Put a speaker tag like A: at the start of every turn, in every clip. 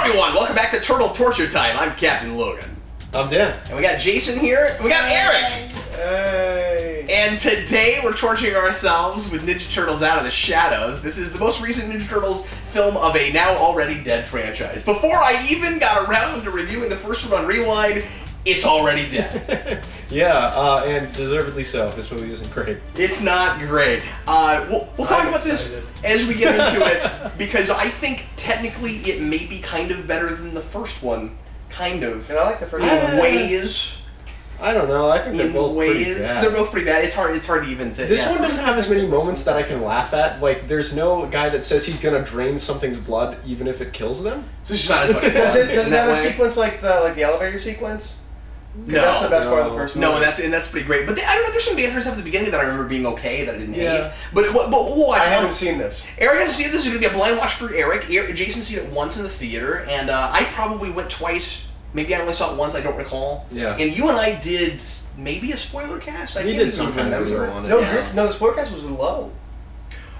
A: everyone, welcome back to Turtle Torture Time. I'm Captain Logan.
B: I'm Dan.
A: And we got Jason here, and we got Eric.
B: Hey.
A: And today we're torturing ourselves with Ninja Turtles Out of the Shadows. This is the most recent Ninja Turtles film of a now already dead franchise. Before I even got around to reviewing the first one on Rewind, it's already dead.
B: Yeah, and deservedly so. This movie isn't great.
A: It's not great. We'll talk about this as we get into it, because I think technically it may be kind of better than the first one. Kind of.
C: And I like the first
A: in
C: one.
A: ways.
B: I don't know. I think they're both pretty bad.
A: They're both pretty bad. It's hard to even say.
B: This one doesn't have as many moments that I can laugh at. Like, there's no guy that says he's gonna drain something's blood even if it kills them.
A: So it's just not as much fun.
C: Does it have a
A: way.
C: sequence like the elevator sequence?
A: No,
C: that's the best part of the first movie.
A: No, and that's pretty great. But I don't know. There's some banter stuff at the beginning that I remember being okay that I didn't hate. But we'll watch.
C: I haven't seen this.
A: Eric hasn't seen it. This is going to be a blind watch for Eric. Jason's seen it once in the theater, and I probably went twice. Maybe I only saw it once. I don't recall.
B: Yeah.
A: And you and I did maybe a spoiler cast.
B: We did some kind of video on it.
C: No, no, the spoiler cast was low.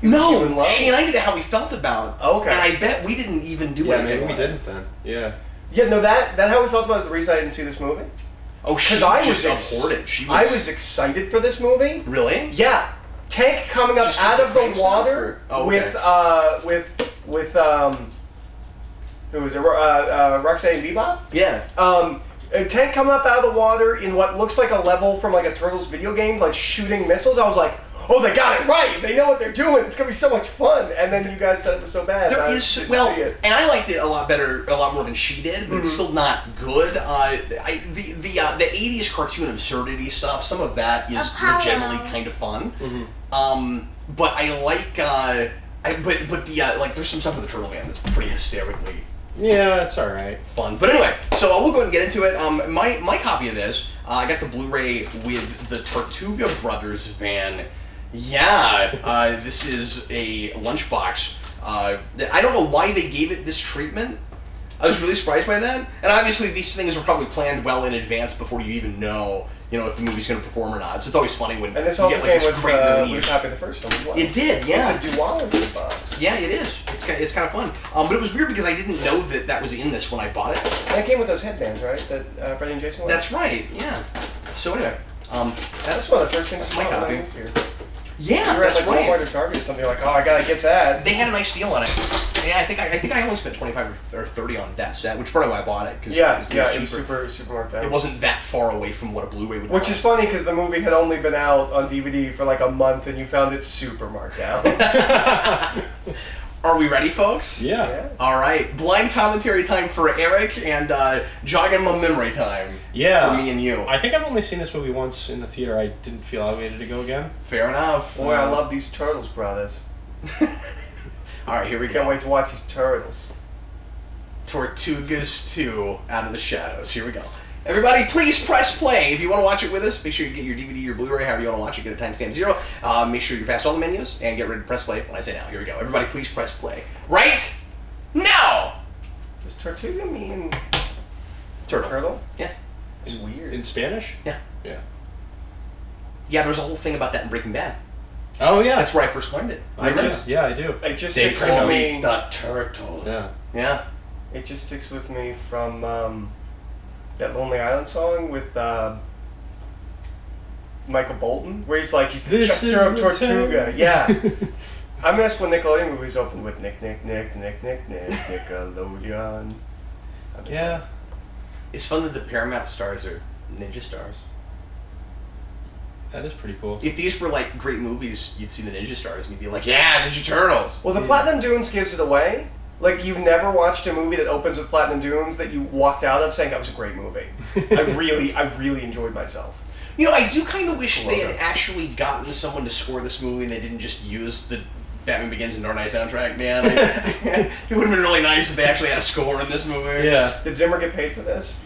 A: No, she and I did how we felt about.
C: Oh, okay.
A: And I bet we didn't even do anything.
B: Maybe we didn't then. Yeah.
C: Yeah, no, that how we felt about is the reason I didn't see this movie.
A: Oh,
C: because I was
A: supported.
C: I was excited for this movie.
A: Really?
C: Yeah, Tank coming up out of the water with who was it? Roxanne Bebop.
A: Yeah.
C: A tank coming up out of the water in what looks like a level from like a Turtles video game, like shooting missiles. I was like, oh, they got it right. They know what they're doing. It's gonna be so much fun. And then you guys said it was so bad.
A: And I liked it a lot more than she did, but it's still not good. The '80s cartoon absurdity stuff, some of that is legitimately kind of fun. But I like, there's some stuff in the Turtle Man that's pretty hysterically.
B: Yeah, it's all right.
A: Fun. But anyway, so we'll go ahead and get into it. My copy of this, I got the Blu-ray with the Tortuga Brothers van. Yeah, this is a lunchbox. I don't know why they gave it this treatment. I was really surprised by that. And obviously these things are probably planned well in advance before you even know, if the movie's going to perform or not. So it's always funny when
C: and this
A: you
C: also
A: get like this great
C: with
A: release.
C: copy of the first film as well.
A: It did, yeah.
C: It's a duology box.
A: Yeah, it is. It's kind of fun. But it was weird because I didn't know that was in this when I bought it.
C: And it came with those headbands, right? That Freddie and Jason wore?
A: That's right, yeah. So anyway,
C: that's one of the first things
A: that's my copy.
C: Yeah,
A: that's
C: right. Walmart or Target or something, like, oh, I gotta get that.
A: They had a nice deal on it. Yeah, I think I only spent $25 or $30 on that set, which is probably why I bought it. Cause
C: it was super marked out.
A: It wasn't that far away from what a Blu-ray would.
C: Which is funny because the movie had only been out on DVD for like a month, and you found it super marked out.
A: Are we ready, folks?
B: Yeah.
A: All right, blind commentary time for Eric and jogging my memory time.
B: Yeah.
A: For me and you.
B: I think I've only seen this movie once in the theater. I didn't feel obligated to go again.
A: Fair enough.
C: Boy, I love these Turtles, brothers.
A: All right, here we go.
C: Can't wait to watch these Turtles.
A: Tortugas 2 Out of the Shadows. Here we go. Everybody, please press play. If you want to watch it with us, make sure you get your DVD, your Blu-ray, however you want to watch it, get a timestamp 0. Make sure you're past all the menus, and get ready to press play when I say now. Here we go. Everybody, please press play. Right now!
C: Does Tortuga mean...
A: Turtle? Yeah.
C: It's weird.
B: In Spanish?
A: Yeah.
B: Yeah.
A: Yeah, there's a whole thing about that in Breaking Bad.
B: Oh, yeah.
A: That's where I first learned it.
B: I do.
C: It just
A: they
C: sticks
A: call
C: with
A: me
C: me.
A: the Turtle.
B: Yeah.
A: Yeah.
C: It just sticks with me from that Lonely Island song with Michael Bolton, where he's the Chester of Tortuga. Yeah. I miss when Nickelodeon movies opened with Nickelodeon.
B: Yeah.
A: It's fun that the Paramount stars are ninja stars.
B: That is pretty cool.
A: If these were like great movies, you'd see the Ninja Stars and you'd be like, yeah, Ninja Turtles.
C: Well, the Platinum Dunes gives it away. Like, you've never watched a movie that opens with Platinum Dunes that you walked out of saying that was a great movie. I really enjoyed myself.
A: I do kind of wish they had actually gotten someone to score this movie and they didn't just use the Batman Begins and Dark Knight soundtrack, man. It would have been really nice if they actually had a score in this movie.
B: Yeah.
C: Did Zimmer get paid for this?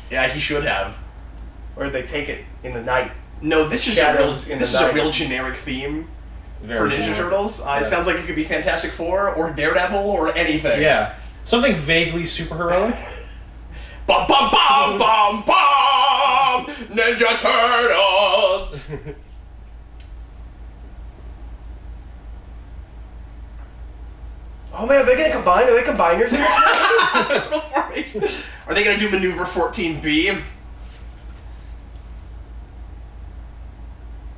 A: Yeah, he should have.
C: Or did they take it in the night?
A: No, this is a real generic theme for Ninja Turtles. It sounds like it could be Fantastic Four or Daredevil or anything.
B: Yeah. Something vaguely superheroic.
A: Bum bum bum bum bum! Ninja Turtles!
C: Oh man, are they gonna combine? Are they combiners in this movie?
A: Turtle Right. Are they going to do maneuver 14B?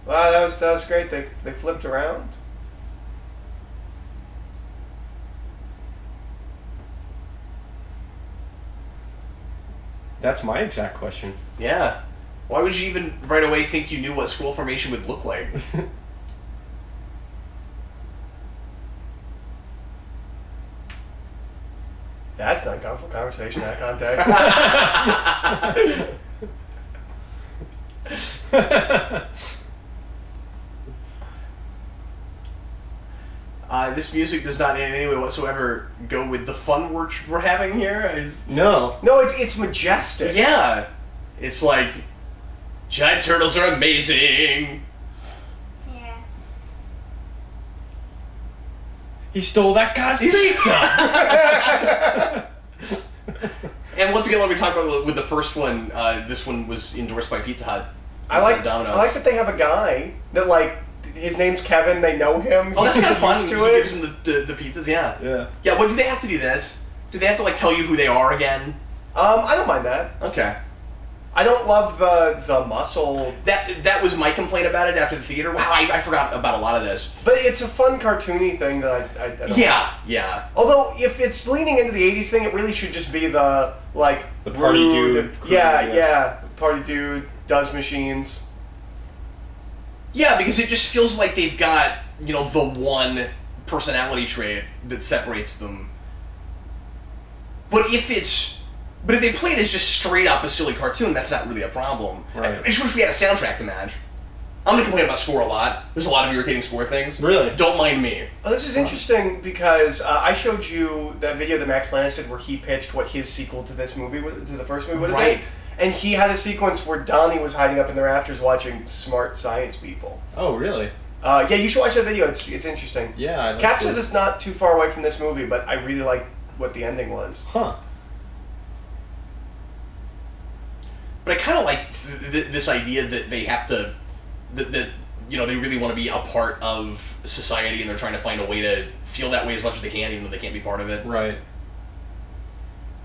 C: Wow, that was great. They flipped around.
B: That's my exact question.
A: Yeah. Why would you even right away think you knew what scroll formation would look like?
C: That's not uncomfortable conversation in that context.
A: This music does not in any way whatsoever go with the fun we're having here.
B: No.
C: No, it's majestic.
A: Yeah. It's like, giant turtles are amazing.
D: Yeah.
B: He stole that guy's pizza!
A: And once again, like we talked about with the first one, this one was endorsed by Pizza Hut.
C: I
A: instead
C: like
A: of Domino's.
C: I like that they have a guy that like his name's Kevin. They know him.
A: Oh, that's kind of fun.
C: Used
A: He
C: to it.
A: gives them the pizzas, yeah.
B: Yeah.
A: Yeah, well, do they have to do this? Do they have to, like, tell you who they are again?
C: I don't mind that.
A: Okay.
C: I don't love the muscle,
A: That was my complaint about it after the theater. Wow, I forgot about a lot of this.
C: but it's a fun cartoony thing that I don't
A: Yeah.
C: Although if it's leaning into the '80s thing, it really should just be the like
B: The party
C: rude,
B: dude.
C: Yeah, party dude does machines.
A: Yeah, because it just feels like they've got, the one personality trait that separates them. But if they play it as just straight up a silly cartoon, that's not really a problem.
B: Right.
A: I just wish we had a soundtrack to match. I'm gonna complain about score a lot. There's a lot of irritating score things.
B: Really?
A: Don't mind me.
C: Oh, this is interesting because I showed you that video that Max Landis did where he pitched what his sequel to this movie, to the first movie would have been.
A: Right.
C: And he had a sequence where Donnie was hiding up in the rafters watching smart science people.
B: Oh, really?
C: Yeah, you should watch that video. It's interesting.
B: Yeah. I'd like
C: Cap
B: to.
C: says it's not too far away from this movie, but I really like what the ending was.
B: Huh.
A: But I kind of like this idea that they have to, that they really want to be a part of society, and they're trying to find a way to feel that way as much as they can, even though they can't be part of it.
B: Right.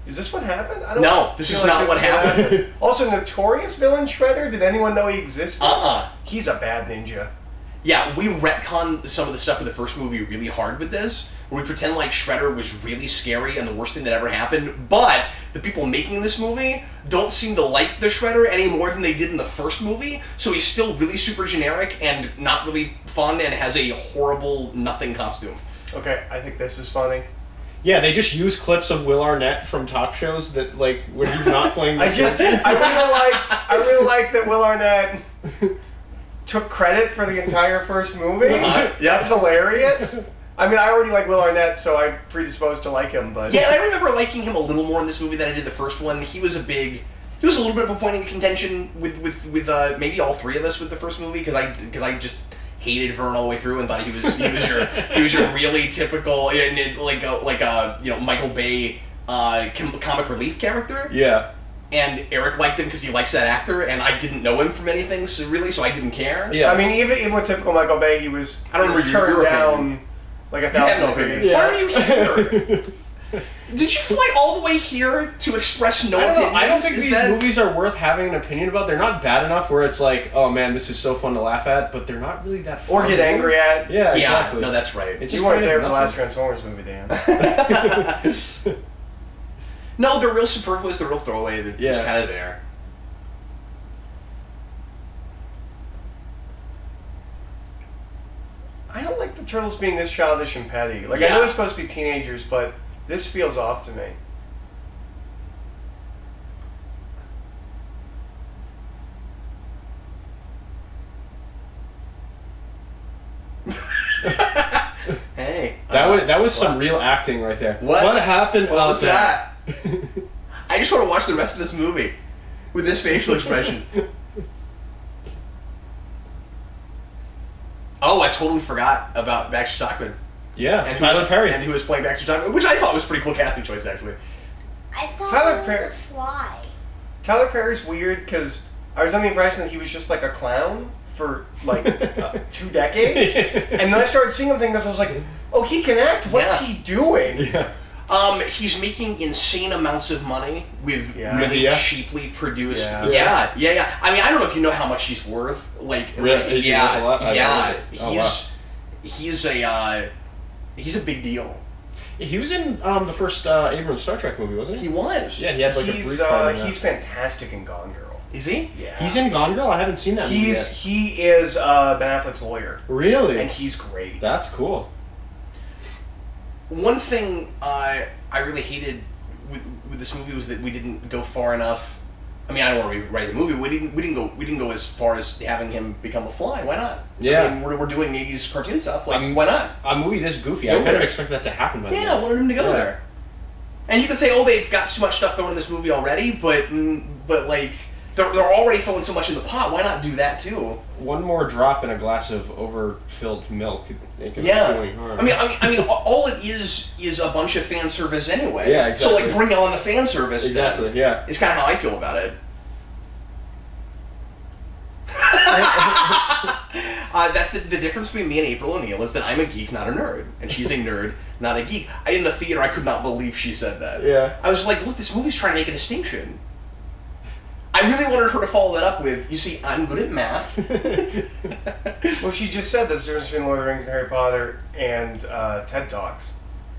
C: Is this what happened? I
A: No, this
C: feel
A: is not
C: this
A: what
C: is
A: happened.
C: Also, notorious villain Shredder. Did anyone know he existed?
A: Uh-uh.
C: He's a bad ninja.
A: Yeah, we retcon some of the stuff in the first movie really hard with this, where we pretend like Shredder was really scary and the worst thing that ever happened, but the people making this movie don't seem to like the Shredder any more than they did in the first movie, so he's still really super generic and not really fun and has a horrible nothing costume.
C: Okay, I think this is funny.
B: Yeah, they just use clips of Will Arnett from talk shows that, like, when he's not playing the
C: I really like that Will Arnett took credit for the entire first movie.
A: Yeah.
C: That's hilarious. I mean, I already like Will Arnett, so I'm predisposed to like him, but...
A: Yeah, and I remember liking him a little more in this movie than I did the first one. He was a little bit of a point in contention with maybe all three of us with the first movie, because I just hated Vern all the way through and thought he was your really typical Michael Bay comic relief character.
B: Yeah.
A: And Eric liked him because he likes that actor, and I didn't know him from anything, so I didn't care.
B: Yeah.
C: I mean, even with typical Michael Bay, he was
A: remember
C: turned
A: your
C: down
A: opinion.
C: like
A: You have
C: 1,000
A: no opinion.
C: opinions.
B: Yeah.
A: Why are you here? Did you fly all the way here to express no
B: I don't know.
A: opinions?
B: I don't think
A: Is
B: these
A: that-
B: movies are worth having an opinion about. They're not bad enough where it's like, oh man, this is so fun to laugh at, but they're not really that fun.
C: Or get angry at.
B: Yeah,
A: Yeah,
B: exactly.
A: no, that's right.
B: It's
C: You
B: just
C: weren't
B: kind of
C: there for the last
B: nothing.
C: Transformers movie, Dan.
A: No, they're real superfluous, they're real throwaway, they're just
B: Yeah.
A: kind of there.
C: I don't like the Turtles being this childish and petty. Like, I
A: Yeah.
C: know they're supposed to be teenagers, but this feels off to me.
A: Hey.
B: That was some real acting right there.
A: What?
B: happened?
A: What
B: out
A: was
B: there?
A: that? I just want to watch the rest of this movie with this facial expression. Oh, I totally forgot about Baxter Stockman.
B: Yeah,
A: And
B: Tyler Perry.
A: And who was playing Baxter Stockman, which I thought was a pretty cool casting choice, actually.
D: I thought
C: Tyler
D: it was
C: Perry-
D: a fly.
C: Tyler Perry's weird because I was under the impression that he was just like a clown for like 2 decades. And then I started seeing him things, I was like, oh, he can act. What's
A: Yeah.
C: he doing?
B: Yeah.
A: He's making insane amounts of money with really
B: Media?
A: cheaply produced.
C: Yeah.
A: Yeah. I mean, I don't know if you know how much he's worth. Like,
B: Really? Is he worth a lot? I
A: yeah.
B: don't know. Oh, wow.
A: He's a big deal.
B: He was in the first Abrams Star Trek movie, wasn't he?
A: He was.
B: Yeah, he had like a brief part in that.
C: He's fantastic in Gone Girl.
A: Is he?
C: Yeah.
B: He's in Gone Girl? I haven't seen that movie yet.
C: He is Ben Affleck's lawyer,
B: Really?
C: and he's great.
B: That's cool.
A: One thing I really hated with this movie was that we didn't go far enough. I mean, I don't want to rewrite the movie. We didn't go as far as having him become a fly. Why not?
B: Yeah.
A: I mean, we're doing 80s cartoon stuff. Like, why not?
B: A movie this goofy,
A: Go
B: I kind of
A: there.
B: expect that to happen by the
A: Yeah,
B: end.
A: I wanted him to go
B: Yeah.
A: there. And you could say, oh, they've got too much stuff thrown in this movie already, but like they're already throwing so much in the pot. Why not do that too?
B: One more drop in a glass of overfilled milk ain't gonna
A: Yeah.
B: do any harm.
A: I mean, all it is a bunch of fan service anyway.
B: Yeah, exactly.
A: So like, bring on the fan service.
B: Exactly,
A: then.
B: yeah.
A: It's kind of how I feel about it. That's the difference between me and April O'Neil is that I'm a geek, not a nerd, and she's a nerd, not a geek. In the theater, I could not believe she said that.
B: Yeah.
A: I was like, look, this movie's trying to make a distinction. I really wanted her to follow that up with, you see, I'm good at math.
C: Well, she just said there's a difference between Lord of the Rings and Harry Potter and TED Talks.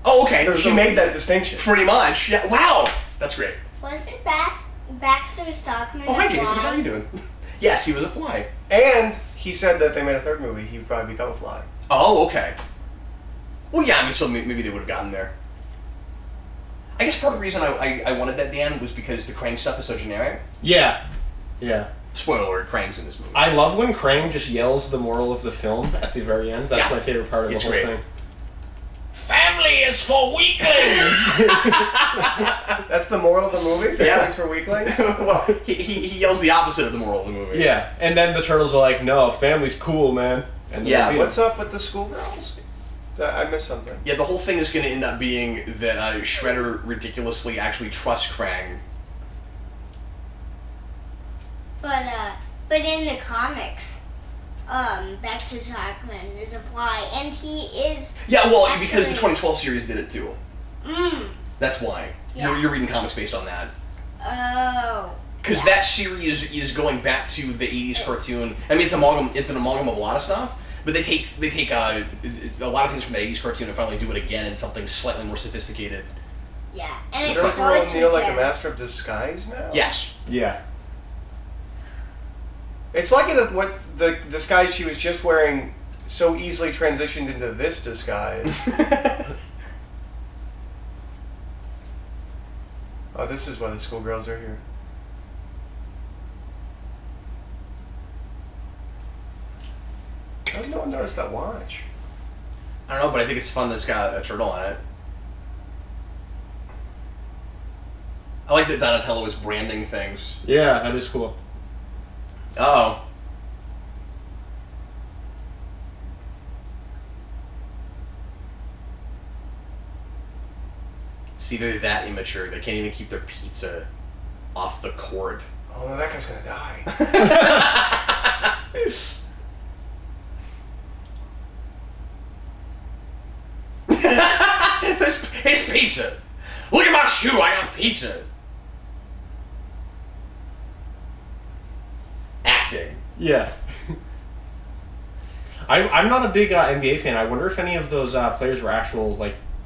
A: Oh, okay.
C: She made that distinction.
A: Pretty much. Yeah. Wow. That's great.
D: Wasn't Baxter Stockman?
A: Oh, hi,
D: a
A: Jason.
D: fly?
A: How are you doing? Yes, he was a fly.
C: And he said that they made a third movie, he would probably become a fly.
A: Oh, okay. Well, yeah, I mean, so maybe they would have gotten there. I guess part of the reason I wanted that, Dan, was because the Krang stuff is so generic.
B: Yeah. Yeah.
A: Spoiler alert, Krang's in this movie.
B: I love when Krang just yells the moral of the film at the very end. That's
A: Yeah.
B: my favorite part of the
A: It's
B: whole
A: great.
B: thing.
A: Family is for weaklings!
C: That's the moral of the movie? Families
A: Yeah.
C: for weaklings?
A: Well, he yells the opposite of the moral of the movie.
B: Yeah, and then the turtles are like, no, family's cool, man. And
A: Yeah,
B: they beat
C: What's
B: him.
C: up with the schoolgirls? I missed something.
A: Yeah, the whole thing is going to end up being that Shredder ridiculously actually trusts Krang.
D: But in the comics, Baxter Stockman is a fly, and he is.
A: Yeah, well, because the
D: actually-
A: 2012 series did it too. That's why.
D: Yeah.
A: You're reading comics based on that.
D: Oh.
A: Because
D: Yeah.
A: that series is going back to the 80s cartoon. I mean, it's an amalgam of a lot of stuff, but they take a lot of things from the 80s cartoon and finally do it again in something slightly more sophisticated.
D: Yeah, and
C: Is
D: it
C: April
D: starts
C: O'Neil
D: with
C: like a
D: him.
C: master of disguise now?
A: Yes.
B: Yeah.
C: It's lucky that what the disguise she was just wearing so easily transitioned into this disguise. Oh, this is why the schoolgirls are here. How does no one notice that watch?
A: I don't know, but I think it's fun that it's got a turtle on it. I like that Donatello is branding things.
B: Yeah, that is cool.
A: Oh. See, they're that immature. They can't even keep their pizza off the court.
C: Oh no, that guy's gonna die.
A: It's pizza. Look at my shoe. I got pizza. Acting.
B: Yeah. I'm not a big NBA fan. I wonder if any of those players were actual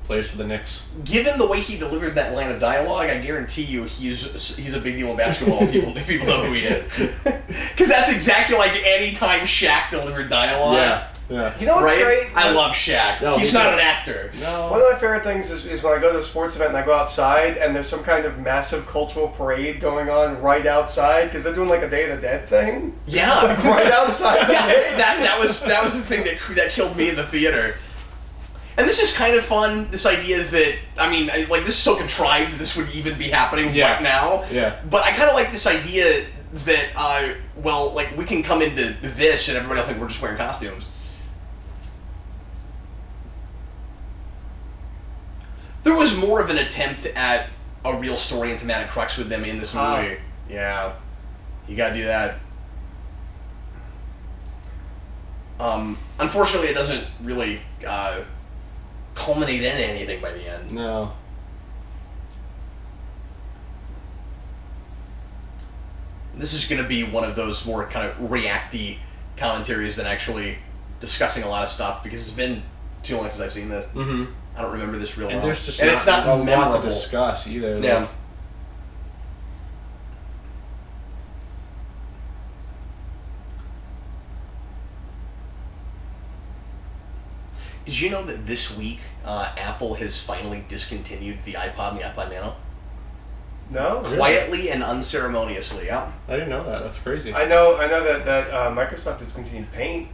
B: players for the Knicks.
A: Given the way he delivered that line of dialogue, I guarantee you he's a big deal in basketball. People know who he is. Because that's exactly like any time Shaq delivered dialogue.
B: Yeah. Yeah.
C: You know what's
A: Right?
C: great?
A: I love Shaq.
B: No,
A: He's
B: me
A: not
B: too.
A: an actor.
B: No.
C: One of my favorite things is when I go to a sports event and I go outside and there's some kind of massive cultural parade going on right outside because they're doing like a Day of the Dead thing.
A: Yeah.
C: Like right outside.
A: Yeah, that was the thing that killed me in the theater. And this is kind of fun. This idea that this is so contrived. This would even be happening
B: Yeah.
A: right now.
B: Yeah.
A: But I kind of like this idea that we can come into this and everybody will think we're just wearing costumes. There was more of an attempt at a real story and thematic crux with them in this movie. Yeah, you gotta do that. Unfortunately, it doesn't really culminate in anything by the end.
B: No.
A: This is going to be one of those more kind of reacty commentaries than actually discussing a lot of stuff because it's been too long since I've seen this.
B: Mm-hmm.
A: I don't remember this real well.
B: And there's just
A: and it's not
B: a lot
A: memorable.
B: to discuss either.
A: Yeah.
B: Like,
A: Did you know that this week Apple has finally discontinued the iPod and the iPod Nano?
C: No.
B: Really?
A: Quietly and unceremoniously, yeah.
B: I didn't know that. That's crazy.
C: I know that Microsoft discontinued Paint.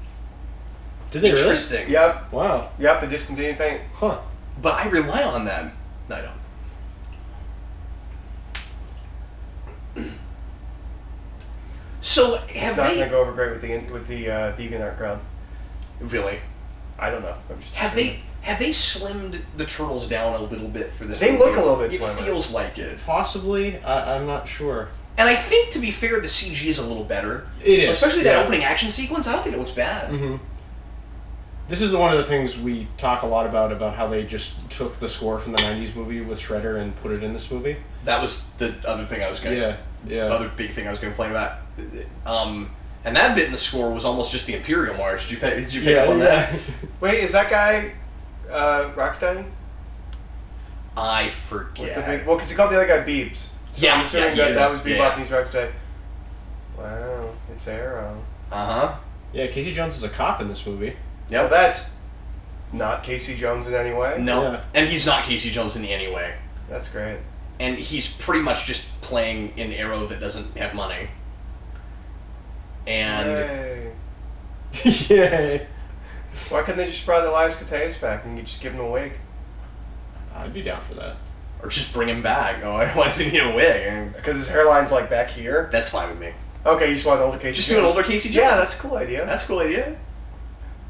B: Did they really?
A: Interesting.
C: Yep.
B: Wow.
C: Yep. They discontinued Paint.
B: Huh.
A: But I rely on them. I don't. So
C: It's
A: have
C: not
A: they
C: going to go over great with the DeviantArt crowd.
A: really?
C: I don't know. I'm just
A: Have they slimmed the turtles down a little bit for this?
C: They
A: movie?
C: look a little bit
A: It
C: slimmer.
A: feels like it.
B: Possibly. I'm not sure.
A: And I think, to be fair, the CG is a little better.
B: It is.
A: Especially that
B: yeah.
A: opening action sequence. I don't think it looks bad.
B: Mm-hmm. This is one of the things we talk a lot about how they just took the score from the 90s movie with Shredder and put it in this movie.
A: That was the other thing I was going to...
B: Yeah.
A: The other big thing I was going to complain about. And that bit in the score was almost just the Imperial March. Did you pick up on that?
C: Wait, is that guy Rocksteady?
A: I
C: With
A: forget.
C: the big, well, because he called the other guy Beebs. So
A: Yeah,
C: I'm assuming
A: yeah, he
C: that
A: is.
C: was Bebop
A: Yeah.
C: and he's Rocksteady. Wow, it's Arrow.
A: Uh-huh.
B: Yeah, Casey Jones is a cop in this movie.
C: Well,
A: Yep.
C: that's not Casey Jones in any way.
A: No.
B: Yeah.
A: And he's not Casey Jones in any way.
C: That's great.
A: And he's pretty much just playing an Arrow that doesn't have money. And...
C: Yay.
B: Yay.
C: Why couldn't they just brought Elias Koteas back and you just give him a wig?
B: I'd be down for that.
A: Or just bring him back. Oh, why doesn't he need a wig? And
C: Because his hairline's like back here.
A: that's fine with me.
C: Okay, you just want an older Casey
A: Just
C: Jones.
A: do an older Casey Jones.
C: Yeah, that's a cool idea.
A: That's a cool idea.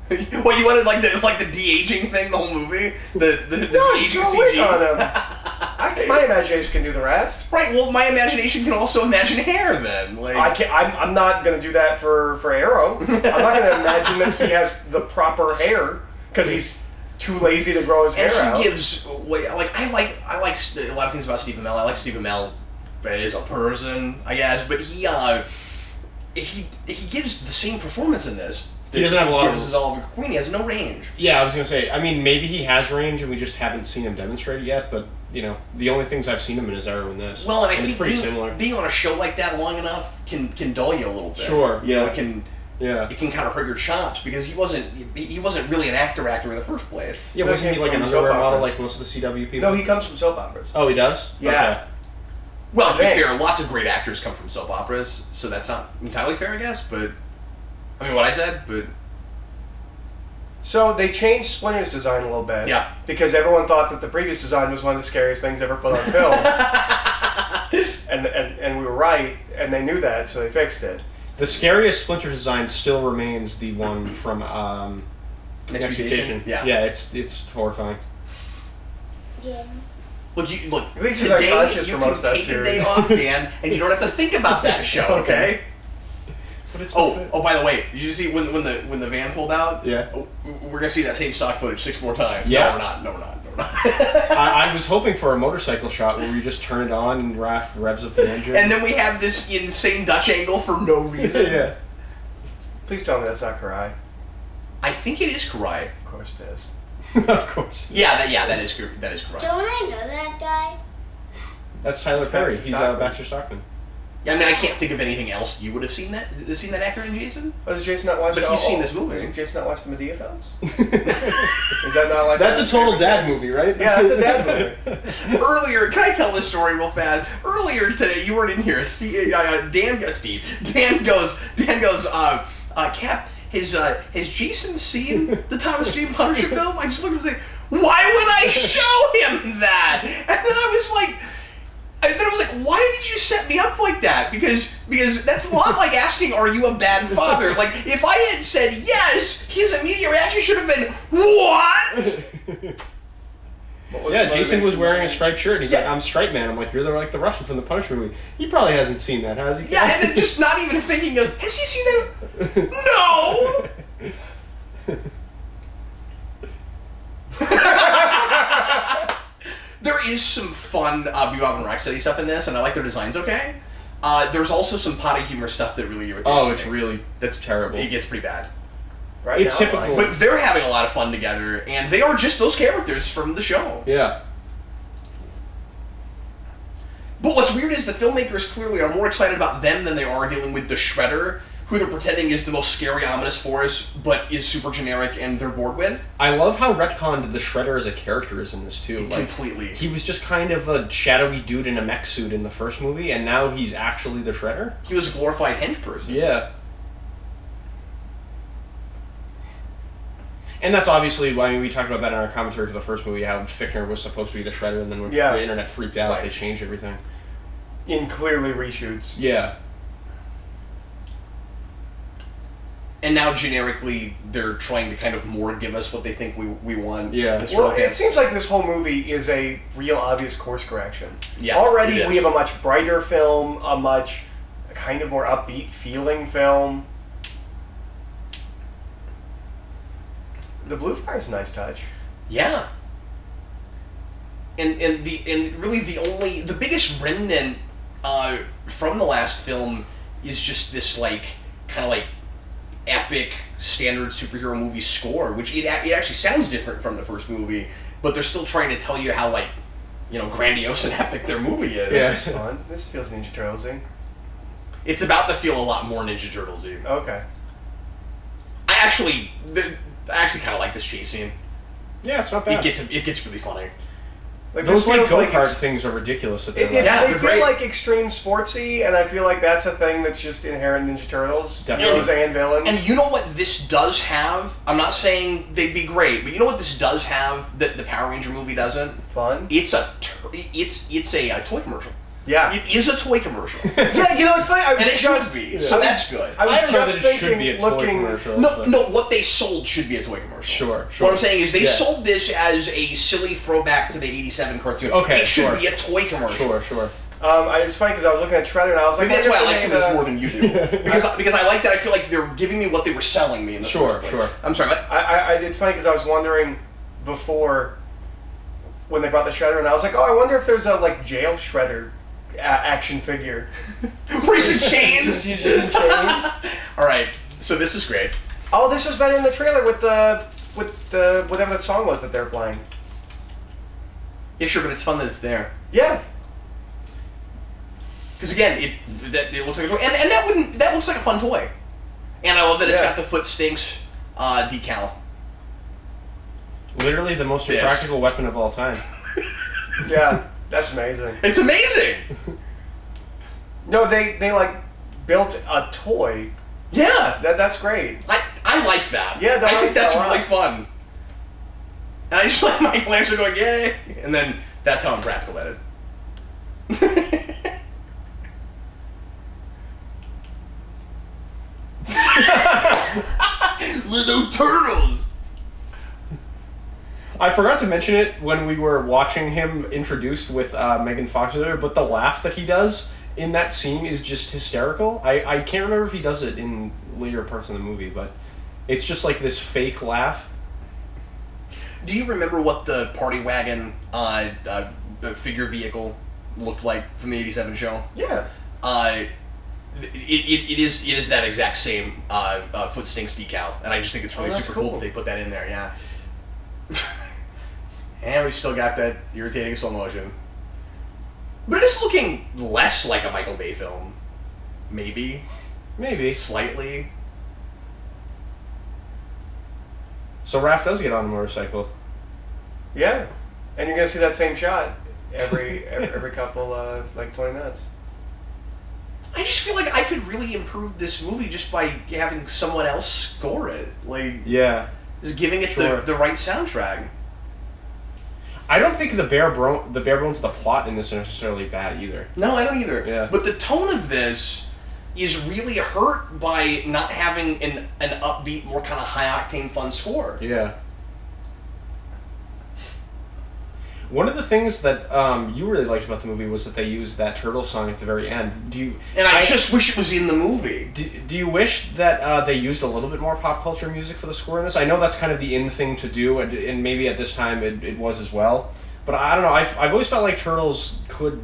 A: What, you wanted like the de-aging thing the whole movie? The
C: no, just
A: de-aging
C: throw a wig
A: CG?
C: on him. My imagination can do the rest.
A: Right, well, my imagination can also imagine hair then. Like,
C: I can't. I'm not gonna do that for Arrow. I'm not gonna imagine that he has the proper hair because he's too lazy to grow his hair
A: and
C: out.
A: he gives, like I like a lot of things about Steve Amell. I like Steve Amell as a person, I guess, but he gives the same performance in this.
B: He doesn't have a lot of-
A: gives as Oliver Queen. He has no range.
B: Yeah, I was gonna say. I mean, maybe he has range, and we just haven't seen him demonstrate it yet. But you know, the only things I've seen him in is Arrow and this.
A: Well, and I
B: it's
A: think
B: pretty similar.
A: being on a show like that long enough can dull you a little bit.
B: Sure,
A: You know,
B: yeah.
A: it can kind of hurt your chops because he wasn't really an actor in the first place.
B: Yeah,
C: He
B: wasn't he
C: came
B: like an
C: from soap
B: underwear model
C: operas.
B: like most of the CW people?
C: No, he comes from soap operas.
B: Oh, he does.
C: Yeah.
B: Okay.
A: Well, to be
C: think.
A: fair, lots of great actors come from soap operas, so that's not entirely fair, I guess. But I mean, what I said, but
C: So they changed Splinter's design a little bit.
A: Yeah.
C: Because everyone thought that the previous design was one of the scariest things ever put on film. and we were right, and they knew that, so they fixed it.
B: The scariest Splinter design still remains the one from
A: Next Mutation? Yeah.
B: Yeah, it's horrifying.
D: Yeah.
A: look,
C: At least he's
A: today
C: unconscious
A: you
C: for
A: can
C: most of that
A: take a day
C: series.
A: off, Dan, and you don't have to think about that show, okay?
B: But it's
A: Oh, by the way, did you see when the van pulled out?
B: Yeah.
A: Oh, we're gonna see that same stock footage 6 more times.
B: Yeah.
A: No, we're not.
B: I was hoping for a motorcycle shot where we just turn it on and Raph revs up the engine.
A: And then we have this insane Dutch angle for no reason.
B: yeah.
C: Please tell me that's not Karai.
A: I think it is Karai.
C: Of course it is.
B: Of course.
A: That is Karai.
D: Don't I know that guy?
B: That's Tyler
C: It's
B: Perry.
C: Baxter
B: He's
C: Stockman.
B: Baxter Stockman.
A: Yeah, I mean, I can't think of anything else you would have seen that actor in, Jason.
C: Oh, does Jason not watch
A: But he's seen this movie.
C: Does Jason not watch the Medea films? Is that not like
B: That's
C: one
B: a
C: of his
B: total
C: favorite
B: dad
C: things?
B: movie, right?
C: Yeah, that's a dad movie.
A: Earlier, can I tell this story real fast? Earlier today, you weren't in here. Dan goes, Cap, has Jason seen the Thomas Jane Punisher film? I just looked at him and said, why would I show him that? And then I was like, why did you set me up like that? Because that's a lot like asking, are you a bad father? Like, if I had said yes, his immediate reaction should have been, what?
B: Yeah, Jason was wearing a striped shirt. He's like,
A: Yeah.
B: I'm Stripe Man. I'm like, you're the Russian from the Punisher movie. He probably hasn't seen that, has he?
A: Yeah, and then just not even thinking of, has he seen that? No! There is some fun Bebop and Rocksteady stuff in this, and I like their designs okay. There's also some potty humor stuff that really irritates
B: Oh,
A: me.
B: it's really
A: That's
B: terrible.
A: It gets pretty bad.
C: Right
B: It's
C: now,
B: typical.
A: But they're having a lot of fun together, and they are just those characters from the show.
B: Yeah.
A: But what's weird is the filmmakers clearly are more excited about them than they are dealing with the Shredder, who they're pretending is the most scary, ominous force, but is super generic and they're bored with.
B: I love how retconned the Shredder as a character is in this too. Like,
A: Completely.
B: he was just kind of a shadowy dude in a mech suit in the first movie, and now he's actually the Shredder.
A: He was a glorified hench person.
B: Yeah. And that's obviously, I mean, we talked about that in our commentary to the first movie, how Fichtner was supposed to be the Shredder, and then when
C: Yeah.
B: the internet freaked out,
A: Right.
B: they changed everything.
C: in clearly reshoots.
B: Yeah.
A: And now, generically, they're trying to kind of more give us what they think we want.
B: Yeah.
A: as
C: Well,
A: Shredder
C: it
A: fans.
C: seems like this whole movie is a real obvious course correction.
A: Yeah,
C: Already
A: it is.
C: we have a much brighter film, a much kind of more upbeat feeling film. The Blue Fire is a nice touch.
A: Yeah. And really the biggest remnant from the last film is just this like kind of like epic standard superhero movie score, which it actually sounds different from the first movie, but they're still trying to tell you how like grandiose and epic their movie is.
B: Yeah.
C: This is fun. This feels Ninja Turtles-y.
A: It's about to feel a lot more Ninja Turtles-y.
C: Okay.
A: I actually kind of like this chase scene.
B: Yeah, it's not bad.
A: It gets really funny.
C: Like
B: Those
C: this
B: like
C: feels
B: go-kart
C: it's-
B: things are ridiculous at their
C: They
B: level.
A: Yeah,
C: feel
A: they're great.
C: like extreme sportsy, and I feel like that's a thing that's just inherent in Ninja Turtles.
B: Definitely.
C: Heroes and villains.
A: And you know what this does have? I'm not saying they'd be great, but you know what this does have that the Power Ranger movie doesn't?
C: Fun.
A: It's a toy commercial.
C: Yeah.
A: It is a toy commercial,
C: Yeah, it's funny. I was
A: and it
C: just,
A: should be. So that's good.
C: I was
B: I don't know
C: just
B: that it should
C: thinking,
B: be a toy
C: looking.
B: commercial.
A: No,
B: but-
A: no. What they sold should be a toy commercial.
B: Sure.
A: What I'm saying is they
B: Yeah.
A: sold this as a silly throwback to the '87 cartoon.
B: Okay,
A: it should
B: sure.
A: be a toy commercial.
B: Sure.
C: It's funny because I was looking at Shredder and I was like,
A: Maybe that's why I
C: wonder
A: like
C: if
A: some
C: they
A: of this
C: made
A: more than you do. Because I like that. I feel like they're giving me what they were selling me in the
B: Sure,
A: first place.
B: sure.
A: I'm sorry. What?
C: It's funny because I was wondering before when they brought the Shredder, and I was like, oh, I wonder if there's a like jail Shredder action figure.
A: Where he's in chains.
C: He's just in chains.
A: All right. So this is great.
C: Oh, this was better in the trailer with the whatever that song was that they're playing.
A: Yeah, sure, but it's fun that it's there.
C: Yeah.
A: Because again, it looks like a toy, and that looks like a fun toy. And I love that it's
C: Yeah.
A: got the Foot Stinks decal.
B: Literally the most
A: Yes.
B: impractical weapon of all time.
C: Yeah. That's amazing.
A: It's amazing.
C: No, they like built a toy.
A: Yeah,
C: That's great.
A: I like that.
C: Yeah, no,
A: I
C: I
A: think
C: like that
A: that's
C: a lot.
A: really fun. And I just like Michael Lancer going yay, and then that's how impractical that is. Little turtles.
B: I forgot to mention it when we were watching him introduced with Megan Fox there, but the laugh that he does in that scene is just hysterical. I can't remember if he does it in later parts of the movie, but it's just like this fake laugh.
A: Do you remember what the party wagon figure vehicle looked like from the '87 show?
C: Yeah.
A: It is that exact same Foot Stinks decal, and I just think it's really
C: that's
A: super cool
C: cool.
A: that they put that in there. Yeah. And we still got that irritating slow motion, but it is looking less like a Michael Bay film, maybe
B: Maybe.
A: slightly.
B: So Raph does get on a motorcycle.
C: Yeah. And you're gonna see that same shot every couple like 20 minutes.
A: I just feel like I could really improve this movie just by having someone else score it, like
B: Yeah.
A: just giving it
B: Sure.
A: the right soundtrack.
B: I don't think the bare bones of the plot in this are necessarily bad either.
A: No, I don't either.
B: Yeah.
A: But the tone of this is really hurt by not having an upbeat, more kind of high octane, fun score.
B: Yeah. One of the things that you really liked about the movie was that they used that turtle song at the very end.
A: And I just wish it was in the movie.
B: Do you wish that they used a little bit more pop culture music for the score in this? I know that's kind of the in thing to do, and maybe at this time it was as well. But I don't know. I've always felt like Turtles could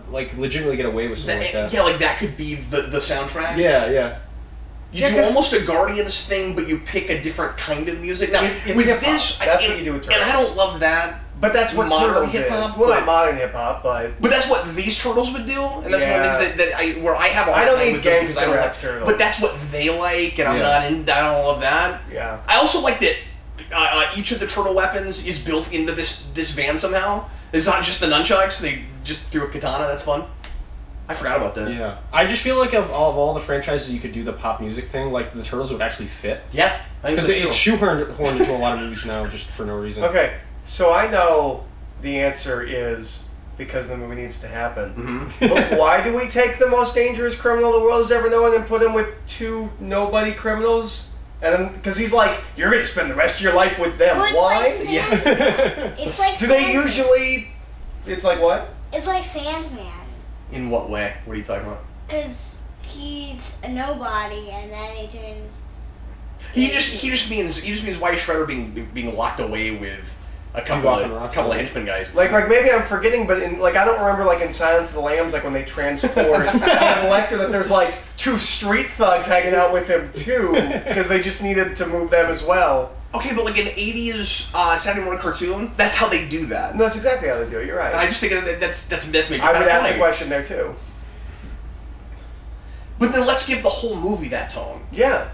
B: like legitimately get away with something like that.
A: Yeah, like that could be the soundtrack.
B: Yeah.
A: You do almost a Guardians thing, but you pick a different kind of music. Now,
C: It's
A: with
C: hip-hop.
A: this,
C: That's what you do with Turtles.
A: And I don't love that.
C: But that's what
A: modern
C: Turtles
A: hip-hop,
C: is. Well,
A: but-
C: not modern hip-hop, but...
A: But that's what these Turtles would do, and that's one of the things that I have a hard
C: I don't
A: time
C: need
A: with them because
C: gangster
A: I don't
C: rap
A: like-
C: Turtles.
A: But that's what they like, and I'm not in. I don't love that.
C: Yeah.
A: I also like that each of the turtle weapons is built into this van somehow. It's not just the nunchucks; they just threw a katana. That's fun. I forgot about that.
B: Yeah. I just feel like of all the franchises you could do the pop music thing, like the Turtles would actually fit.
A: Yeah, I think
B: Because
A: so
B: it's
A: too.
B: shoehorned into a lot of movies now just for no reason.
C: Okay, so I know the answer is because the movie needs to happen.
A: Mm-hmm.
C: But why do we take the most dangerous criminal the world has ever known and put him with two nobody criminals? And then, because he's like, you're going to spend the rest of your life with them.
D: Well, it's
C: Why?
D: like Sandman. It's like
C: Do they
D: Sandman.
C: usually... It's like what?
D: It's like Sandman.
A: In what way? What are you talking about?
D: Because he's a nobody, and then he turns...
A: He just means White Shredder being locked away with a couple
B: Walking
A: of
B: around.
A: henchmen guys.
C: Like maybe I'm forgetting, but in, like I don't remember like in Silence of the Lambs, like when they transport Hannibal Lecter, that there's like two street thugs hanging out with him too, because they just needed to move them as well.
A: Okay, but like an '80s Saturday morning cartoon, that's how they do that.
C: And that's exactly how they do it. You're right.
A: And I just think that's maybe
C: I
A: kind
C: would
A: of
C: ask
A: funny.
C: the question there too.
A: But then let's give the whole movie that tone.
C: Yeah.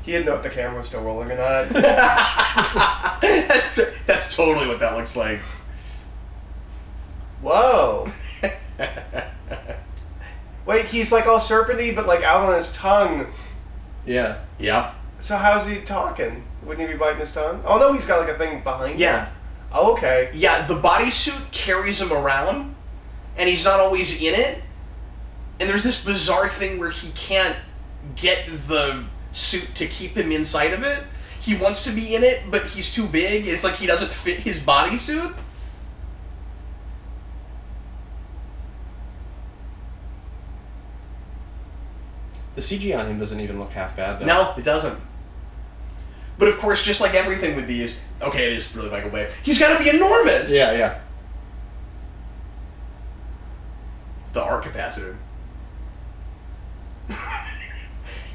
C: He didn't know if the camera was still rolling or not.
A: That's totally what that looks like.
C: Whoa. Wait, he's like all serpenty, but like out on his tongue.
B: Yeah.
A: Yeah.
C: So how's he talking? Wouldn't he be biting his tongue? Oh no, he's got like a thing behind him.
A: Yeah.
C: Oh, okay.
A: Yeah, the bodysuit carries him around, and he's not always in it. And there's this bizarre thing where he can't get the suit to keep him inside of it. He wants to be in it, but he's too big. It's like he doesn't fit his bodysuit.
B: The CG on him doesn't even look half bad though.
A: No, it doesn't. But of course, just like everything with these, okay, it is really Michael Bay. He's got to be enormous.
B: Yeah.
A: It's the arc capacitor.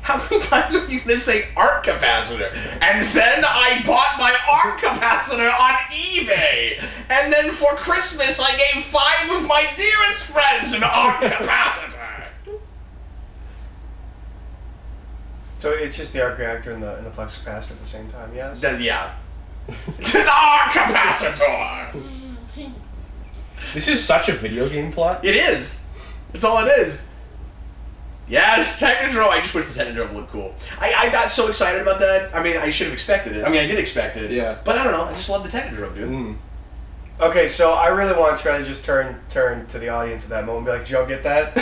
A: How many times are you going to say arc capacitor? And then I bought my arc capacitor on eBay. And then for Christmas, I gave 5 of my dearest friends an arc capacitor.
C: So it's just the arc reactor and the flux capacitor at the same time, yes?
A: Yeah. An arc capacitor.
B: This is such a video game plot.
A: It is. That's all it is. Yes, Technodrome. I just wish the Technodrome looked cool. I got so excited about that. I mean, I should have expected it. I mean, I did expect it.
B: Yeah.
A: But I don't know. I just love the Technodrome, dude.
B: Mm.
C: Okay, so I really want to try to just turn to the audience at that moment and be like, Joe, get that?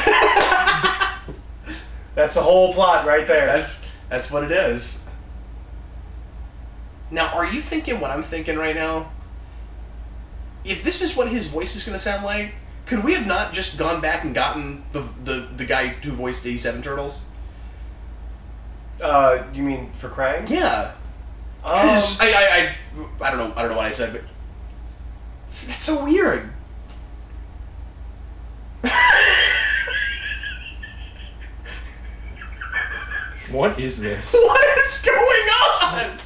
C: That's the whole plot right there.
A: That's what it is. Now, are you thinking what I'm thinking right now? If this is what his voice is going to sound like, could we have not just gone back and gotten the guy who voiced 87 Turtles?
C: You mean for Krang?
A: Yeah. Because I don't know what I said, but that's so weird.
B: What is this?
A: What is going on?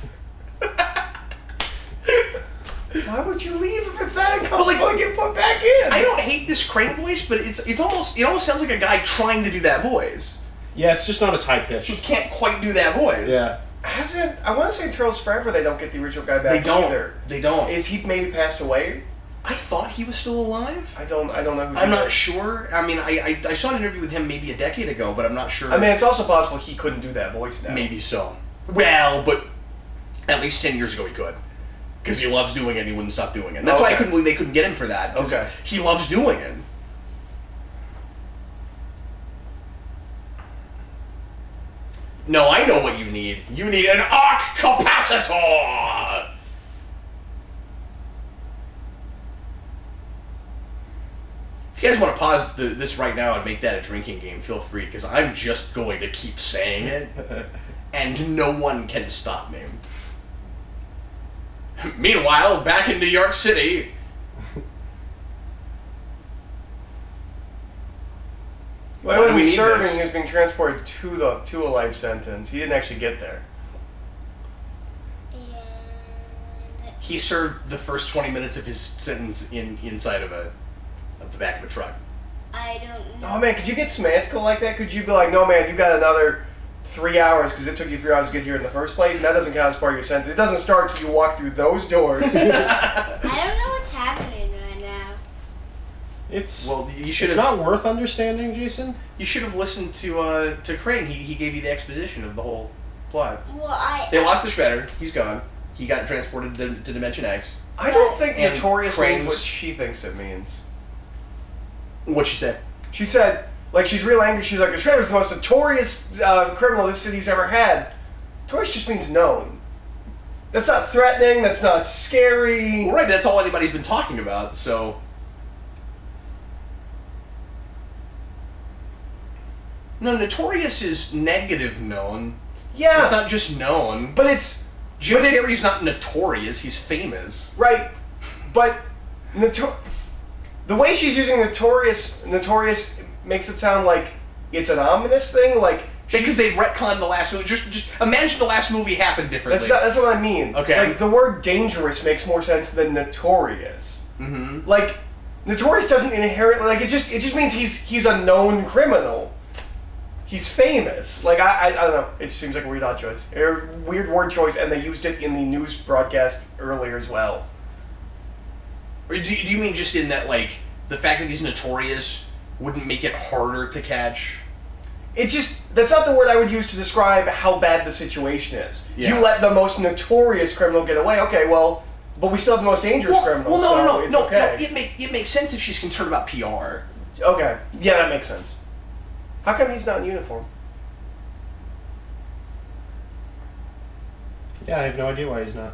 C: Why would you leave if it's that uncomfortable
A: like,
C: to get put back in?
A: I don't hate this Krang voice, but it almost sounds like a guy trying to do that voice.
B: Yeah, it's just not as high
A: He
B: pitched.
A: can't quite do that voice.
B: Yeah.
C: Hasn't I want to say Turtles Forever? They don't get the original guy back.
A: They don't.
C: Either.
A: They don't.
C: Is he maybe passed away?
A: I thought he was still alive.
C: I don't know. Who
A: I'm
C: did
A: not
C: it.
A: sure. I mean, I saw an interview with him maybe a decade ago, but I'm not sure.
C: I mean, it's also possible he couldn't do that voice now.
A: Maybe so. Well, but at least 10 years ago he could. Because he loves doing it and he wouldn't stop doing it. And that's why I couldn't believe they couldn't get him for that. 'Cause
C: Okay.
A: he loves doing it. No, I know what you need. You need an arc capacitor! If you guys want to pause this right now and make that a drinking game, feel free, because I'm just going to keep saying it, and no one can stop me. Meanwhile, back in New York City...
C: Well, he wasn't serving, he was being transported to a life sentence. He didn't actually get there.
A: He served the first 20 minutes of his sentence inside of the back of a truck.
D: I don't know.
C: Oh man, could you get semantical like that? Could you be like, no man, you got another 3 hours because it took you 3 hours to get here in the first place, and that doesn't count as part of your sentence. It doesn't start till you walk through those doors.
D: I don't know what's happening right now.
B: It's not worth understanding, Jason.
A: You should have listened to Krang. He gave you the exposition of the whole plot.
D: Well,
A: They lost the shredder. He's gone. He got transported to Dimension X.
C: I don't think
A: And
C: notorious means
A: Krang's-
C: what she thinks it means.
A: What'd she say?
C: She said, like, she's real angry. She's like, the Shredder's the most notorious criminal this city's ever had. Notorious just means known. That's not threatening. That's not scary.
A: Well, right, that's all anybody's been talking about, so... No, notorious is negative known.
C: Yeah.
A: It's not just known.
C: But it's...
A: Jim Carrey's not notorious, he's famous.
C: Right. But... the way she's using notorious makes it sound like it's an ominous thing, like...
A: Because they've retconned the last movie. Just imagine the last movie happened differently.
C: That's what I mean.
A: Okay.
C: Like, the word dangerous makes more sense than notorious.
A: Mm-hmm.
C: Like, notorious doesn't inherently... Like, it just means he's a known criminal. He's famous. Like, I don't know. It just seems like a weird odd choice. Weird word choice, and they used it in the news broadcast earlier as well.
A: Or do you mean just in that, like, the fact that he's notorious wouldn't make it harder to catch?
C: It just... That's not the word I would use to describe how bad the situation is.
A: Yeah.
C: You let the most notorious criminal get away. Okay, well... But we still have the most dangerous criminal, so it's okay.
A: It makes sense if she's concerned about PR.
C: Okay. Yeah, that makes sense. How come he's not in uniform?
B: Yeah, I have no idea why he's not.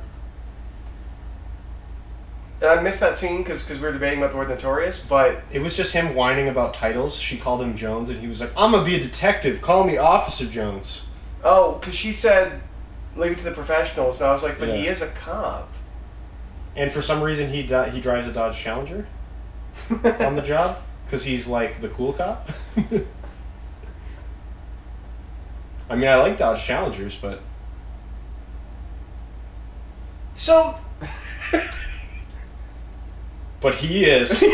C: And I missed that scene because we were debating about the word notorious, but...
B: It was just him whining about titles. She called him Jones, and he was like, I'm gonna be a detective. Call me Officer Jones.
C: Oh, because she said, leave it to the professionals, and I was like, but he
B: Yeah.
C: is a cop.
B: And for some reason, he drives a Dodge Challenger on the job, because he's like the cool cop. I mean, I like Dodge Challengers, but...
C: So...
B: But he is.
A: I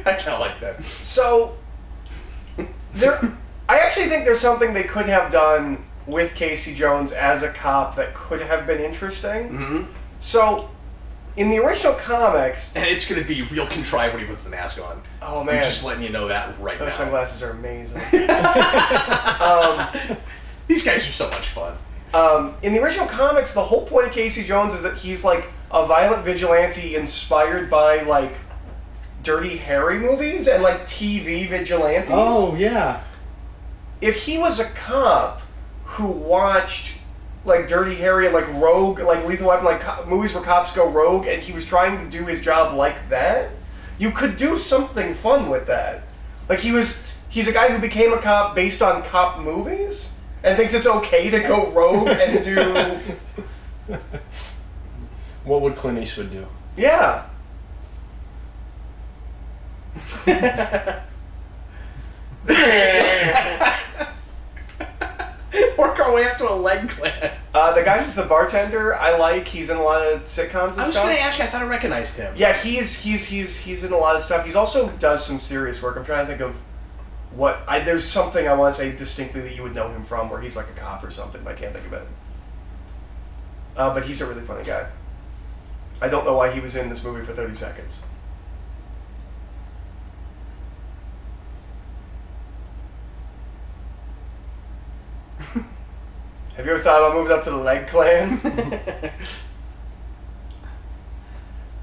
A: kind of like that.
C: So... I actually think there's something they could have done with Casey Jones as a cop that could have been interesting.
A: Mm-hmm.
C: So, in the original comics...
A: And it's going to be real contrived when he puts the mask on.
C: Oh, man.
A: I'm just letting you know that right now.
C: Those sunglasses are amazing.
A: These guys are so much fun.
C: In the original comics, the whole point of Casey Jones is that he's like a violent vigilante inspired by like Dirty Harry movies and like TV vigilantes.
B: Oh, yeah.
C: If he was a cop who watched like Dirty Harry and like Rogue, like Lethal Weapon, like movies where cops go rogue, and he was trying to do his job like that, you could do something fun with that. Like he's a guy who became a cop based on cop movies and thinks it's okay to go rogue and do...
B: What would Clint Eastwood do?
C: Yeah.
A: Work our way up to a leg clamp.
C: The guy who's the bartender, I like. He's in a lot of sitcoms and
A: I was
C: stuff.
A: going to ask you, I thought I recognized him.
C: Yeah, he's in a lot of stuff. He's also does some serious work. I'm trying to think of what there's something I want to say distinctly that you would know him from, where he's like a cop or something. But I can't think of it. But he's a really funny guy. I don't know why he was in this movie for 30 seconds. Have you ever thought about moving up to the Leg Clan?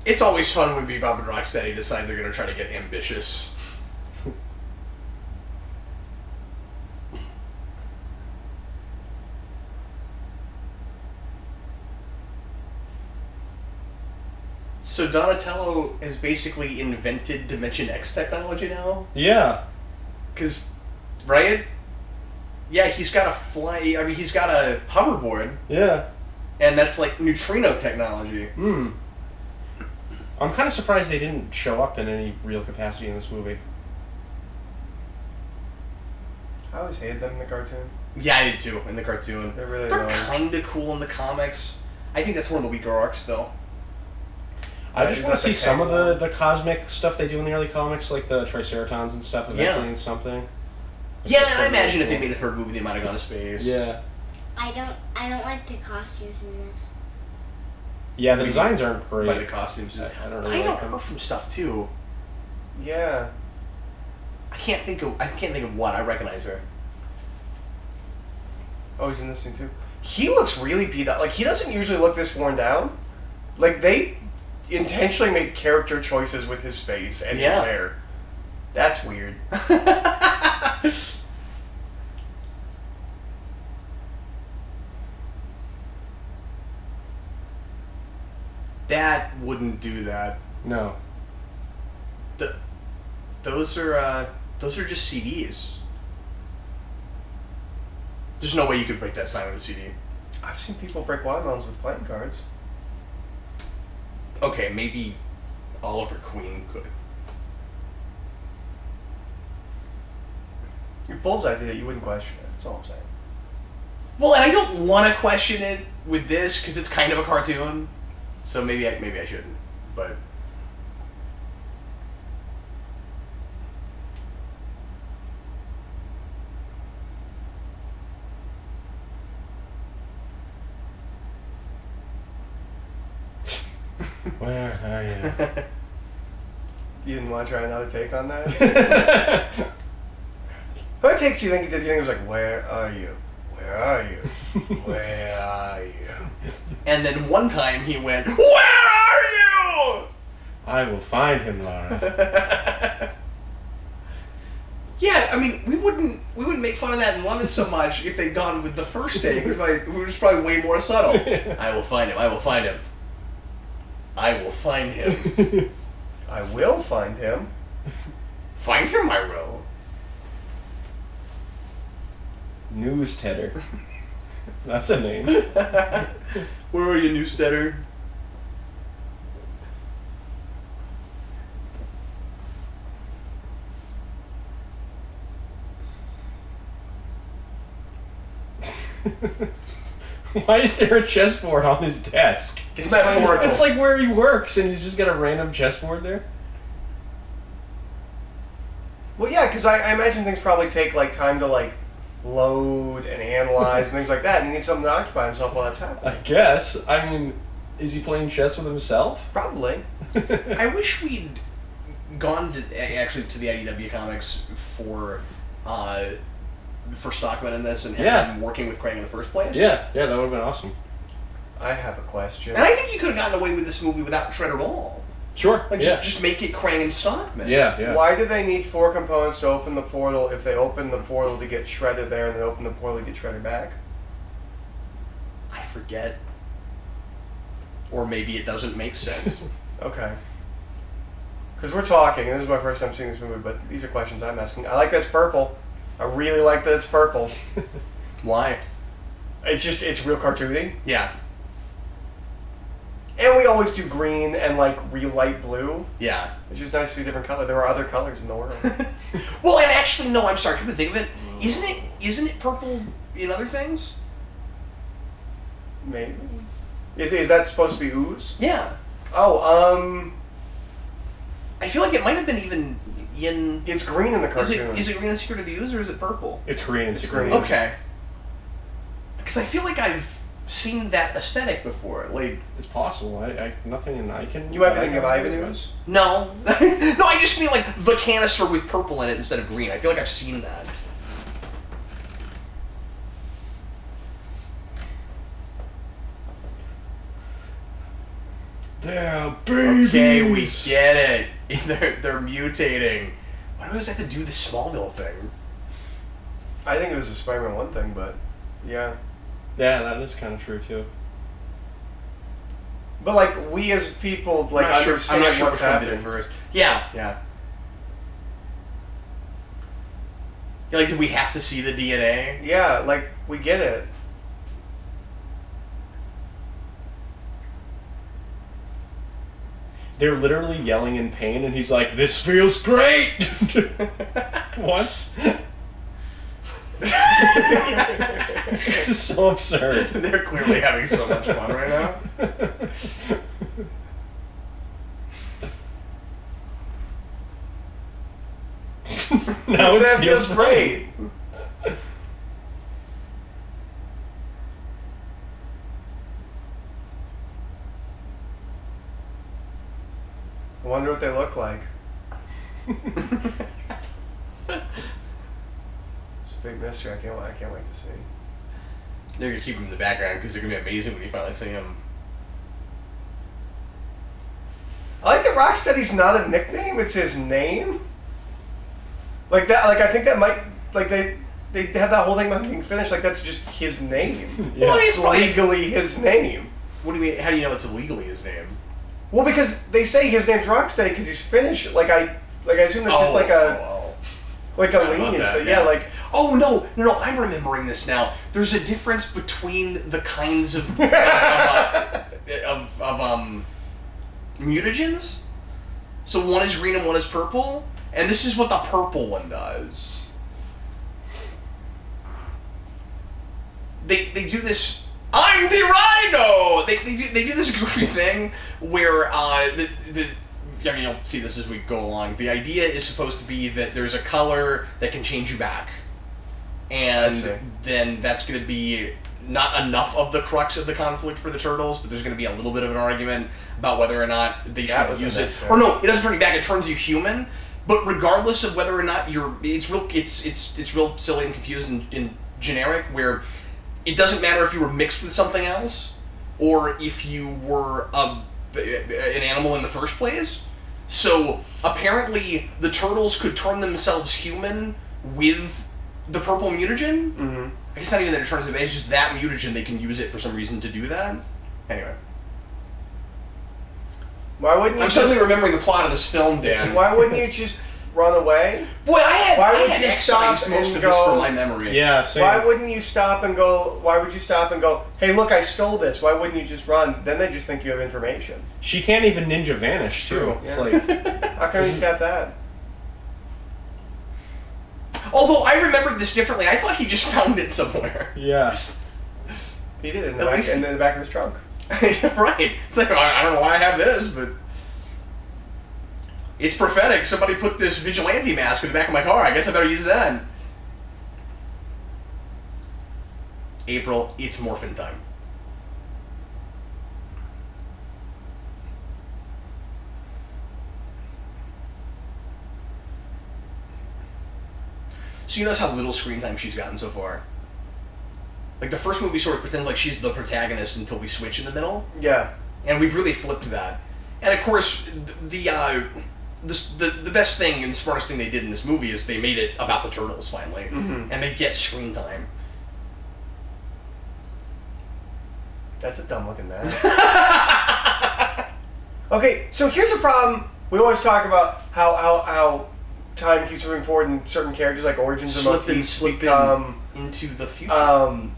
A: It's always fun when Bebop and Rocksteady decide they're going to try to get ambitious. So Donatello has basically invented Dimension X technology now?
B: Yeah.
A: Because, right? Yeah, he's got he's got a hoverboard,
B: Yeah.
A: and that's like neutrino technology.
B: Hmm. I'm kind of surprised they didn't show up in any real capacity in this movie.
C: I always hated them in the cartoon.
A: Yeah, I did too, in the cartoon.
C: They're really
A: They're
C: annoying.
A: kind of cool in the comics. I think that's one of the weaker arcs, though.
B: I just
C: Is
B: want to
C: that the
B: see some of
C: Kang
B: the cosmic stuff they do in the early comics, like the Triceratons and stuff, eventually in something.
A: Yeah, and I imagine if they made a third movie, they might have gone to space.
B: Yeah.
D: I don't like the costumes in this.
B: Yeah, the designs aren't great.
A: By the costumes.
B: I don't really
A: I know
B: like them.
A: her from stuff too.
C: Yeah.
A: I can't think of what. I recognize her.
C: Oh, he's in this thing too. He looks really beat up. Like, he doesn't usually look this worn down. Like, they intentionally made character choices with his face and his
A: Yeah.
C: hair. That's weird.
A: That wouldn't do that.
B: No.
A: Those are just CDs. There's no way you could break that sign with a CD.
C: I've seen people break watermelons with playing cards.
A: Okay, maybe Oliver Queen could.
C: If Bullseye did it, you wouldn't question it. That's all I'm saying.
A: Well, and I don't want to question it with this because it's kind of a cartoon. So maybe I shouldn't. But
B: Where are you?
C: You didn't want to try another take on that? How many takes do you think he did? Do you think it was like, where are you? Where are you? Where are you?
A: and then one time he went, "Where are you?"
B: I will find him, Laura.
A: Yeah, I mean, we wouldn't make fun of that and love it so much if they'd gone with the first take. It was probably way more subtle. I will find him. I will find him. I will find him.
C: I will find him.
A: Find him, I will.
B: News Tedder. That's a name.
A: Where are you, Newsteader?
B: Why is there a chessboard on his desk?
C: It's metaphorical.
B: It's like where he works, and he's just got a random chessboard there.
C: Well, yeah, because I imagine things probably take like time to like load and analyze and things like that, and he needs something to occupy himself while that's happening.
B: I guess. I mean, is he playing chess with himself?
C: Probably.
A: I wish we'd gone to the IDW comics for Stockman in this and had him working with Krang in the first place.
B: Yeah, that would have been awesome.
C: I have a question.
A: And I think you could have gotten away with this movie without Shredder at all.
B: Sure.
A: Like, just make it Krang and Stockman.
B: Yeah.
C: Why do they need 4 components to open the portal if they open the portal to get Shredder there and then open the portal to get Shredder back?
A: I forget. Or maybe it doesn't make sense.
C: Okay. Because we're talking, and this is my first time seeing this movie, but these are questions I'm asking. I like that it's purple. I really like that it's purple.
A: Why?
C: It's real cartoony.
A: Yeah.
C: And we always do green and like real light blue.
A: Yeah.
C: It's just nice to see different color. There are other colors in the world.
A: Well, and actually, no, I'm sorry. Come to think of it, isn't it purple in other things?
C: Maybe. Is that supposed to be ooze?
A: Yeah.
C: Oh,
A: I feel like it might have been even in...
C: it's green in the cartoon.
A: Is it green in Secret of the Ooze, or is it purple?
B: It's green and
C: It's
B: Secret
C: green.
B: Ooze.
A: Okay. Because I feel like I've seen that aesthetic before. Like,
B: It's possible. I nothing in I can.
C: You might be thinking of Ivan Ooze.
A: no. No, I just mean like the canister with purple in it instead of green. I feel like I've seen that.
B: They're babies.
A: Okay, we get it. They're mutating. Why do I always have to do the Smallville thing?
C: I think it was a Spider-Man 1 thing, but yeah.
B: Yeah, that is kind of true too.
C: But like we as people like
A: I'm
C: understand
A: not sure
C: what's
A: which one did it
C: happening.
A: first. Yeah. Yeah, like, did we have to see the DNA?
C: Yeah, like we get it.
B: They're literally yelling in pain, and he's like, "This feels great." What? This is so absurd.
A: They're clearly having so much fun right now.
B: Now
C: That
B: it feels great.
C: I wonder what they look like. It's a big mystery. I can't wait to see.
A: They're gonna keep him in the background because they're gonna be amazing when you finally see him.
C: I like that Rocksteady's not a nickname; it's his name. Like that. Like I think that might like they have that whole thing about him being finished. Like that's just his name.
B: Yeah.
A: Well,
C: It's
A: it's probably.
C: legally his name.
A: What do you mean? How do you know it's illegally his name?
C: Well, because they say his name's Rocksteady because he's Finnish. Like I assume that's just like a
A: Forgot about
C: lenience.
A: that,
C: Thing. Yeah, like
A: Oh no! I'm remembering this now. There's a difference between the kinds of mutagens. So one is green and one is purple, and this is what the purple one does. They do this. I'm the Rhino. They do this goofy thing where I mean, you'll see this as we go along. The idea is supposed to be that there's a color that can change you back. And then that's going to be not enough of the crux of the conflict for the turtles, but there's going to be a little bit of an argument about whether or not they should use it. Or no, it doesn't turn you back, it turns you human. But regardless of whether or not it's real silly and confused and generic, where it doesn't matter if you were mixed with something else or if you were an animal in the first place. So apparently the turtles could turn themselves human with the purple mutagen.
C: Mm-hmm.
A: I guess not even that it turns them. It's just that mutagen. They can use it for some reason to do that. Anyway,
C: why wouldn't you?
A: I'm suddenly remembering the plot of this film, Dan.
C: Why wouldn't you just run away?
A: Boy, I
C: Why would
A: had
C: you
A: excised
C: stop
A: most
C: and
A: of this
C: go-
A: from my memory.
B: Yeah, same.
C: Why wouldn't you stop and go? Why would you stop and go? Hey, look, I stole this. Why wouldn't you just run? Then they just think you have information.
B: She can't even ninja vanish, too.
C: True,
B: It's
C: yeah.
B: like,
C: How come he's got that?
A: Although I remembered this differently, I thought he just found it somewhere.
B: yeah.
C: He did it in
A: At least-
C: the back of his trunk.
A: Right. It's like, I don't know why I have this, but it's prophetic. Somebody put this vigilante mask in the back of my car. I guess I better use that. April, it's morphin' time. So you notice how little screen time she's gotten so far? Like, the first movie sort of pretends like she's the protagonist until we switch in the middle.
C: Yeah.
A: And we've really flipped that. And of course, the best thing and smartest thing they did in this movie is they made it about the turtles, finally.
C: Mm-hmm.
A: And they get screen time.
C: That's a dumb looking mask. Okay, so here's a problem. We always talk about how time keeps moving forward and certain characters like origins and motifs become
A: into the future.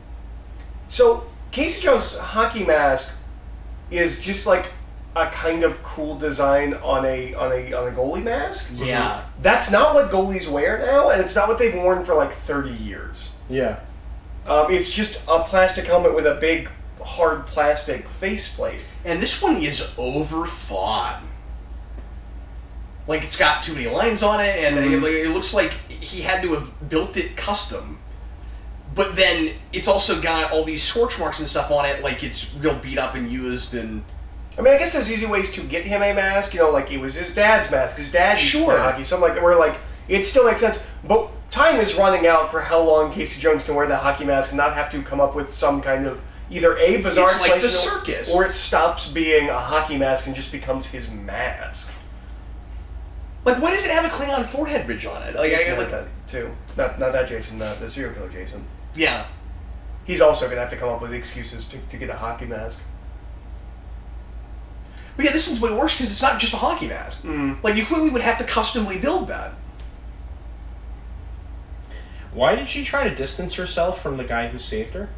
C: So Casey Jones' hockey mask is just like a kind of cool design on a goalie mask.
A: Yeah.
C: That's not what goalies wear now, and it's not what they've worn for like 30 years.
B: Yeah.
C: It's just a plastic helmet with a big hard plastic faceplate.
A: And this one is overthought. Like, it's got too many lines on it, and it looks like he had to have built it custom. But then it's also got all these scorch marks and stuff on it, like it's real beat up and used. And
C: I mean, I guess there's easy ways to get him a mask. You know, like it was his dad's mask. His dad used to play hockey, something like that. Where like it still makes sense, but time is running out for how long Casey Jones can wear that hockey mask and not have to come up with some kind of either a bizarre
A: it's like the
C: explanation
A: circus,
C: or it stops being a hockey mask and just becomes his mask.
A: Like, why does it have a Klingon forehead ridge on it? Like,
C: Jason
A: I
C: has that too. Not that Jason, the serial killer Jason.
A: Yeah.
C: He's also gonna have to come up with excuses to get a hockey mask.
A: But yeah, this one's way worse because it's not just a hockey mask. Like, you clearly would have to customly build that.
B: Why did she try to distance herself from the guy who saved her?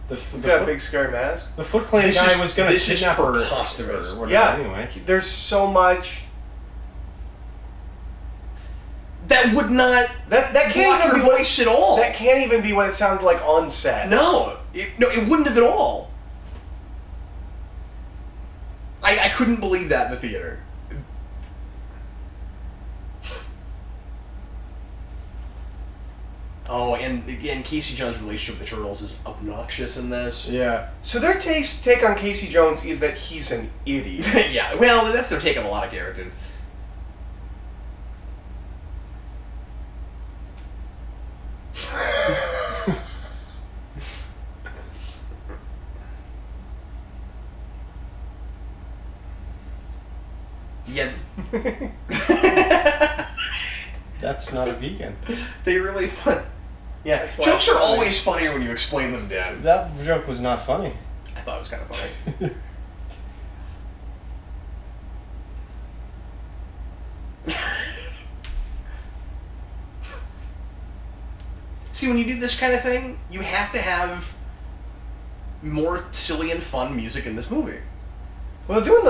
C: He's got a big scary mask.
B: The Foot Clan guy was going to kidnap her.
A: Preposterous.
B: Or whatever,
C: Yeah.
B: Anyway,
C: There's so much.
A: That would not
C: That
A: block
C: can't even
A: her
C: be what,
A: voice at all.
C: That can't even be what it sounded like on set.
A: No, it wouldn't have at all. I couldn't believe that in the theater. Oh, and again, Casey Jones' relationship with the Turtles is obnoxious in this.
B: yeah.
C: So their take on Casey Jones is that he's an idiot.
A: Yeah, well, that's their take on a lot of characters. Yeah.
B: That's not a vegan.
A: They really fun. Yeah,
C: That's why
A: jokes
C: it's
A: are
C: funny.
A: always funnier when you explain them, Dan.
B: That joke was not funny.
A: I thought it was kind of funny. See, when you do this kind of thing, you have to have more silly and fun music in this movie.
C: Well, they're doing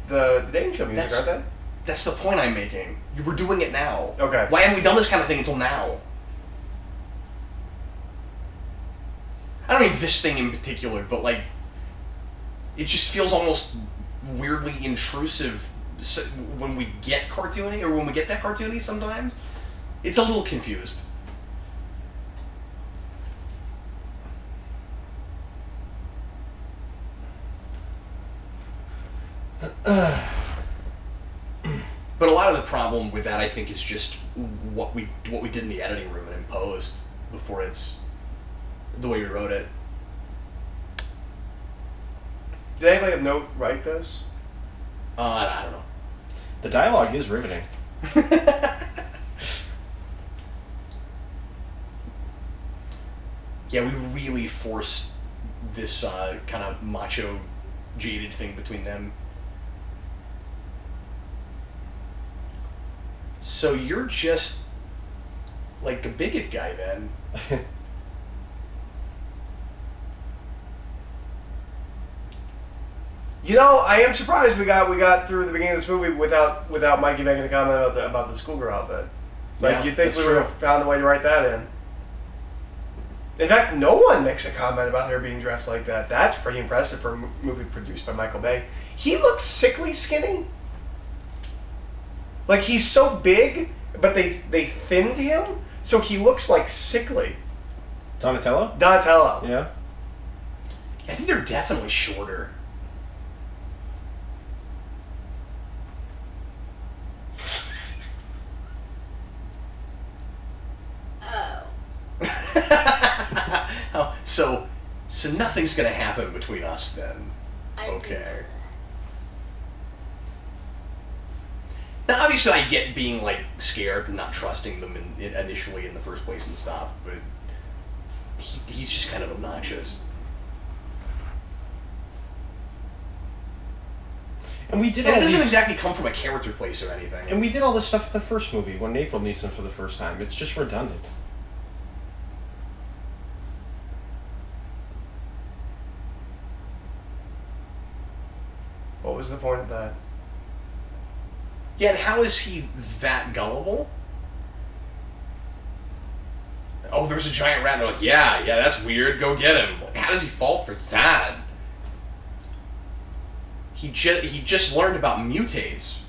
C: the dating show music,
A: That's-
C: aren't
A: That's the point I'm making. You were doing it now.
C: Okay.
A: Why haven't we done this kind of thing until now? I don't mean this thing in particular, but like, it just feels almost weirdly intrusive when we get cartoony, or when we get that cartoony sometimes. It's a little confused. But a lot of the problem with that, I think, is just what we did in the editing room and in post before it's the way we wrote it.
C: Did anybody of note write this?
A: I don't know.
B: The dialogue is riveting.
A: Yeah, we really forced this kind of macho, jaded thing between them. So you're just like a bigot guy then.
C: You know, I am surprised we got through the beginning of this movie without Mikey making a comment about the schoolgirl outfit. Like,
A: Yeah,
C: you'd think
A: that's
C: we would have
A: true.
C: found a way to write that in. In fact, no one makes a comment about her being dressed like that. That's pretty impressive for a movie produced by Michael Bay. He looks sickly skinny. Like, he's so big, but they thinned him, so he looks like sickly.
B: Donatello?
C: Donatello.
B: Yeah.
A: I think they're definitely shorter. Oh, so nothing's gonna happen between us then.
D: I
A: Okay. Now, obviously, I get being like scared and not trusting them initially in the first place and stuff, but he's just kind of obnoxious.
B: And we did
A: It
B: all
A: doesn't
B: these,
A: exactly come from a character place or anything.
B: and we did all this stuff in the first movie when April meets him for the first time. It's just redundant.
C: What was the point of that?
A: Yeah, and how is he that gullible? Oh, there's a giant rat. They're like, yeah, that's weird. Go get him. How does he fall for that? He just learned about mutates.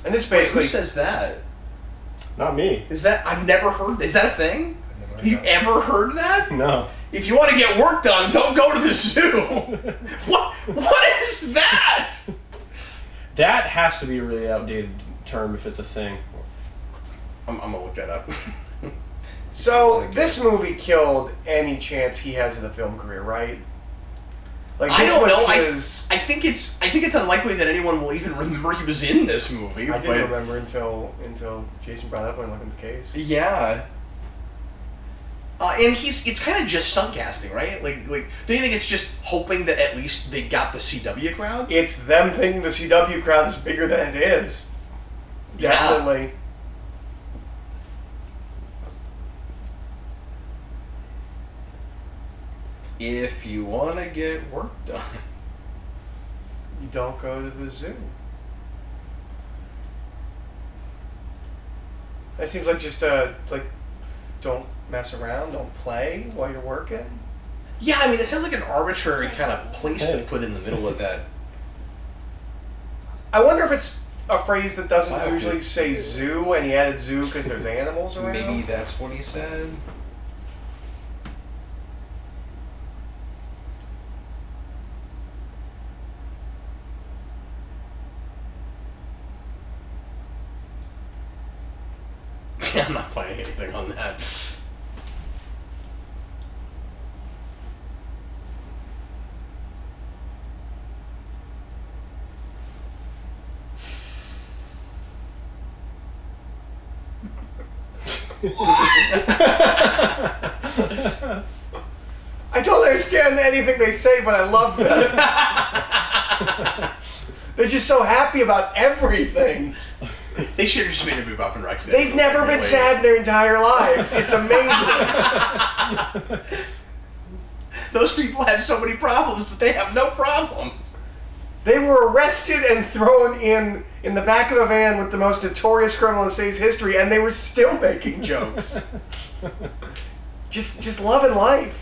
C: And this
A: Wait,
C: basically
A: who says that?
B: Not me.
A: Is that I've never heard? Is that a thing? Have you ever heard that?
B: No.
A: If you want to get work done, don't go to the zoo. What is that?
B: That has to be a really outdated term if it's a thing.
A: I'm gonna look that up.
C: So this movie killed any chance he has of a film career, right? Like,
A: I don't know.
C: was,
A: I think it's unlikely that anyone will even remember he was in this movie.
C: I didn't remember until Jason brought it up when I looked at the case.
A: Yeah. And it's kind of just stunt casting, right? Like, do you think it's just hoping that at least they got the CW crowd?
C: It's them thinking the CW crowd is bigger than it is.
A: Yeah.
C: Definitely.
A: If you want to get work done.
C: You don't go to the zoo. That seems like just don't mess around, don't play while you're working.
A: Yeah, I mean, it sounds like an arbitrary kind of place to put in the middle of that.
C: I wonder if it's a phrase that doesn't
A: Wow,
C: usually
A: dude.
C: say zoo, and he added zoo because there's animals around.
A: Maybe that's what he said. I'm not finding anything on that.
C: I don't understand anything they say, but I love them. They're just so happy about everything.
A: They should have just made a Bebop and Rex.
C: They've never been sad in their entire lives. It's amazing.
A: Those people have so many problems, but they have no problems.
C: They were arrested and thrown in the back of a van with the most notorious criminal in the state's history, and they were still making jokes. just loving life.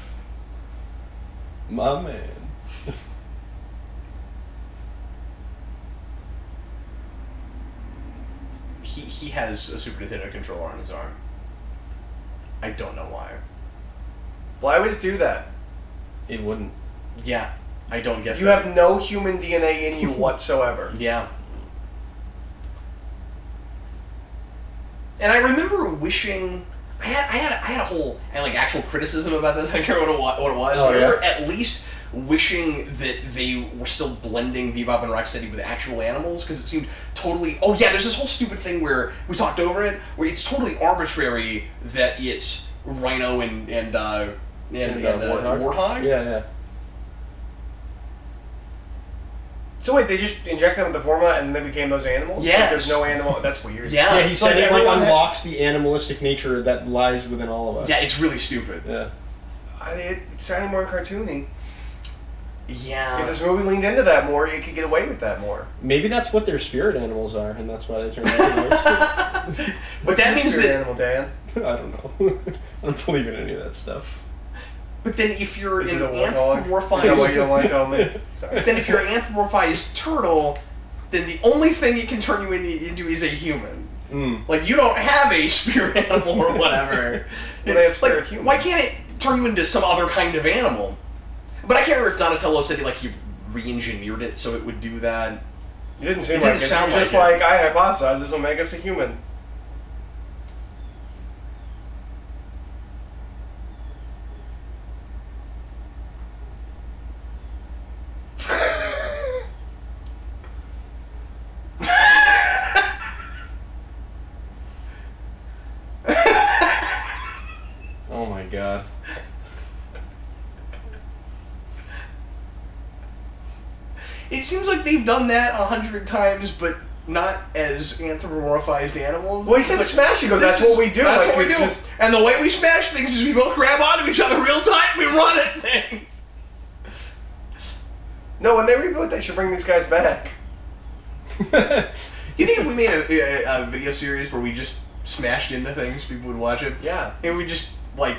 B: My man.
A: He has a Super Nintendo controller on his arm. I don't know why.
C: Why would it do that?
B: It wouldn't.
A: Yeah, I don't get
C: You
A: that.
C: have no human DNA in you whatsoever.
A: Yeah. And I remember wishing I had a whole actual criticism about this. I can't remember what it was.
B: Oh,
A: I remember
B: yeah?
A: at least wishing that they were still blending Bebop and Rocksteady with actual animals, because it seemed totally. Oh yeah, there's this whole stupid thing where we talked over it, where it's totally arbitrary that it's Rhino and Warthog.
B: Yeah.
C: So wait, they just inject them with the formula and they became those animals?
A: Yes.
C: Like, there's no animal. That's weird.
A: Yeah.
B: Yeah, he
C: So
B: said it
C: everyone had-
B: unlocks the animalistic nature that lies within all of us.
A: Yeah, it's really stupid.
B: Yeah.
C: It's sounding more cartoony.
A: Yeah.
C: If this movie leaned into that more, you could get away with that more.
B: Maybe that's what their spirit animals are, and that's why they turn out
A: But that means
C: Spirit
A: that.
C: animal, Dan.
B: I don't know. I don't believe in any of that stuff.
A: But then if you're
C: Is
A: an
C: it a warthog? Is that what you
A: anthropomorphized.
C: don't want to tell me? Sorry.
A: But then if you're an anthropomorphized turtle, then the only thing it can turn you into is a human.
B: Mm.
A: Like, you don't have a spirit animal or whatever.
C: Well, they have spirit
A: Like,
C: humans.
A: why can't it turn you into some other kind of animal? But I can't remember if Donatello said he re-engineered it so it would do that.
C: It didn't seem
A: It
C: like
A: didn't
C: it.
A: sound
C: It was just
A: like
C: like, I hypothesize this will make us a human.
B: Oh my god.
A: It seems like they've done that 100 times, but not as anthropomorphized animals.
C: Well, he said
A: It's
C: smash. He goes,
A: this
C: that's
A: is-
C: what we do.
A: That's
C: Like,
A: what we
C: it's
A: do.
C: just-
A: And the way we smash things is we both grab onto each other real tight and we run at things.
C: No, when they reboot, they should bring these guys back.
A: You think if we made a video series where we just smashed into things, people would watch it?
C: Yeah.
A: And we just, got,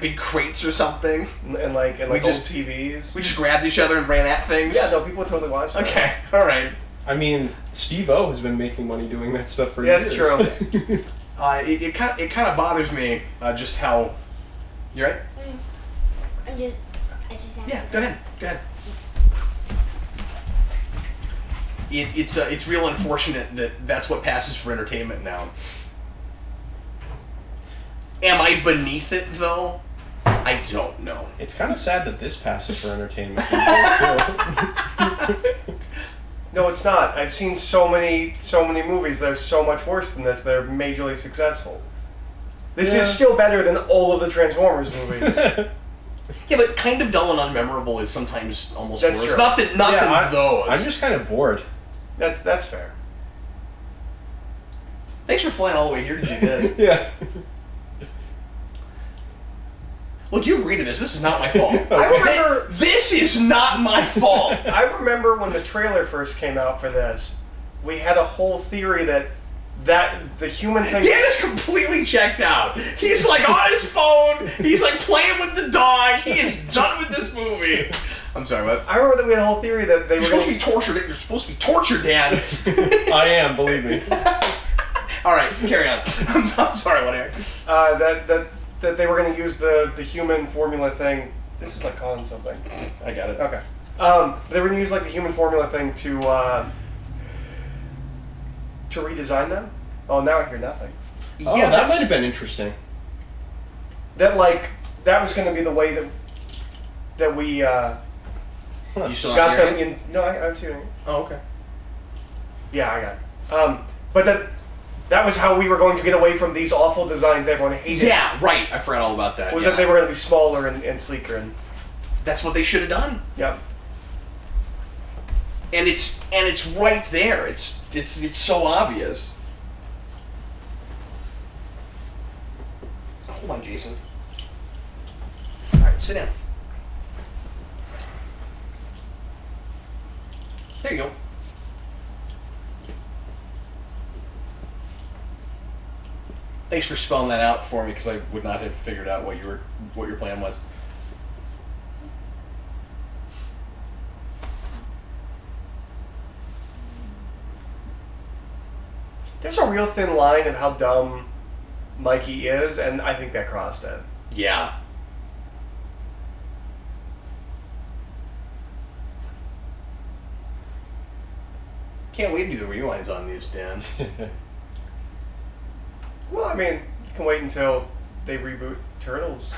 A: big crates or something?
C: And like
A: We
C: old
A: just-
C: TVs.
A: We just grabbed each other and ran at things?
C: Yeah, no, people would totally watch that.
A: Okay, alright.
B: I mean, Steve-O has been making money doing that stuff for
C: Yeah,
B: years.
C: it's true.
A: It kind of bothers me just how... You right?
D: I just have
A: Yeah,
D: to.
A: go ahead. It's real unfortunate that that's what passes for entertainment now. Am I beneath it, though? I don't know.
B: It's kind of sad that this passes for entertainment these days, too.
C: No, it's not. I've seen so many movies that are so much worse than this. They're majorly successful. This is still better than all of the Transformers movies.
A: Yeah, but kind of dull and unmemorable is sometimes almost
C: That's
A: worse.
C: true.
A: Not that those.
B: I'm just kind of bored.
C: That's fair.
A: Thanks for flying all the way here to do this.
B: Yeah.
A: Look, you agreed to this. This is not my fault.
C: I remember.
A: This is not my fault.
C: I remember when the trailer first came out for this, we had a whole theory that the human thing.
A: Dan is completely checked out. He's like on his phone. He's like playing with the dog. He is done with this movie. I'm sorry, what?
C: I remember that we had a whole theory that they
A: You're
C: were
A: supposed to be tortured. You're supposed to be tortured, Dan.
B: I am, believe me.
A: All right, carry on. I'm sorry, whatever.
C: that they were going to use the human formula thing. This is like calling something.
A: I got it.
C: Okay. They were going to use like the human formula thing to redesign them. Oh, now I hear nothing.
B: Oh,
A: Yeah,
B: that might have been interesting.
C: That was going to be the way that we
A: You still
C: got
A: not
C: them
A: hearing?
C: in. No, I'm hearing it.
A: Oh, okay.
C: Yeah, I got it. But that was how we were going to get away from these awful designs that everyone hated.
A: Yeah, right. I forgot all about that.
C: Was
A: yeah.
C: that they were going to be smaller and sleeker and.
A: That's what they should have done.
C: Yep.
A: And it's right there. It's so obvious. Hold on, Jason. All right, sit down. There you go. Thanks for spelling that out for me, because I would not have figured out what your plan was.
C: There's a real thin line of how dumb Mikey is, and I think that crossed it.
A: Yeah. Can't wait to do the rewinds on these, Dan.
C: Well, I mean, you can wait until they reboot Turtles.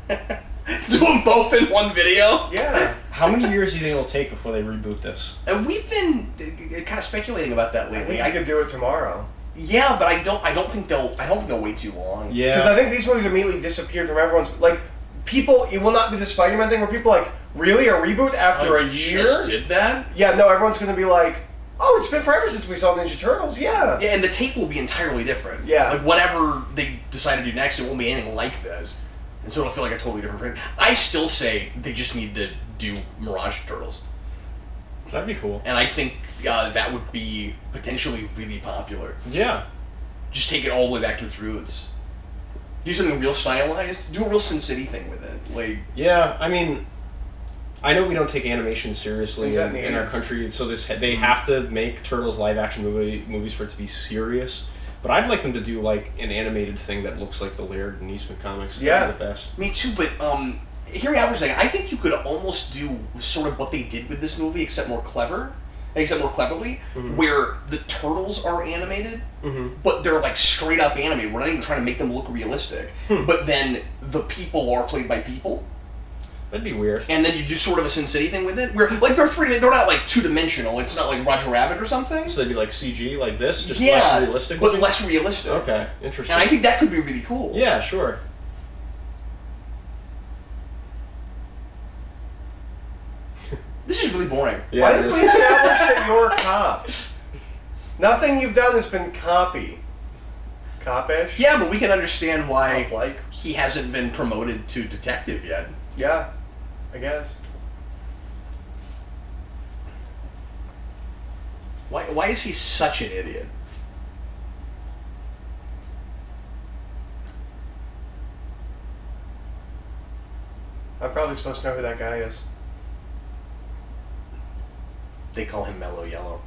A: Do them both in one video?
C: Yeah.
B: How many years do you think it'll take before they reboot this?
A: And we've been kind of speculating about that
C: I
A: lately.
C: think I could do it tomorrow.
A: Yeah, but I don't think they'll wait too long.
B: Yeah.
C: Because I think these movies immediately disappeared from everyone's. Like, people, it will not be the Spider-Man thing where people are like, really? A reboot after a year?
A: Just did that?
C: Yeah, no, everyone's going to be like, oh, it's been forever since we saw Ninja Turtles. Yeah.
A: Yeah, and the take will be entirely different.
C: Yeah.
A: Like, whatever they decide to do next, it won't be anything like this. And so it'll feel like a totally different frame. I still say they just need to do Mirage Turtles.
B: That'd be cool.
A: And I think that would be potentially really popular.
B: Yeah.
A: Just take it all the way back to its roots. Do something real stylized. Do a real Sin City thing with it. Like,
B: Yeah, I mean, I know we don't take animation seriously
C: It's set in the
B: in our
C: 80s.
B: country, so they have to make Turtles live-action movies for it to be serious. But I'd like them to do like an animated thing that looks like the Laird and Eastman comics.
C: Yeah.
B: That'd be the best.
A: me too, but hear me out for a second. I think you could almost do sort of what they did with this movie, except more cleverly, where the turtles are animated, but they're like straight up animated. We're not even trying to make them look realistic. But then the people are played by people,
B: That'd be weird.
A: and then you do sort of a Sin City thing with it, where like they're not like 2-dimensional. It's not like Roger Rabbit or something.
B: So they'd be like CG, like this, just
A: Yeah,
B: less realistic.
A: but less realistic.
B: Okay, interesting.
A: And I think that could be really cool.
B: Yeah, sure.
A: This is really boring.
B: Yeah,
C: Why
B: it
C: did
B: is.
C: we establish that you're a cop? Nothing you've done has been copy. Cop-ish?
A: Yeah, but we can understand why
C: Cop-like?
A: he hasn't been promoted to detective yet.
C: Yeah, I guess.
A: Why is he such an idiot?
C: I'm probably supposed to know who that guy is.
A: They call him Mellow Yellow.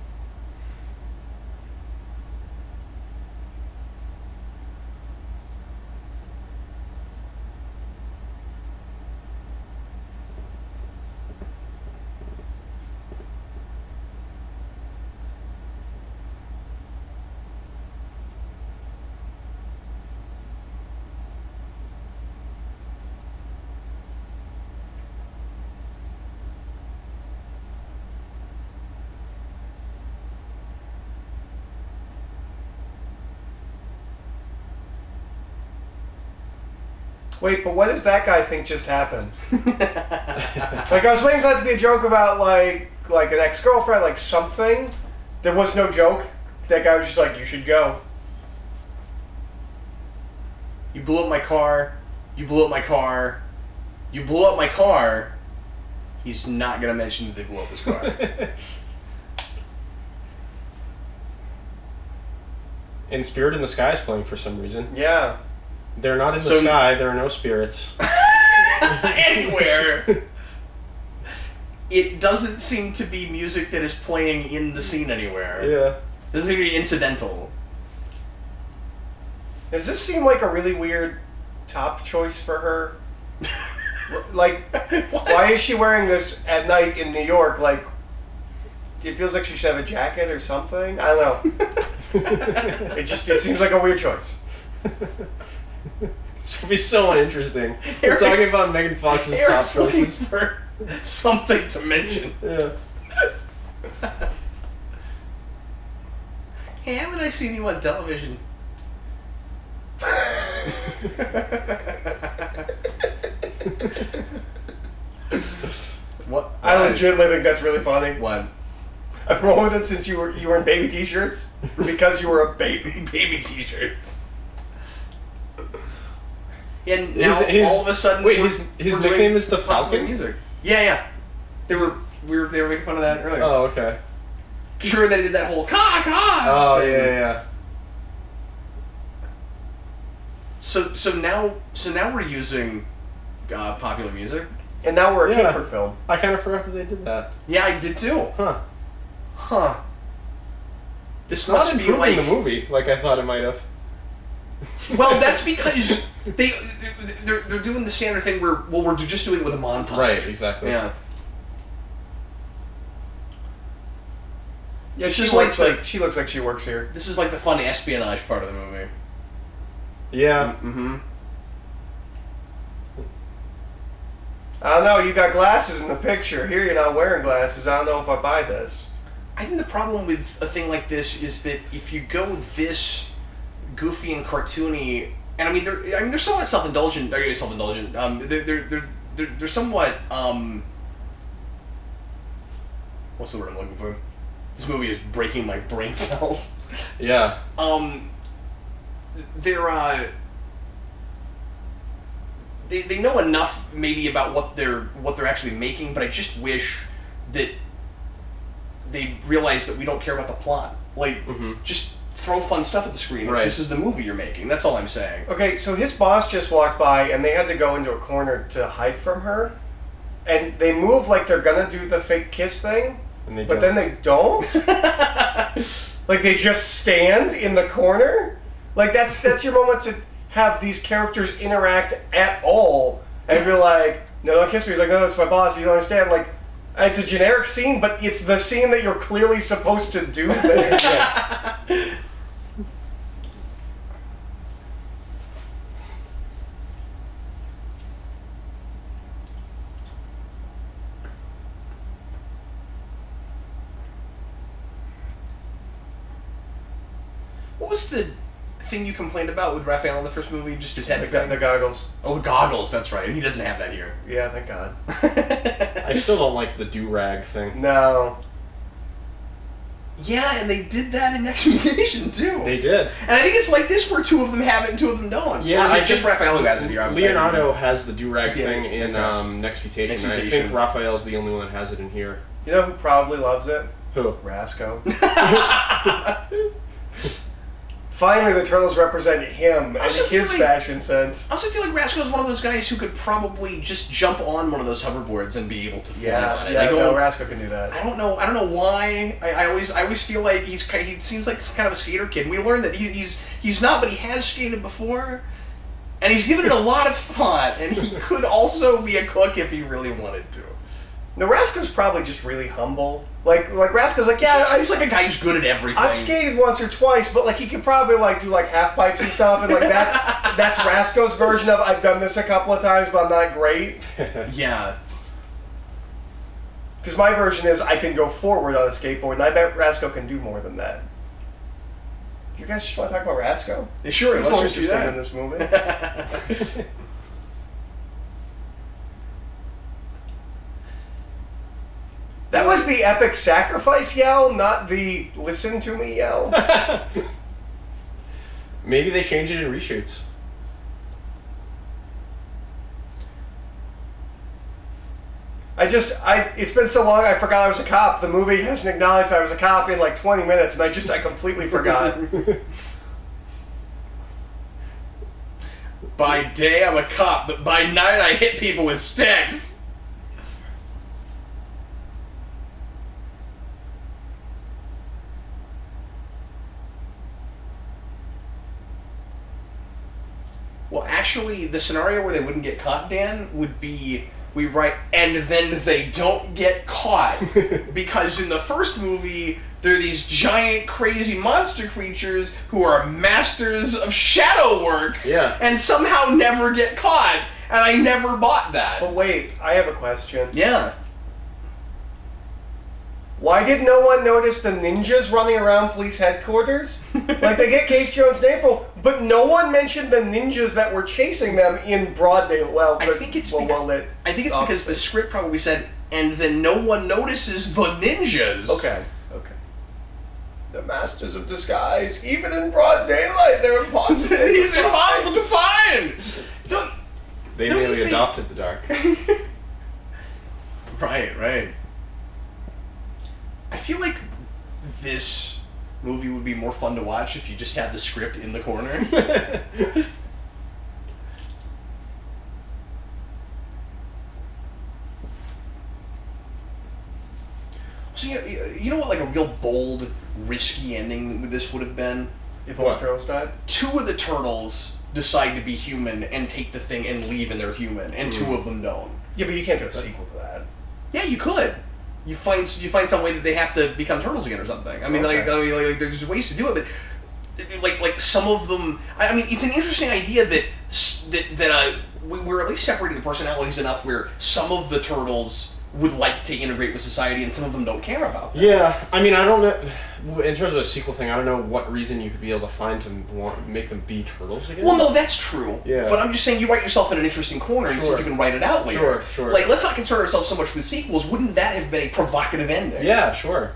C: Wait, but what does that guy think just happened? Like, I was waiting for that to be a joke about, like an ex-girlfriend, like something. There was no joke. That guy was just like, you should go.
A: You blew up my car. You blew up my car. You blew up my car. He's not going to mention that they blew up his car.
B: And Spirit in the Sky is playing for some reason.
C: Yeah.
B: They're not in the sky. There are no spirits.
A: Anywhere. It doesn't seem to be music that is playing in the scene anywhere.
B: Yeah.
A: It doesn't seem to be incidental.
C: Does this seem like a really weird top choice for her? Like, why is she wearing this at night in New York? Like, it feels like she should have a jacket or something. I don't know. It seems like a weird choice.
B: This would be so uninteresting. We're talking about Megan Fox's top
A: Eric's looking
B: choices.
A: for something to mention.
B: Yeah.
A: Hey, haven't I seen you on television? What?
C: I legitimately think that's really funny.
A: What?
C: I've been with it since you were in baby t-shirts because you were a baby.
A: Baby t-shirts. And now
B: His-
A: all of a sudden,
B: wait,
A: we're-
B: his
A: we're
B: nickname
A: doing
B: is the
A: popular
B: Falcon?
A: music. Yeah. They were making fun of that earlier.
B: Oh, okay.
A: Sure, they did that whole "ka ka."
B: Oh,
A: thing.
B: yeah.
A: So now we're using popular music.
C: And now we're a
B: Yeah.
C: caper film.
B: I kind of forgot that they did that.
A: Yeah, I did too.
B: Huh.
A: This
B: Not
A: must be
B: improving
A: like
B: the movie like I thought it might have.
A: Well, that's because they're doing the standard thing where we're just doing it with a montage.
B: Right, exactly.
A: Yeah.
C: Yeah, she
A: just
C: looks
A: like
C: like she looks like she works here.
A: This is like the fun espionage part of the movie.
B: Yeah.
A: Mm-hmm.
C: I don't know, you got glasses in the picture. Here you're not wearing glasses. I don't know if I buy this.
A: I think the problem with a thing like this is that if you go this goofy and cartoony, and they're somewhat self-indulgent. They're somewhat what's the word I'm looking for? This movie is breaking my brain cells.
B: Yeah.
A: They know enough maybe about what they're actually making, but I just wish that they realize that we don't care about the plot. Like, just throw fun stuff at the screen.
B: Right.
A: This is the movie you're making. That's all I'm saying.
C: Okay, so his boss just walked by and they had to go into a corner to hide from her. And they move like they're gonna do the fake kiss thing,
B: And
C: but then they don't. Like they just stand in the corner. Like that's your moment to have these characters interact at all and be like, no, don't kiss me. He's like, no, that's my boss. You don't understand. Like, it's a generic scene, but it's the scene that you're clearly supposed to do there.
A: What was the thing you complained about with Raphael in the first movie? Just his head thing?
C: The goggles.
A: Oh, the goggles. That's right. And he doesn't have that here.
C: Yeah, thank God.
B: I still don't like the do-rag thing.
C: No.
A: Yeah, and they did that in Next Mutation too.
B: They did.
A: And I think it's like this where two of them have it and two of them don't.
B: Yeah,
A: or is
B: I
A: it just
B: think
A: Raphael who has it here?
B: Leonardo has the do-rag
A: Yeah,
B: thing in
A: okay.
B: Next Mutation.
A: Next
B: I
A: Mutation.
B: think Raphael's the only one that has it in here.
C: You know who probably loves it?
B: Who?
C: Rasco. Finally, the Turtles represent him and
A: also
C: his
A: feel like-
C: fashion sense.
A: I also feel like Rasco's one of those guys who could probably just jump on one of those hoverboards and be able to fly on it.
C: No, Rasco can do that.
A: I don't know why. I always feel like he seems like some kind of a skater kid. We learned that he's not, but he has skated before, and he's given it a lot of thought. And he could also be a cook if he really wanted to.
C: No, Rasco's probably just really humble. Like Rasco's like, yeah,
A: He's like a guy who's good at everything.
C: I've skated once or twice, but like he could probably like do like half pipes and stuff, and like that's Rasco's version of I've done this a couple of times, but I'm not great.
A: Yeah.
C: Because my version is I can go forward on a skateboard, and I bet Rasco can do more than that. You guys just want to talk about Rasco?
A: Sure,
C: He's
A: let's
C: more
A: just do
C: interesting
A: that.
C: in this movie. That was the epic sacrifice yell, not the listen to me yell.
B: Maybe they changed it in reshoots.
C: It's been so long I forgot I was a cop. The movie hasn't acknowledged I was a cop in like 20 minutes and I completely forgot.
A: By day I'm a cop, but by night I hit people with sticks. Well, actually, the scenario where they wouldn't get caught, Dan, would be we write, and then they don't get caught. Because in the first movie, there are these giant, crazy monster creatures who are masters of shadow work.
B: Yeah.
A: And somehow never get caught. And I never bought that.
C: But wait, I have a question.
A: Yeah.
C: Why did no one notice the ninjas running around police headquarters? Like, they get Case Jones and April, but no one mentioned the ninjas that were chasing them in broad daylight. Well,
A: I think it's
C: well-lit.
A: I think it's because the script probably said, and then no one notices the ninjas.
C: Okay. The masters of disguise, even in broad daylight, they're impossible.
A: He's impossible to find.
B: They
A: Don't you
B: merely
A: think-
B: adopted the dark.
A: Right. I feel like this movie would be more fun to watch if you just had the script in the corner. So you know what, like a real bold, risky ending with this would have been?
C: If all the turtles died?
A: Two of the turtles decide to be human and take the thing and leave and they're human, and two of them don't.
C: Yeah, but you can't do a sequel to that.
A: Yeah, you could. You find some way that they have to become turtles again or something. I mean,
C: Okay.
A: like there's ways to do it, but like some of them. I mean, it's an interesting idea that we're at least separating the personalities enough where some of the turtles would like to integrate with society and some of them don't care about that.
B: Yeah, I mean, I don't know. In terms of a sequel thing, I don't know what reason you could be able to find to make them be turtles again.
A: Well, no, that's true.
B: Yeah.
A: But I'm just saying you write yourself in an interesting corner and see if
B: Sure.
A: you can write it out later.
B: Sure.
A: Like, let's not concern ourselves so much with sequels. Wouldn't that have been a provocative ending?
B: Yeah, sure.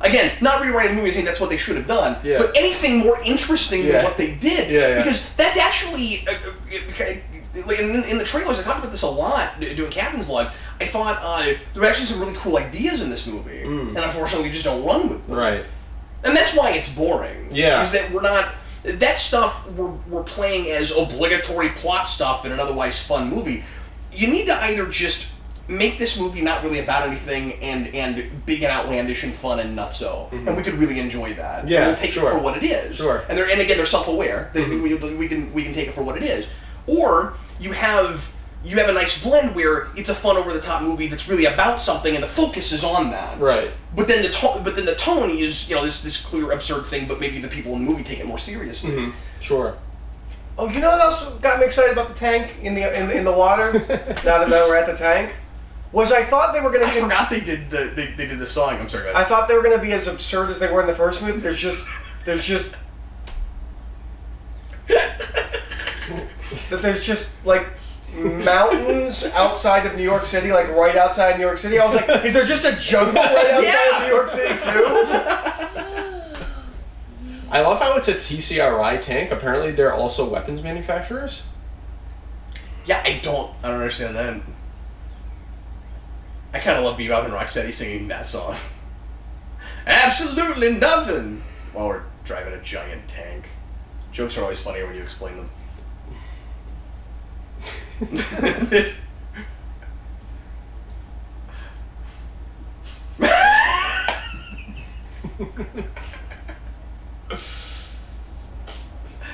A: Again, not rewriting the movie and saying that's what they should have done,
B: Yeah.
A: but anything more interesting than
B: Yeah.
A: what they did.
B: Yeah.
A: Because that's actually, like in the trailers, I talked about this a lot doing Captain's Log. I thought there were actually some really cool ideas in this movie, and unfortunately we just don't run with them.
B: Right.
A: And that's why it's boring.
B: Yeah.
A: Is that we're not... That stuff we're playing as obligatory plot stuff in an otherwise fun movie. You need to either just make this movie not really about anything and big and outlandish and fun and nutso, and we could really enjoy that.
B: Yeah,
A: and we'll take
B: sure.
A: it for what it is.
B: Sure.
A: And again they're self-aware. We can take it for what it is. Or you have a nice blend where it's a fun over-the-top movie that's really about something and the focus is on that.
B: Right.
A: But then the tone is this clear absurd thing, but maybe the people in the movie take it more seriously.
B: Mm-hmm. Sure.
C: Oh, you know what else got me excited about the tank in the water? now that we're at the tank, was I thought they were going to.
A: I forgot they did the song. I'm sorry.
C: I thought they were going to be as absurd as they were in the first movie. There's just like mountains outside of New York City, like right outside New York City. I was like, is there just a jungle right outside of New York City too?
B: I love how it's a TCRI tank. Apparently, they're also weapons manufacturers.
A: Yeah, I don't understand that. I kind of love Bebop and Rocksteady singing that song. Absolutely nothing! While we're driving a giant tank. Jokes are always funnier when you explain them.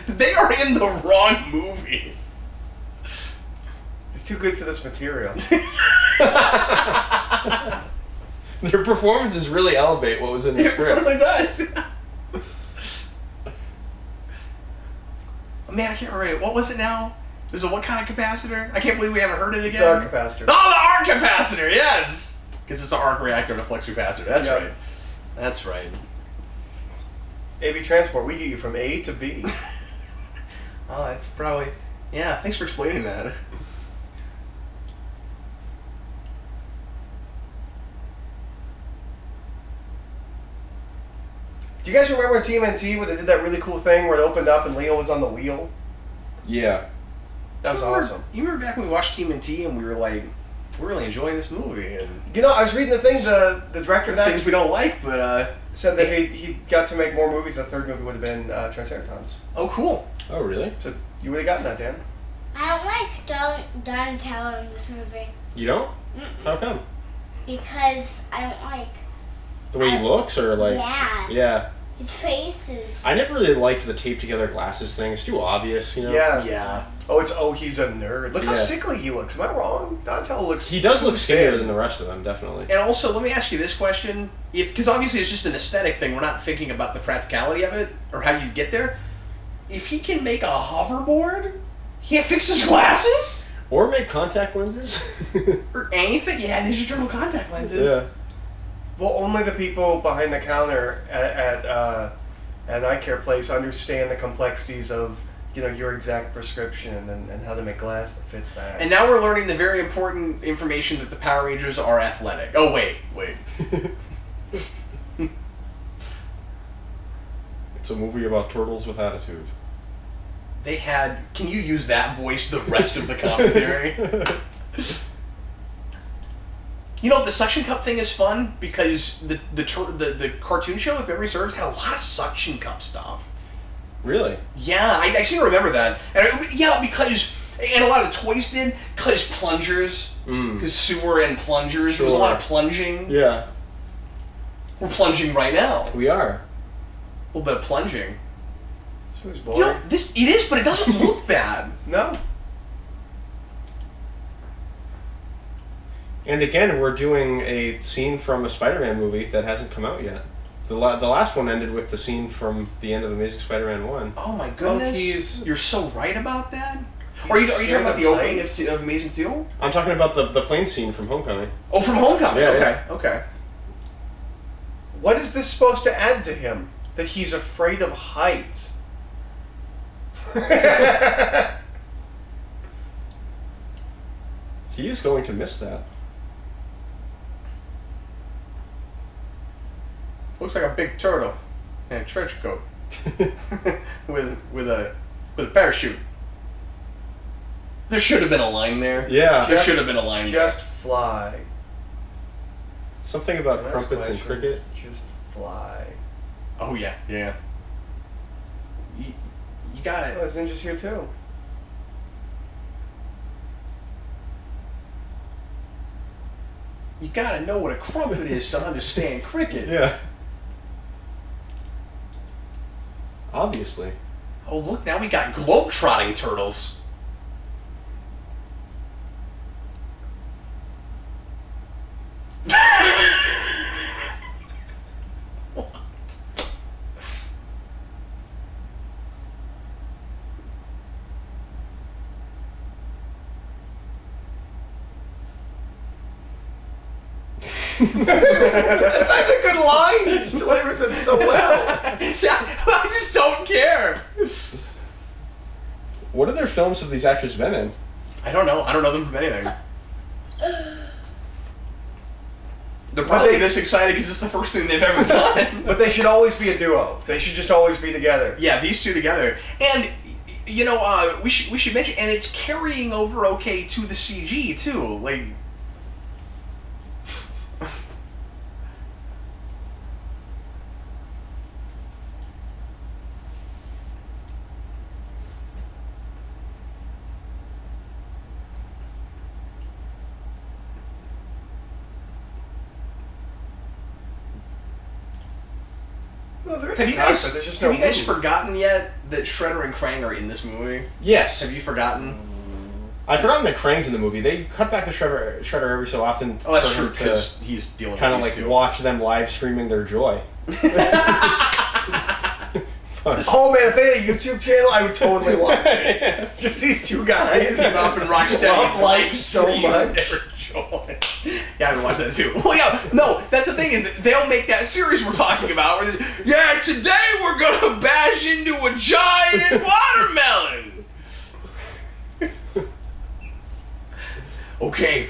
A: They are in the wrong movie.
C: It's too good for this material.
B: Their performances really elevate what was in the
A: It
B: script.
A: really does. Man, I can't remember. What was it now? It was a what kind of capacitor? I can't believe we haven't heard it again.
C: It's our capacitor.
A: Oh, the arc capacitor, yes! Because it's an arc reactor and a flux capacitor. That's
C: Yeah.
A: right. That's right.
C: AB Transport, we get you from A to B.
A: Oh, that's probably... Yeah, thanks for explaining that.
C: Do you guys remember TMNT where they did that really cool thing where it opened up and Leo was on the wheel?
B: Yeah.
C: That was awesome.
A: You remember back when we watched TMNT and we were like, we're really enjoying this movie, and
C: You know, I was reading the thing, the director of that
A: things we don't like, but
C: said that he got to make more movies. The third movie would have been Triceratons.
A: oh, cool.
B: Oh, really?
C: So you would have gotten that, Dan.
D: I don't like Donatello in this movie.
B: You don't?
D: Mm-mm.
B: How come?
D: Because I don't like.
B: The way he looks, or like?
D: Yeah.
B: Yeah.
D: His face is.
B: I never really liked the taped together glasses thing. It's too obvious, you know?
C: Yeah. Oh, he's a nerd. Look how
B: Yeah.
C: sickly he looks. Am I wrong? Donatello looks.
B: He does
C: too
B: look skinnier
C: thin.
B: than the rest of them, definitely.
A: And also, let me ask you this question: because obviously it's just an aesthetic thing, we're not thinking about the practicality of it or how you get there. If he can make a hoverboard, he can't fix his glasses
B: Or make contact lenses.
A: or anything. Yeah, Ninja Turtle contact lenses.
B: Yeah.
C: Well, only the people behind the counter at an eye care place understand the complexities of your exact prescription and how to make glass that fits that.
A: And now we're learning the very important information that the Power Rangers are athletic. Oh wait.
B: It's a movie about turtles with attitude.
A: They had. Can you use that voice the rest of the commentary? You know, the suction cup thing is fun because the cartoon show, if memory serves, had a lot of suction cup stuff.
B: Really?
A: Yeah, I seem to remember that. And a lot of toys did, because plungers, because sewer and plungers, there was a lot of plunging.
B: Yeah.
A: We're plunging right now.
B: We are.
A: A little bit of plunging.
C: This was
A: You
C: boring.
A: know, it is, but it doesn't look bad.
C: No.
B: And again, we're doing a scene from a Spider-Man movie that hasn't come out yet. The last one ended with the scene from the end of Amazing Spider-Man 1.
A: Oh my goodness. You're so right about that? Are you talking about the
C: scared of
A: opening
C: heights.
A: of Amazing 2?
B: I'm talking about the plane scene from Homecoming.
A: Oh, from Homecoming.
B: Yeah,
A: Okay.
C: What is this supposed to add to him? That he's afraid of heights.
B: He is going to miss that.
A: Looks like a big turtle in a trench coat with a parachute. There should have been a line there.
B: Yeah.
A: There should have been a line there.
C: Just fly.
B: Something about
C: Last
B: crumpets and
C: questions,
B: cricket.
C: Just fly.
A: Oh yeah. You got
C: Oh,
A: it.
C: there's ninjas here too.
A: You gotta know what a crumpet is to understand cricket.
B: Yeah. Obviously.
A: Oh look, now we got globe-trotting turtles. What?
C: That's like a good line. He just delivers it so well.
A: I just don't care.
B: What other films have these actors been in?
A: I don't know. I don't know them from anything. They're probably this excited because it's the first thing they've ever done.
C: But they should always be a duo. They should just always be together.
A: Yeah, these two together. And, we should mention, and it's carrying over okay to the CG, too. Like...
C: No, there is
A: Have
C: a
A: you guys,
C: concept, there's just no
A: have you guys
C: move.
A: forgotten yet that Shredder and Krang are in this movie?
B: Yes.
A: Have you forgotten?
B: I've forgotten that Krang's in the movie. They cut back the Shredder every so often
A: Oh, that's
B: for
A: true,
B: him to
A: because he's dealing
B: kind of
A: with
B: like
A: these two.
B: watch them live streaming their joy.
C: Oh man, if they had a YouTube channel, I would totally watch it. Just these two guys.
A: Team Up and Rocksteady
C: love life so
A: stream
C: much.
A: their joy. Yeah, I would watch that too. Well, yeah, no, that's the thing is that they'll make that series we're talking about. Where yeah, today we're gonna bash into a giant watermelon. Okay,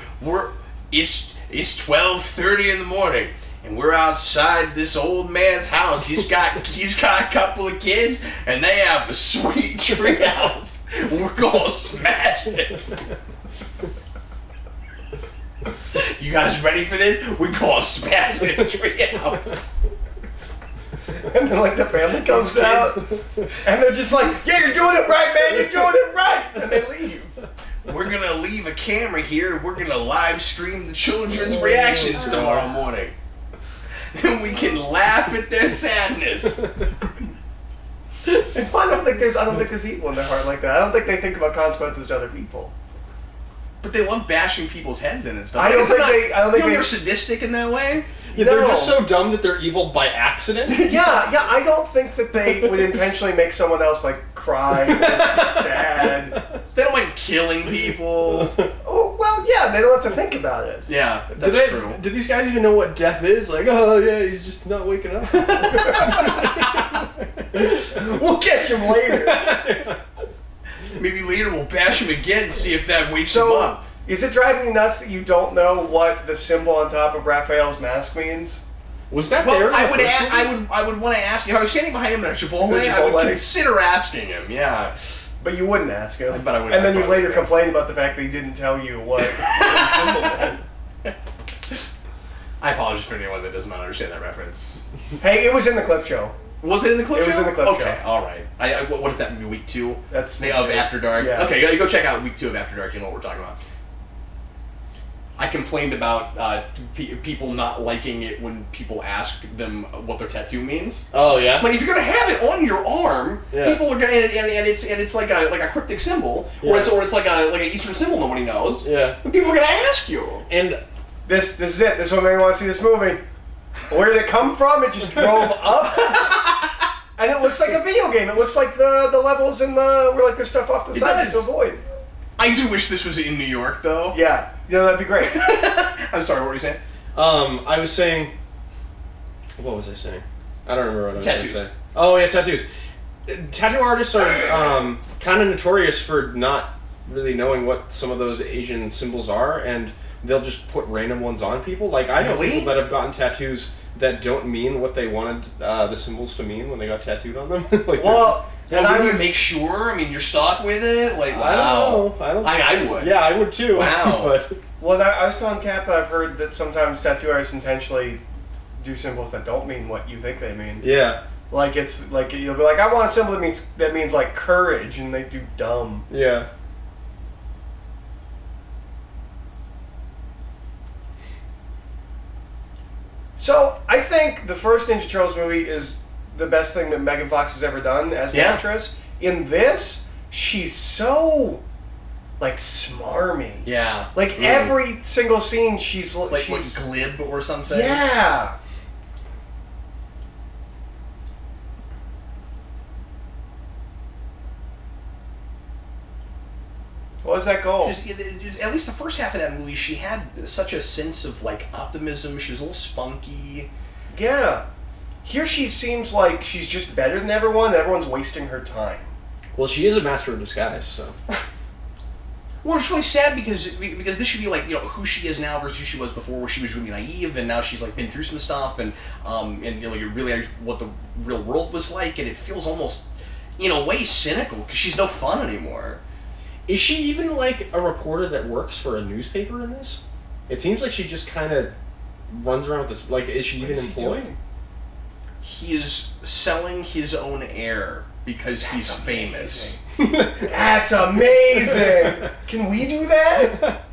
A: it's 12:30 in the morning, and we're outside this old man's house. He's got a couple of kids, and they have a sweet treehouse. We're gonna smash it. You guys ready for this? We're gonna smash this treehouse.
C: And then, like, the family comes out, and they're just like, yeah, you're doing it right, man, you're doing it right, and they leave.
A: We're gonna leave a camera here, and we're gonna live stream the children's reactions tomorrow morning. And we can laugh at their sadness.
C: And I don't think there's evil in their heart like that. I don't think they think about consequences to other people.
A: But they love bashing people's heads in and stuff.
C: I don't think
A: they're sadistic in that way.
B: Yeah, they're just so dumb that they're evil by accident.
C: Yeah, I don't think that they would intentionally make someone else, like, cry or be sad.
A: They don't like killing people.
C: Oh, well, yeah, they don't have to think about it.
A: Yeah, that's true.
B: Do these guys even know what death is? Like, oh yeah, he's just not waking up.
C: We'll catch him later.
A: Maybe later we'll bash him again and see if that wakes him up.
C: Is it driving you nuts that you don't know what the symbol on top of Raphael's mask means?
B: Was that there?
A: I would want to ask him. If I was standing behind him at a Chipotle, I would consider asking him. Yeah,
C: but you wouldn't ask him.
A: But I would.
C: And then you later complain about the fact that he didn't tell you what the symbol meant.
A: I apologize for anyone that does not understand that reference.
C: Hey, it was in the clip show.
A: Was it in the clip show?
C: It was in the clip show.
A: Okay, all right. What is that? Maybe week 2?
C: That's
A: of After Dark.
C: Yeah.
A: Okay, go check out week 2 of After Dark. You know what we're talking about. I complained about people not liking it when people ask them what their tattoo means.
B: Oh yeah.
A: Like if you're gonna have it on your arm, people are gonna and it's like a cryptic symbol, or it's like an Eastern symbol nobody knows.
B: Yeah.
A: And people are gonna ask you.
C: And this is it. This is what made me want to see this movie. Where did it come from? It just drove up. And it looks like a video game. It looks like the levels in where like there's stuff off the side to avoid.
A: I do wish this was in New York, though.
C: Yeah, that'd be great.
A: I'm sorry, what were you saying?
B: I was saying... What was I saying? I don't remember what I was
A: Tattoos.
B: saying. Oh, yeah, tattoos. Tattoo artists are kind of notorious for not really knowing what some of those Asian symbols are, and they'll just put random ones on people. Like, I know people that have gotten tattoos that don't mean what they wanted the symbols to mean when they got tattooed on them. Like,
A: well, you make sure? I mean, you're stuck with it? Like, wow.
B: I don't know.
A: I would.
B: Yeah, I would too.
A: Wow.
B: But,
C: well, I was telling Cap that I've heard that sometimes tattoo artists intentionally do symbols that don't mean what you think they mean.
B: Yeah.
C: Like, it's like, you'll be like, I want a symbol that means like courage, and they do dumb.
B: Yeah.
C: So, I think the first Ninja Turtles movie is the best thing that Megan Fox has ever done as an actress. In this, she's so, like, smarmy.
A: Yeah.
C: Like, every single scene, she's...
A: Like,
C: she's
A: glib or something?
C: Yeah! What was that goal?
A: At least the first half of that movie, she had such a sense of, like, optimism. She was a little spunky.
C: Yeah. Here she seems like she's just better than everyone, and everyone's wasting her time.
B: Well, she is a master of disguise, so...
A: Well, it's really sad because this should be like, you know, who she is now versus who she was before, where she was really naive, and now she's like been through some stuff, and you know, like really what the real world was like, and it feels almost, in a way, cynical because she's no fun anymore.
B: Is she even like a reporter that works for a newspaper in this? It seems like she just kind of runs around with this. Like, is she even employed?
A: He is selling his own air because he's famous.
C: That's amazing! Can we do that?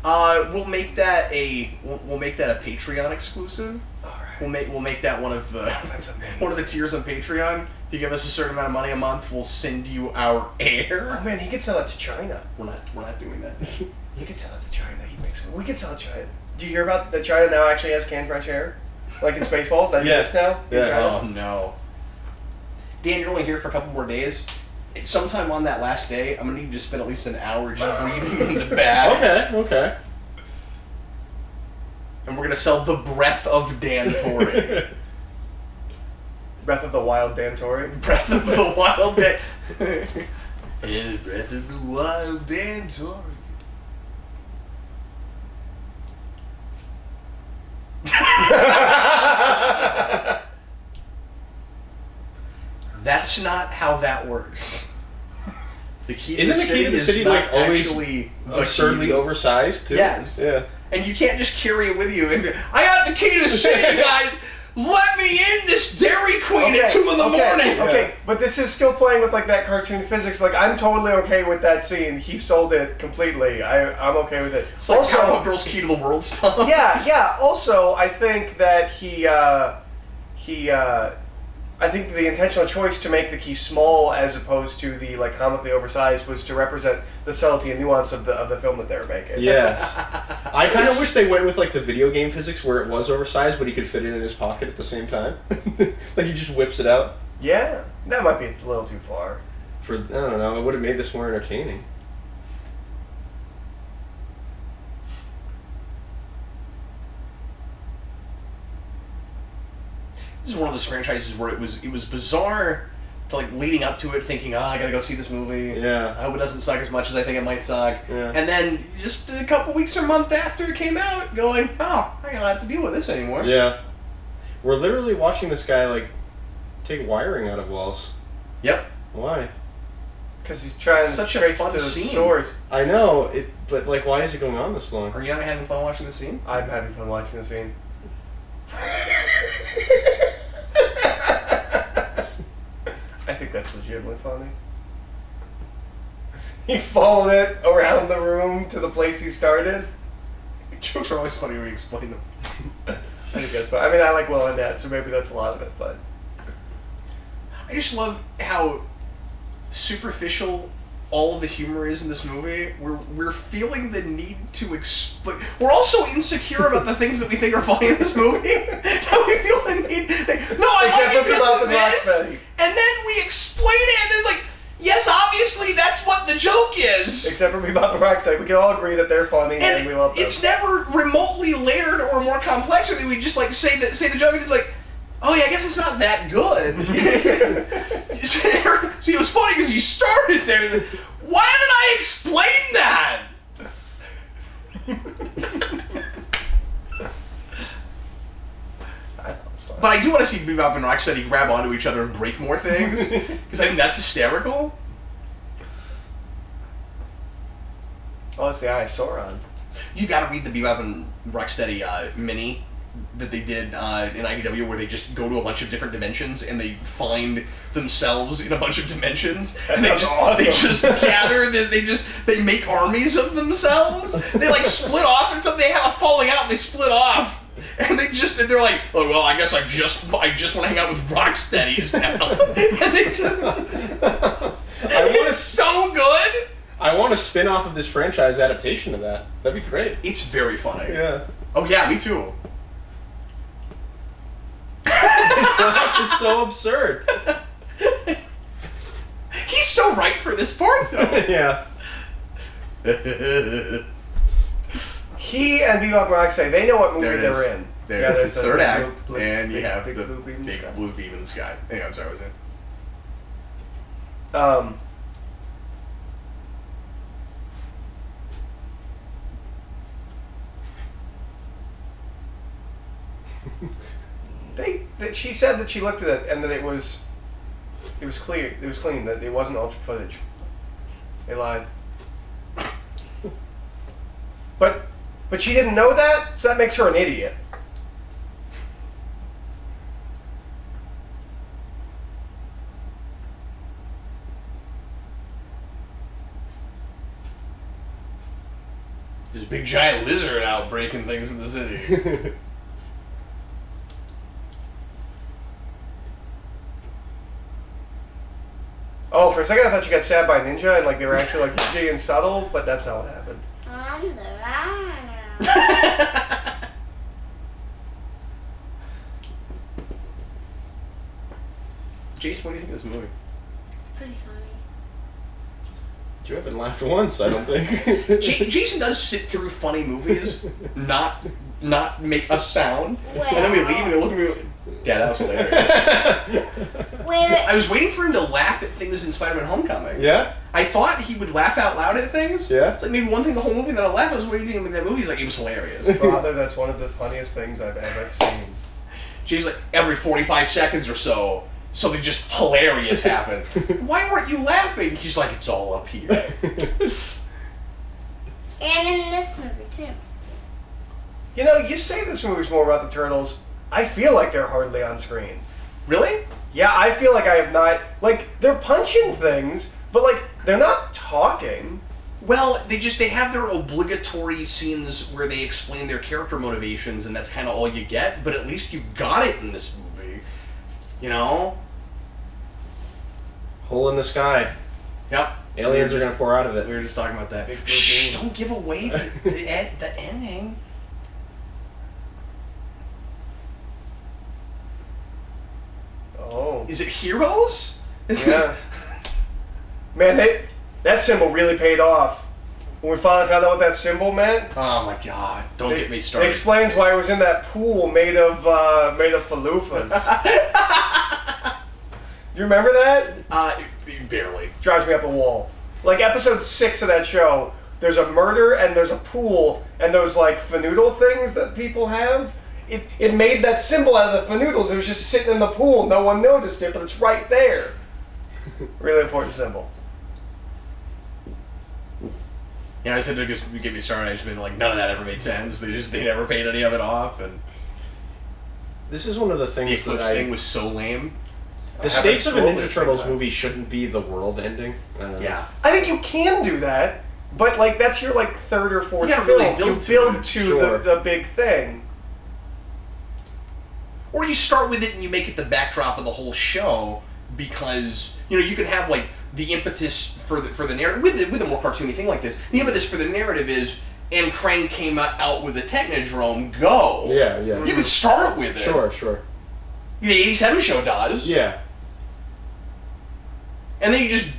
A: We'll make that a Patreon exclusive.
C: All right.
A: We'll make that one of the
C: That's amazing.
A: one of the tiers on Patreon. If you give us a certain amount of money a month, we'll send you our air.
C: Oh man, he could sell it to China.
A: We're not doing that.
C: He could sell it to China. He makes it. We could sell it to China. Do you hear about that China now actually has canned fresh air? Like in Spaceballs? That exists now? In China?
A: Oh no. Dan, you're only here for a couple more days. Sometime on that last day, I'm gonna need you to spend at least an hour just breathing into bags.
B: Okay.
A: And we're gonna sell the Breath of Dan Torrey.
C: Breath of the Wild Dan Torrey?
A: Breath of the Wild Dan. Yeah, Breath of the Wild Dan Torrey. That's not how that works. The key
B: Isn't the key to the city like always absurdly oversized too?
A: Yes.
B: Yeah.
A: And you can't just carry it with you and be, I got the key to the city, guys. Let me in this Dairy Queen at 2 in the morning.
C: Okay, but this is still playing with like that cartoon physics. Like I'm totally okay with that scene. He sold it completely. I'm okay with it.
A: It's like Powerpuff Girls Key to the World stuff.
C: Yeah. Also, I think that I think the intentional choice to make the key small as opposed to the like comically oversized was to represent the subtlety and nuance of the film that they were making.
B: Yes. I kind of wish they went with like the video game physics where it was oversized, but he could fit it in his pocket at the same time. Like he just whips it out.
C: Yeah, that might be a little too far.
B: I don't know. It would have made this more entertaining.
A: This is one of those franchises where it was bizarre to like leading up to it thinking, I gotta go see this movie.
B: Yeah.
A: I hope it doesn't suck as much as I think it might suck.
B: Yeah.
A: And then just a couple weeks or month after it came out, going, I don't have to deal with this anymore.
B: Yeah. We're literally watching this guy like take wiring out of walls.
A: Yep.
B: Why?
C: Because he's trying to
A: Such a
C: trace
A: fun
C: to the
A: scene.
C: source.
B: I know it, but like, why is it going on this long?
A: Are you not having fun watching the scene?
C: I'm having fun watching the scene. I think that's legitimately funny. He followed it around the room to the place he started.
A: Jokes are always funny when you explain them.
C: I think that's fine. I mean, I like Will and Nat, so maybe that's a lot of it, but...
A: I just love how superficial all of the humor is in this movie. We're feeling the need to explain. We're also insecure about the things that we think are funny in this movie. Now we feel the need. No, I
C: Except
A: like
C: for
A: it because of this.
C: Rocksteady.
A: And then we explain it, and it's like, yes, obviously that's what the joke is.
C: Except for Bebop and Rocksteady. We can all agree that they're funny and we love them.
A: It's never remotely layered or more complex, or that we just like say the joke, and it's like, oh yeah, I guess it's not that good. See, it was funny because you started there. Like, why did I explain that? But I do want to see Bebop and Rocksteady grab onto each other and break more things, because I think that's hysterical.
C: Oh, it's the Eye of Sauron.
A: You got to read the Bebop and Rocksteady mini that they did in IDW, where they just go to a bunch of different dimensions and they find themselves in a bunch of dimensions, and
C: That's awesome.
A: they just gather. They make armies of themselves. They like split off and stuff. They have a falling out. And they split off. And they're like, oh well, I guess I just want to hang out with Rocksteadies now. And they just, it's so good.
B: I want a spin-off of this franchise adaptation of that. That'd be great.
A: It's very funny.
B: Yeah.
A: Oh yeah, me too.
B: This stuff is so absurd.
A: He's so right for this part though.
B: Yeah.
C: He and Bebop and Rocksteady, they know what movie
A: There it
C: they're
A: is.
C: in.
A: There
C: Yeah,
A: it is.
C: there's
A: It's
C: a
A: third act,
C: blue-
A: and you
C: big-
A: have
C: big
A: the
C: blue beam in the
A: big
C: sky.
A: blue beam in the sky. Anyway, I'm sorry, what was it?
C: She said that she looked at it and that it was clear. It was clean. That it wasn't altered footage. They lied. But she didn't know that, so that makes her an idiot.
A: There's a big giant lizard out breaking things in the city.
C: Oh, for a second I thought you got stabbed by a ninja and like they were actually like being subtle, but that's not what happened.
A: Jason, what do you think of this movie?
D: It's pretty funny.
B: You haven't laughed once, I don't think.
A: Jason does sit through funny movies, not make a sound, and then we leave and he'll look at me like, yeah, that was hilarious. I was waiting for him to laugh at things in Spider-Man Homecoming.
B: Yeah?
A: I thought he would laugh out loud at things.
B: Yeah?
A: It's like maybe one thing the whole movie that I laughed was what do you think of that movie? He's like, it was hilarious.
C: Father, that's one of the funniest things I've ever seen.
A: She's like, every 45 seconds or so, something just hilarious happens. Why weren't you laughing? He's like, it's all up here.
D: And in this movie too.
C: You know, you say this movie's more about the turtles. I feel like they're hardly on screen.
A: Really?
C: Yeah, I feel like I have not... Like, they're punching things, but, like, they're not talking.
A: Well, they have their obligatory scenes where they explain their character motivations, and that's kind of all you get, but at least you got it in this movie. You know?
B: Hole in the sky.
A: Yep.
B: Aliens are going to pour out of it.
A: We were just talking about that.
C: Big blue
A: Shh!
C: beam.
A: Don't give away the ending.
C: Oh.
A: Is it heroes?
C: Yeah. Man, that symbol really paid off. When we finally found out what that symbol meant,
A: Oh my god! Don't get me
C: it
A: started.
C: explains why it was in that pool made of faloofas. You remember that?
A: Barely.
C: Drives me up a wall. Like episode 6 of that show, there's a murder and there's a pool and those like fanoodle things that people have. It made that symbol out of the fanoodles. It was just sitting in the pool. No one noticed it, but it's right there. Really important symbol.
A: Yeah, I said to just get me started. I just been like, none of that ever made sense. They never paid any of it off, and
B: This is one of the
A: the
B: things that
A: Eclipse thing was so lame.
B: The stakes of a
C: Having
B: Ninja
C: at the
B: Turtles
C: same time.
B: movie shouldn't be the world ending.
A: Yeah.
C: I think you can do that, but like that's your like third or fourth
A: You gotta
C: film.
A: really build to
C: you build
A: it.
C: to
B: Sure.
C: the big thing.
A: Or you start with it and you make it the backdrop of the whole show, because you can have like the impetus for the narrative with a more cartoony thing like this. The impetus for the narrative is, and Krang came out with a Technodrome. Go.
B: Yeah.
A: You could start with it.
B: Sure.
A: The '87 show does.
B: Yeah.
A: And then you just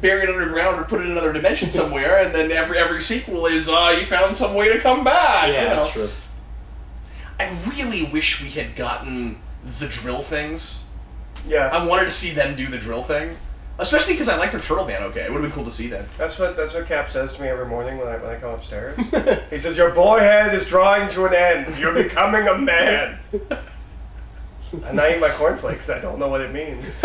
A: bury it underground or put it in another dimension somewhere, and then every sequel is you found some way to come back.
B: Yeah,
A: you know?
B: that's true.
A: I really wish we had gotten the drill things.
C: Yeah,
A: I wanted to see them do the drill thing, especially because I like their turtle van. Okay, it would have been cool to see that.
C: that's what Cap says to me every morning when I come upstairs. He says, "Your boyhood is drawing to an end. You're becoming a man." And I eat my cornflakes. I don't know what it means.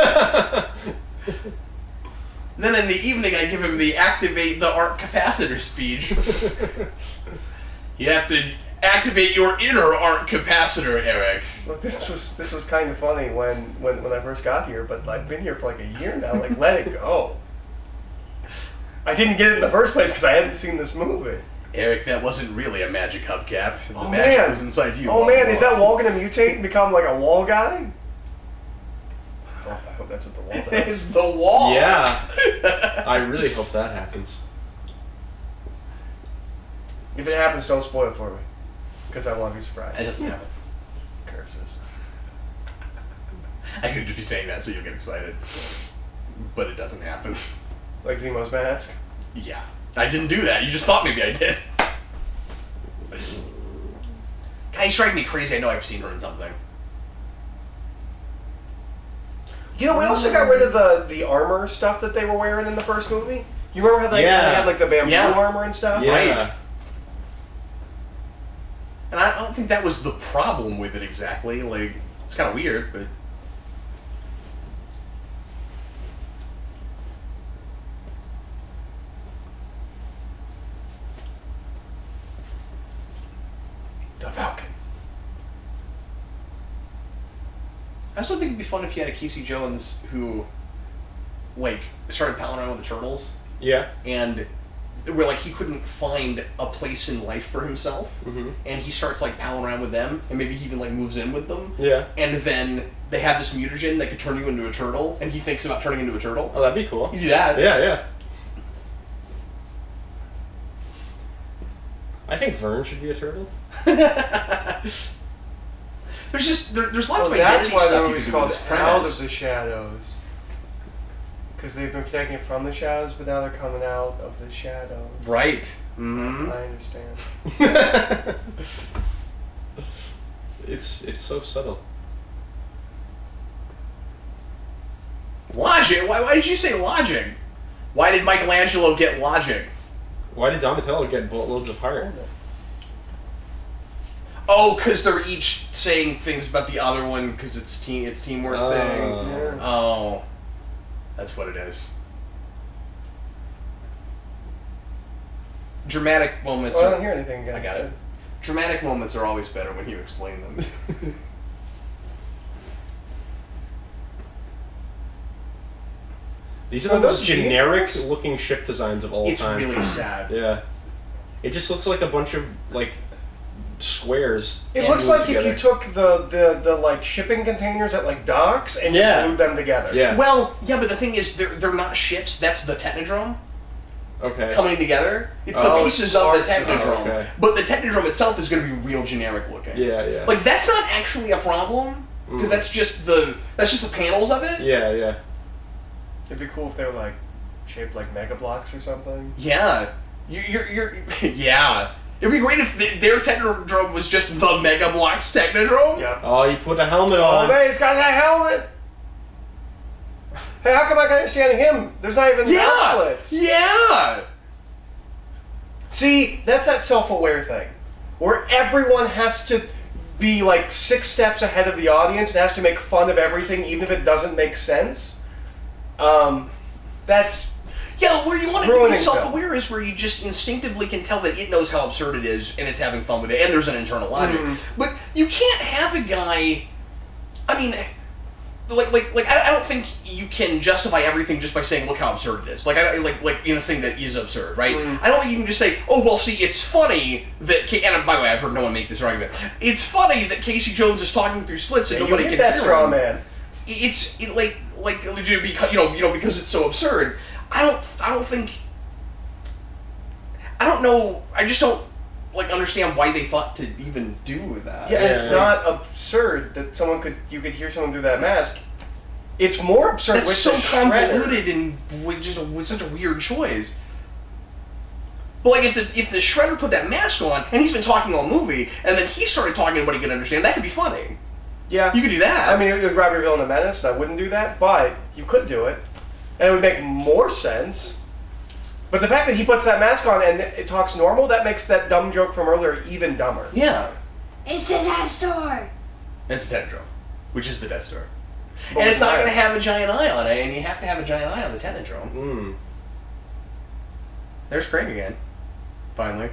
A: Then in the evening, I give him the activate the arc capacitor speech. You have to activate your inner arc capacitor, Eric.
C: Look, this was kind of funny when I first got here, but I've been here for like a year now. Like, let it go. I didn't get it in the first place because I hadn't seen this movie.
A: Eric, that wasn't really a magic hubcap. The
C: Oh,
A: magic
C: man.
A: was inside you.
C: Oh man, is that wall gonna mutate and become like a wall guy? Oh, I hope that's what the wall does.
A: Is the wall?
B: Yeah. I really hope that happens.
C: If it happens, don't spoil it for me, because I want to be
A: It
C: surprised.
A: doesn't happen.
C: Curses.
A: I could just be saying that so you'll get excited, but it doesn't happen.
C: Like Zemo's mask.
A: Yeah, I didn't do that. You just thought maybe I did. God, he's driving me crazy. I know I've seen her in something.
C: You know, we also got rid of the armor stuff that they were wearing in the first movie. You remember how they had like the bamboo
A: Yeah.
C: armor and stuff?
B: Yeah.
A: Right. And I don't think that was the problem with it exactly. Like, it's kind of weird, but... The Falcon. I also think it'd be fun if you had a Casey Jones who, like, started palling around with the turtles,
B: Yeah.
A: and where like he couldn't find a place in life for himself, and he starts like palling around with them, and maybe he even like moves in with them,
B: Yeah.
A: and then they have this mutagen that could turn you into a turtle, and he thinks about turning into a turtle.
B: Oh, that'd be cool.
A: You do that.
B: Yeah. I think Vern should be a turtle.
A: There's lots of
C: that's
A: identity
C: why the
A: stuff you
C: movie's
A: can do
C: called
A: with this
C: Out of
A: premise.
C: the Shadows. Because they've been protecting it from the shadows, but now they're coming out of the shadows.
A: Right. Mm-hmm.
C: I understand.
B: It's so subtle.
A: Logic? Why did you say logic? Why did Michelangelo get logic?
B: Why did Donatello get boatloads of heart?
A: Oh, because they're each saying things about the other one because it's teamwork thing.
C: Yeah.
A: Oh, that's what it is. Dramatic moments.
C: Oh, I don't hear anything again.
A: I got it. Dramatic moments are always better when you explain them.
B: These
C: So
B: are the most
C: those
B: generic
C: vehicles?
B: looking ship designs of all
A: It's
B: time.
A: really sad.
B: Yeah. It just looks like a bunch of like squares.
C: It looks
B: glued
C: like
B: together.
C: if you took the like shipping containers at like docks and
B: Yeah.
C: just glued them together.
B: Yeah.
A: Well, yeah, but the thing is, they're not ships. That's the Technodrome
B: Okay.
A: coming together. It's
C: Oh,
A: the pieces of the
C: parts of it.
A: Technodrome.
B: Okay.
A: But the Technodrome itself is going to be real generic looking.
B: Yeah, yeah.
A: Like that's not actually a problem because
B: Mm.
A: that's just the panels of it.
B: Yeah, yeah.
C: It'd be cool if they were like shaped like Mega Blocks or something.
A: Yeah, you're yeah. It'd be great if their Technodrome was just the Mega Bloks Technodrome.
C: Yeah.
B: Oh, you put a helmet
C: Oh
B: on.
C: man, he's got that helmet. Hey, how come I can't stand him? There's not even
A: Yeah.
C: bracelets.
A: Yeah.
C: See, that's that self-aware thing, where everyone has to be like 6 steps ahead of the audience and has to make fun of everything, even if it doesn't make sense. That's
A: Yeah, where you want to be
C: ruining
A: self-aware is where you just instinctively can tell that it knows how absurd it is and it's having fun with it, and there's an internal logic.
C: Mhm.
A: But you can't have a guy. I mean, I don't think you can justify everything just by saying, "Look how absurd it is." Like in a thing that is absurd, right? I don't think you can just say, "Oh, well, see, it's funny that." And by the way, I've heard no one make this argument. It's funny that Casey Jones is talking through slits and
C: you
A: nobody
C: hit
A: can
C: that
A: hear
C: straw
A: him.
C: man.
A: It's because because it's so absurd. I don't think. I don't know. I just don't understand why they thought to even do that.
C: Yeah, and it's
B: Yeah.
C: not absurd that you could hear someone through that mask. It's more absurd
A: That's
C: with
A: so
C: the shredder.
A: convoluted and with such a weird choice. But like if the Shredder put that mask on and he's been talking all movie and then he started talking and nobody could understand, that could be funny.
C: Yeah.
A: You could do that.
C: I mean, it would grab your villain a menace, and I wouldn't do that, but you could do it. And it would make more sense. But the fact that he puts that mask on and it talks normal, that makes that dumb joke from earlier even dumber.
A: yeah.
D: It's the Death Star.
A: It's the Technodrome, which is the Death Star.
C: But
A: And it's
C: with
A: not
C: that-
A: going to have a giant eye on it, and you have to have a giant eye on the Technodrome.
B: Mm.
A: There's Krang again. Finally.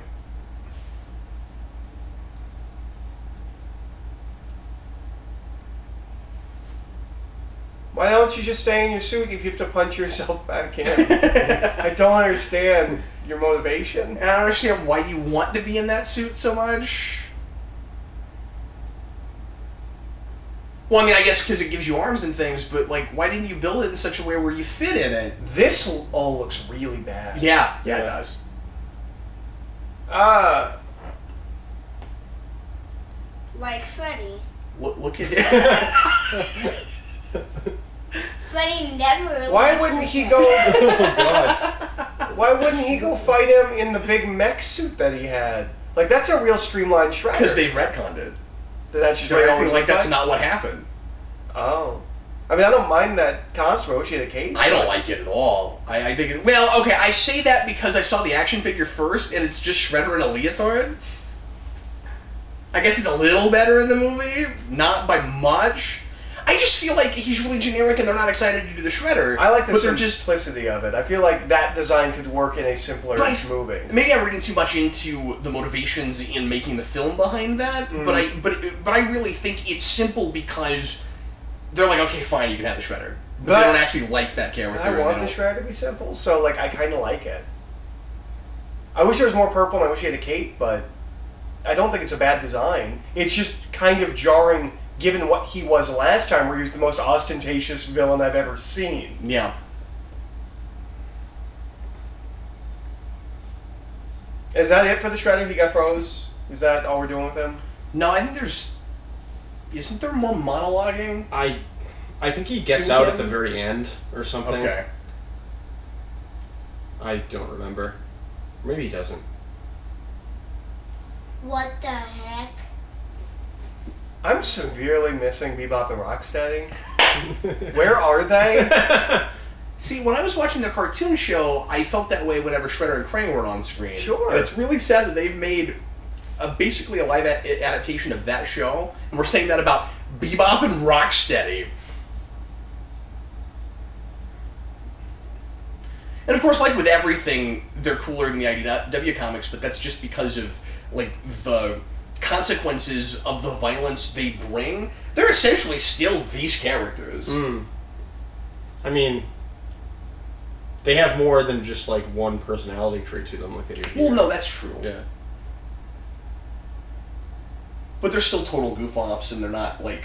C: Why don't you just stay in your suit if you have to punch yourself back in? I don't understand your motivation.
A: And I don't understand why you want to be in that suit so much. Well, I mean, I guess because it gives you arms and things, but why didn't you build it in such a way where you fit in it?
C: This all looks really bad.
A: Yeah, it
B: Yeah.
A: does.
D: Like Freddy.
A: Look at it.
D: Freddy never.
C: Why
D: likes
C: wouldn't
D: to
C: he
D: get-
C: go?
B: Oh god.
C: Why wouldn't he go fight him in the big mech suit that he had? Like that's a real streamlined Shredder.
A: Because they've retconned it.
C: That's just what
A: They're
C: he
A: acting
C: always
A: like
C: looked
A: that's not what happened.
C: Oh. I mean, I don't mind that costume. I wish he had a cape.
A: I don't like it at all. I think it... Well, okay, I say that because I saw the action figure first, and it's just Shredder in a leotard. I guess it's a little better in the movie, not by much. I just feel like he's really generic, and they're not excited to do the Shredder.
C: I like the
A: but they're just...
C: simplicity of it. I feel like that design could work in a simpler
A: But
C: movie.
A: Maybe I'm reading too much into the motivations in making the film behind that, but I really think it's simple because they're like, okay, fine, you can have the Shredder, but they don't actually like that character.
C: I
A: and
C: want
A: they
C: the
A: don't-
C: Shredder to be simple, so like I kind of like it. I wish there was more purple, and I wish he had a cape, but I don't think it's a bad design. It's just kind of jarring, given what he was last time, where he was the most ostentatious villain I've ever seen.
A: Yeah.
C: Is that it for the Shredder? He got froze? Is that all we're doing with him?
A: No, I think there's... Isn't there more monologuing?
B: I think he gets
A: To
B: out
A: him?
B: at the very end or something.
A: Okay.
B: I don't remember. Maybe he doesn't.
D: What the heck?
C: I'm severely missing Bebop and Rocksteady. Where are they?
A: See, when I was watching the cartoon show, I felt that way whenever Shredder and Krang were on screen.
C: Sure.
A: And it's really sad that they've made basically a live adaptation of that show, and we're saying that about Bebop and Rocksteady. And of course, like with everything, they're cooler than the IDW comics, but that's just because of like the consequences of the violence they bring. They're essentially still these characters.
B: I mean, they have more than just like one personality trait to them, like they do here.
A: Well, no, that's true.
B: Yeah.
A: But they're still total goof-offs, and they're not like...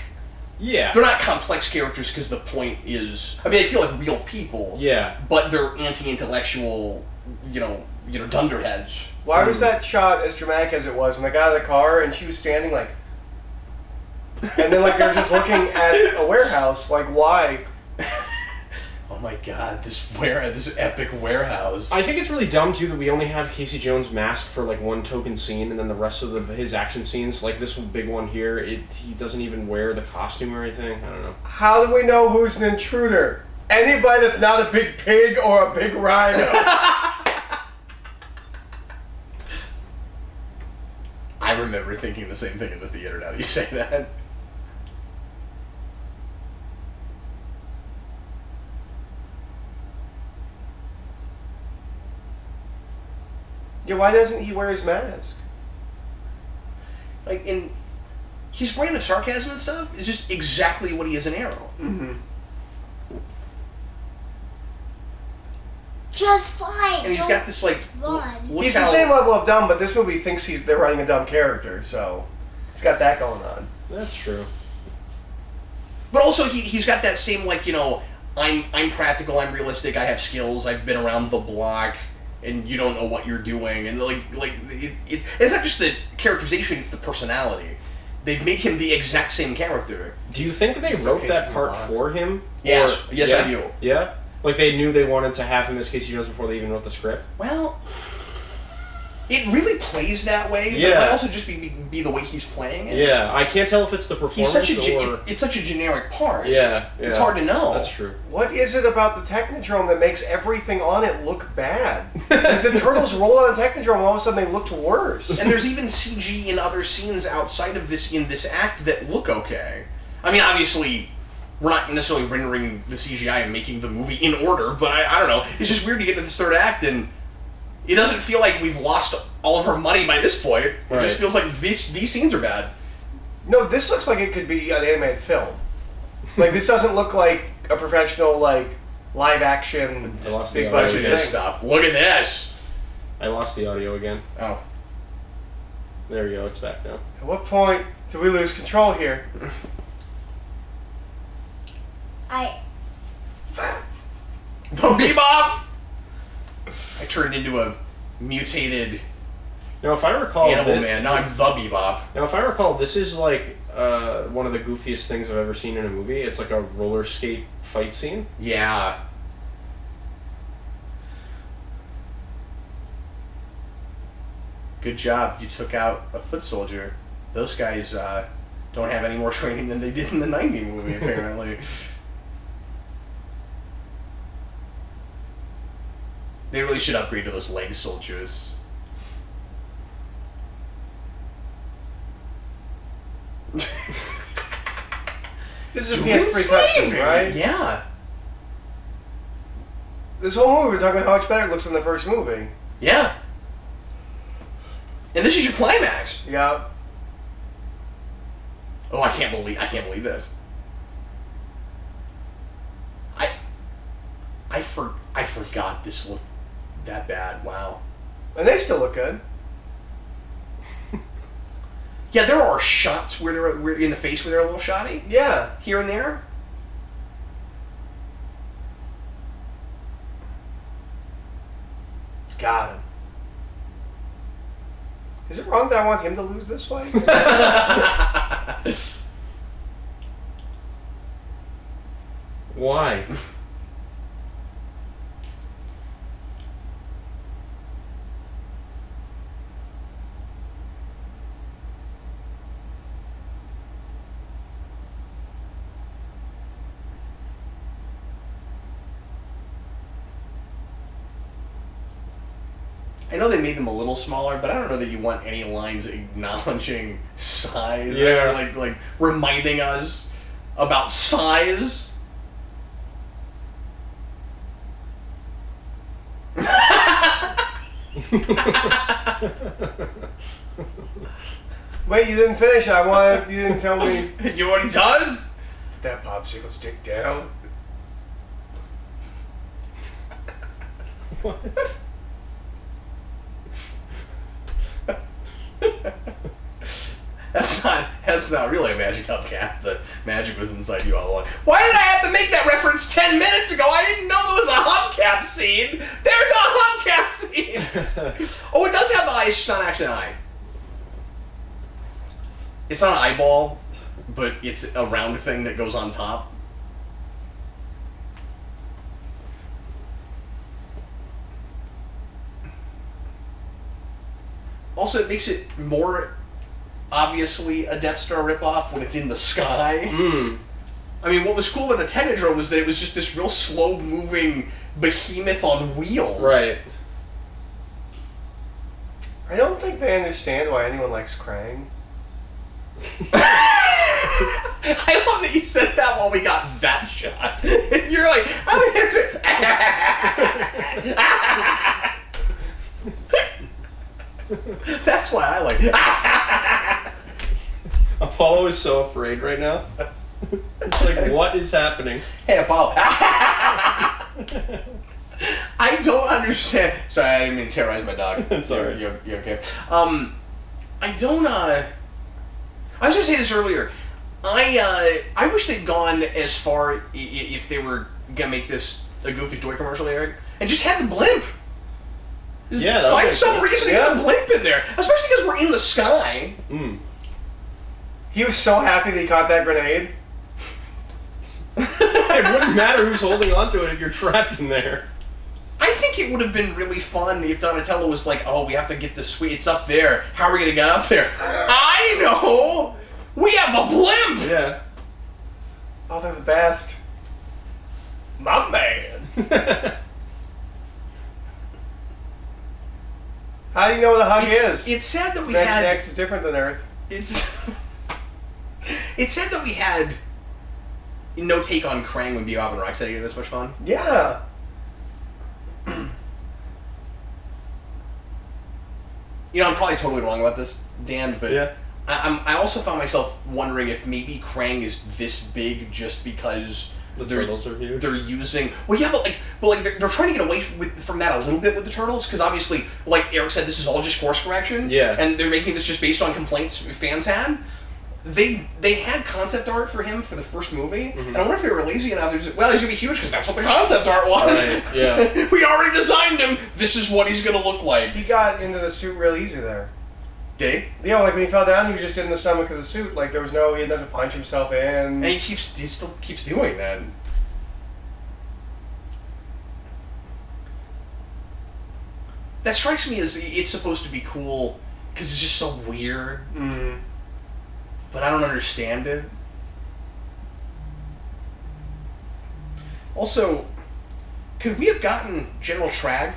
B: Yeah.
A: They're not complex characters because the point is... I mean, they feel like real people.
B: Yeah.
A: But they're anti-intellectual, you know, dunderheads.
C: Why was that shot as dramatic as it was? And I got out of the car, and she was standing like... And then like they're just looking at a warehouse. Like, why?
A: Oh my god, this epic warehouse.
B: I think it's really dumb, too, that we only have Casey Jones masked for, like, one token scene, and then the rest of his action scenes, like this big one here, he doesn't even wear the costume or anything. I don't know.
C: How do we know who's an intruder? Anybody that's not a big pig or a big rhino.
A: I remember thinking the same thing in the theater now that you say that.
C: Yeah, why doesn't he wear his mask?
A: Like, his brand of sarcasm and stuff is just exactly what he is in Arrow.
C: Mm-hmm.
D: Just fine.
A: And he's got this, like...
D: Run.
C: He's the same level of dumb, but this movie thinks they're writing a dumb character, so... He's got that going on.
B: That's true.
A: But also, he's got that same, like, you know, I'm practical, I'm realistic, I have skills, I've been around the block, and you don't know what you're doing, and it's not just the characterization, it's the personality. They make him the exact same character.
B: Do you think they wrote that part for him?
A: Yes. Yes,
B: yeah?
A: I do.
B: Yeah? Like they knew they wanted to have him as Casey Jones before they even wrote the script?
A: Well, it really plays that way, but it
B: Yeah.
A: might also just be the way he's playing it.
B: Yeah, I can't tell if it's the
A: He's
B: performance
A: such a
B: or...
A: it's such a generic part.
B: Yeah.
A: It's hard to know.
B: That's true.
C: What is it about the Technodrome that makes everything on it look bad? Like the turtles roll on a Technodrome and all of a sudden they looked worse.
A: And there's even CG in other scenes outside of this in this act that look okay. I mean, obviously, we're not necessarily rendering the CGI and making the movie in order, but I don't know. It's just weird to get to this third act and it doesn't feel like we've lost all of our money by this point. It
B: Right.
A: just feels like these scenes are bad.
C: No, this looks like it could be an animated film. Like, this doesn't look like a professional, like, live action...
B: I lost the
C: These
B: audio
C: bunch of
A: Especially
B: again.
A: this stuff. Look at this.
B: I lost the audio again.
A: Oh.
B: There we go, it's back now.
C: At what point do we lose control here?
A: The Bebop! I turned into a mutated
B: Now, if I recall...
A: animal man. Now I'm the Bebop.
B: Now, if I recall, this is like one of the goofiest things I've ever seen in a movie. It's like a roller skate fight scene.
A: Yeah. Good job. You took out a foot soldier. Those guys don't have any more training than they did in the 90 movie, apparently. They really should upgrade to those leg soldiers.
C: This is a
A: Doing
C: PS3 cutscene,
A: something,
C: right?
A: Yeah.
C: This whole movie, we're talking about how much better it looks than the first movie.
A: Yeah. And this is your climax.
C: Yeah.
A: Oh, I can't believe this. I forgot this looked that bad. Wow.
C: And they still look good.
A: Yeah, there are shots where they're in the face where they're a little shoddy
C: Yeah.
A: here and there.
C: Got him. Is it wrong that I want him to lose this fight?
B: Why?
A: I know they made them a little smaller, but I don't know that you want any lines acknowledging size.
B: Yeah.
A: Or like reminding us about size.
C: Wait, you didn't finish. You didn't tell me.
A: You know what he does?
C: Put that popsicle stick down.
B: What?
A: That's not really a magic hubcap. The magic was inside you all along. Why did I have to make that reference 10 minutes ago? I didn't know there was a hubcap scene. There's a hubcap scene. Oh, it does have eyes. It's not actually an eye. It's not an eyeball, but it's a round thing that goes on top. Also, it makes it more obviously a Death Star ripoff when it's in the sky. I mean, what was cool with the Technodrome was that it was just this real slow-moving behemoth on wheels.
B: Right.
C: I don't think they understand why anyone likes Krang.
A: I love that you said that while we got that shot. You're like, that's why I like it.
B: Apollo is so afraid right now. It's like, what is happening?
A: Hey, Apollo. I don't understand. Sorry, I didn't mean to terrorize my dog.
B: Sorry.
A: You okay? I don't, I was going to say this earlier. I wish they'd gone as far if they were going to make this a Goofy Toy commercial, Eric, and just had the blimp. Just
B: Yeah, that
A: find
B: would-
A: some reason to get the blimp in there, especially because we're in the sky.
C: He was so happy that he caught that grenade.
B: It wouldn't matter who's holding onto it if you're trapped in there.
A: I think it would have been really fun if Donatello was like, "Oh, we have to get the sweet. It's up there. How are we gonna get up there?" I know. We have a blimp.
B: Yeah.
C: Oh, they're the best. My man. How do you know what a hug is?
A: It's sad that we
C: Dimension
A: had.
C: X is different than Earth.
A: It's sad that we had no take on Krang when Bebop and Rocksteady had this much fun.
C: Yeah.
A: You know, I'm probably totally wrong about this, Dan, but
B: Yeah.
A: I also found myself wondering if maybe Krang is this big just because
B: The turtles are huge.
A: they're using. Well, yeah, but they're trying to get away from that a little bit with the turtles because obviously, like Eric said, this is all just course correction.
B: Yeah.
A: And they're making this just based on complaints fans had. They had concept art for him for the first movie, and I wonder if they were lazy enough. They're just, well, he's gonna be huge because that's what the concept art was.
B: Right, yeah.
A: We already designed him. This is what he's gonna look like.
C: He got into the suit real easy there.
A: Did he?
C: Yeah, like when he fell down, he was just in the stomach of the suit. Like there was no, he didn't have to punch himself in.
A: And he still keeps doing that. That strikes me as it's supposed to be cool because it's just so weird, but I don't understand it. Also, could we have gotten General Trag?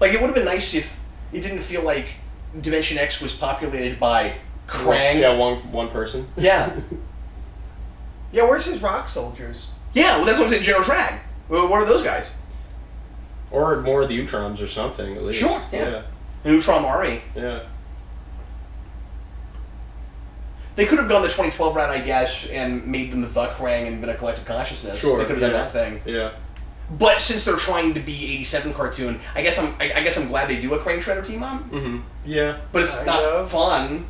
A: Like, it would have been nice if it didn't feel like Dimension X was populated by Krang.
B: Yeah, one person.
A: Yeah.
C: Yeah, where's his rock soldiers?
A: Yeah, well, that's what I'm saying, General Trag. Well, what are those guys?
B: Or more of the Utroms or something, at least.
A: Sure, yeah. An Utrom army.
B: Yeah.
A: They could have gone the 2012 route, I guess, and made them the Krang and been a collective consciousness.
B: Sure.
A: They could have done that thing.
B: Yeah.
A: But since they're trying to be 87 cartoon, I guess I'm glad they do a Krang Shredder team up.
B: Mm-hmm. Yeah.
A: But it's
C: Kind
A: not
C: of.
A: fun.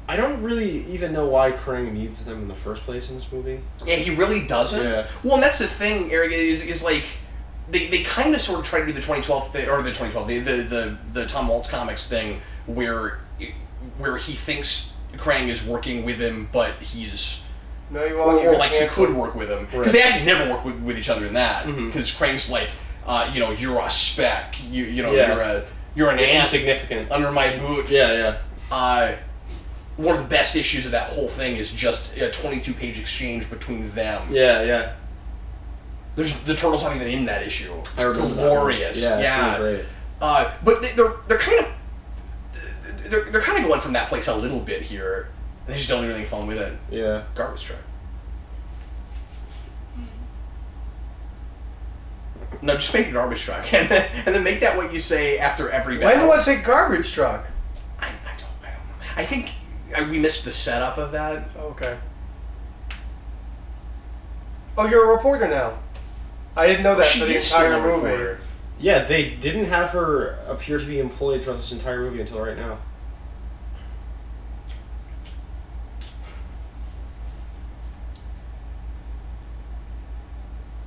B: I don't really even know why Krang needs them in the first place in this movie.
A: Yeah, he really doesn't.
B: Yeah.
A: Well, and that's the thing, Eric, is like they kind of sort of try to do the 2012 thing, or the 2012 the Tom Waltz comics thing where he thinks Krang is working with him, but he's
C: No, you won't.
A: or like he could work with him because
B: Right.
A: they actually never work with each other in that
B: Mhm.
A: because Krang's like you're a speck,
B: Yeah.
A: you're an ant
B: Insignificant.
A: under my boot.
B: Yeah, yeah.
A: One of the best issues of that whole thing is just a 22-page exchange between them.
B: Yeah, yeah.
A: The turtle's not even in that issue. It's
B: I remember that one.
A: glorious.
B: Yeah, it's really great.
A: But they're kind of they're kind of going from that place a little bit here. They just don't do anything fun with it.
B: Yeah.
A: Garbage truck. No, just make a garbage truck, and then make that what you say after every battle.
C: When was it garbage truck?
A: I don't know. I think we missed the setup of that.
C: Okay. Oh, you're a reporter now. I didn't know that
A: She
C: for the
A: is still
C: entire
A: a
C: movie.
A: reporter.
B: Yeah, they didn't have her appear to be employed throughout this entire movie until right now.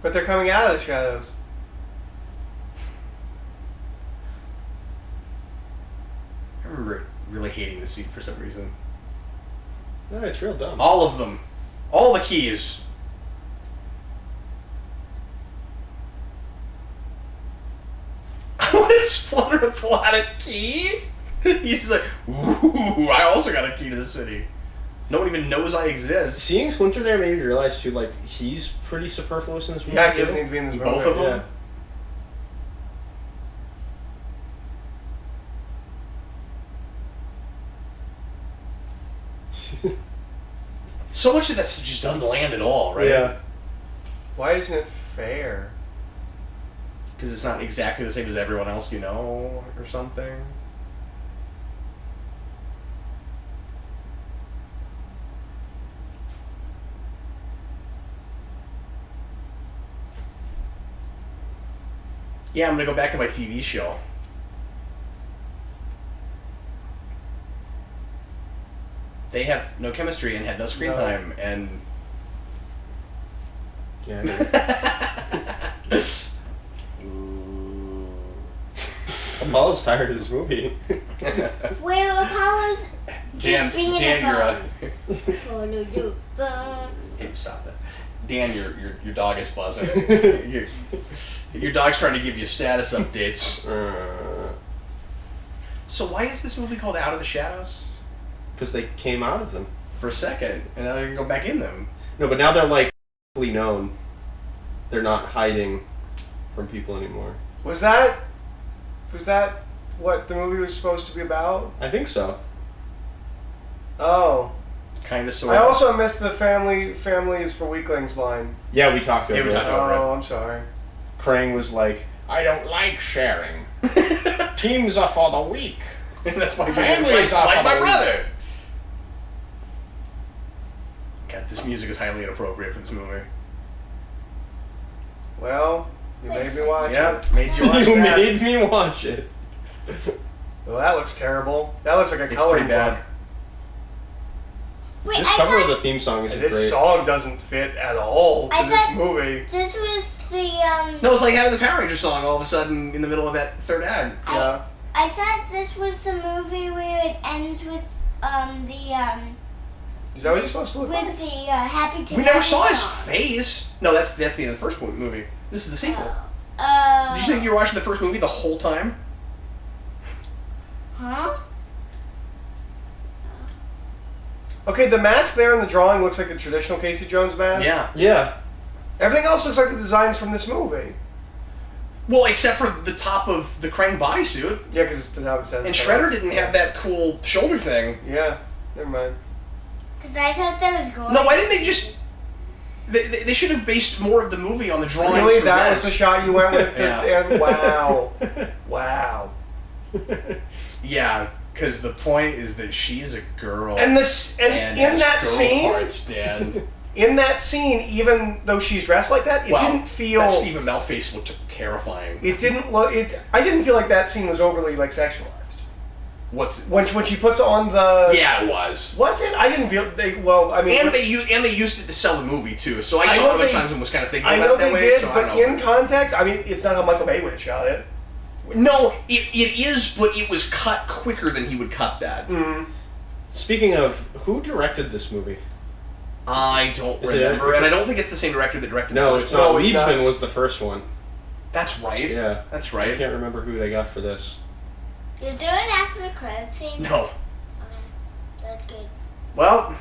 C: But they're coming out of the shadows.
A: I remember really hating the scene for some reason.
B: No, it's real dumb.
A: All of them. All the keys. I want to Splutter to pull out a key? He's just like, ooh, I also got a key to the city. No one even knows I exist.
B: Seeing Splinter there made me realize too, like, he's pretty superfluous in this movie.
C: Yeah, he
B: too.
C: doesn't need to be in this movie.
A: Both of them?
B: Yeah.
A: So much of that just doesn't land at all, right?
B: Yeah.
C: Why isn't it fair?
A: Because it's not exactly the same as everyone else you know, or something. Yeah, I'm gonna go back to my TV show. They have no chemistry and had no screen
C: No.
A: time, and
B: Yeah.
A: Ooh.
B: Apollo's tired of this movie.
D: Wait, Apollo's
A: Dan,
D: just being
A: Dan,
D: a
A: you're
D: phone.
A: hey, stop that. Dan, your dog is buzzing. your dog's trying to give you status updates. So why is this movie called Out of the Shadows?
B: Because they came out of them.
A: For a second, and now they're gonna go back in them.
B: No, but now they're like known. They're not hiding from people anymore.
C: Was that what the movie was supposed to be about?
B: I think so.
C: Oh.
A: Kind of, sort
C: I
A: of.
C: also missed the family is for weaklings line.
B: Yeah, we talked about
A: Yeah, we
B: it.
A: talked about it.
C: Oh, I'm sorry.
B: Krang was like, I don't like sharing. Teams are for the weak.
A: And that's why
B: Families are
A: like
B: for
A: my
B: the
A: brother. God, this music is highly inappropriate for this movie.
C: Well, you
D: Wait a
C: made me
D: second.
C: watch
A: Yep,
C: it.
A: made you watch
B: You
A: that.
B: made me watch it.
C: Well, that looks terrible. That looks like a
A: It's
C: coloring
A: pretty bad.
C: book.
D: Wait,
B: This
D: I
B: cover of
D: thought
B: the theme song isn't
C: This
B: great.
C: song doesn't fit at all to
D: I
C: this
D: thought-
C: movie.
D: this was the
A: No, it's like having the Power Rangers song all of a sudden in the middle of that third act.
C: Yeah.
D: I thought this was the movie where it ends with
C: Is that what he's supposed to look like?
D: with the Happy Together
A: We never saw his
D: song.
A: face. No, that's the end of the first movie. This is the sequel.
D: Oh.
A: Did you think you were watching the first movie the whole time?
D: Huh?
C: Okay, the mask there in the drawing looks like the traditional Casey Jones mask.
A: Yeah.
B: Yeah.
C: Everything else looks like the designs from this movie.
A: Well, except for the top of the Krang bodysuit.
C: Yeah, because it's the how it says.
A: And Shredder didn't have that cool shoulder thing.
C: Yeah, never mind.
D: Because I thought that was going.
A: No, why didn't they just... They should have based more of the movie on the drawings.
C: Really,
A: from
C: that
A: this.
C: was the shot you went with?
A: Yeah.
C: And wow. Wow.
A: Yeah, because the point is that she is a girl.
C: And this, and in
A: has
C: that
A: girl
C: scene,
A: parts, Dan.
C: in that scene, even though she's dressed like that, it
A: Wow,
C: didn't feel.
A: That Stephen Amell face looked terrifying.
C: It didn't look. I didn't feel like that scene was overly like sexualized.
A: What's...
C: When she puts on the.
A: Yeah, it was.
C: Was it? I didn't feel. Well, I mean.
A: And they used it to sell the movie too. So I
C: I
A: saw
C: know
A: it a bunch of
C: they-
A: times and was kind of thinking
C: I
A: about
C: know
A: it that
C: they
A: way.
C: did,
A: so I
C: but
A: don't know.
C: in context, I mean, it's not how Michael Bay would have shot it.
A: No, it is, but it was cut quicker than he would cut that.
C: Mm.
B: Speaking of, who directed this movie?
A: I don't
B: Is it-
A: remember, and I don't think it's the same director that directed
B: No,
A: the
B: it's
A: first
B: not.
A: one.
C: it's not.
B: Leadsman was the first one.
A: That's right.
B: Yeah.
A: That's
B: I
A: right.
B: can't remember who they got for this.
D: Is there an after the credits scene?
A: No.
D: Okay, that's good.
A: Well,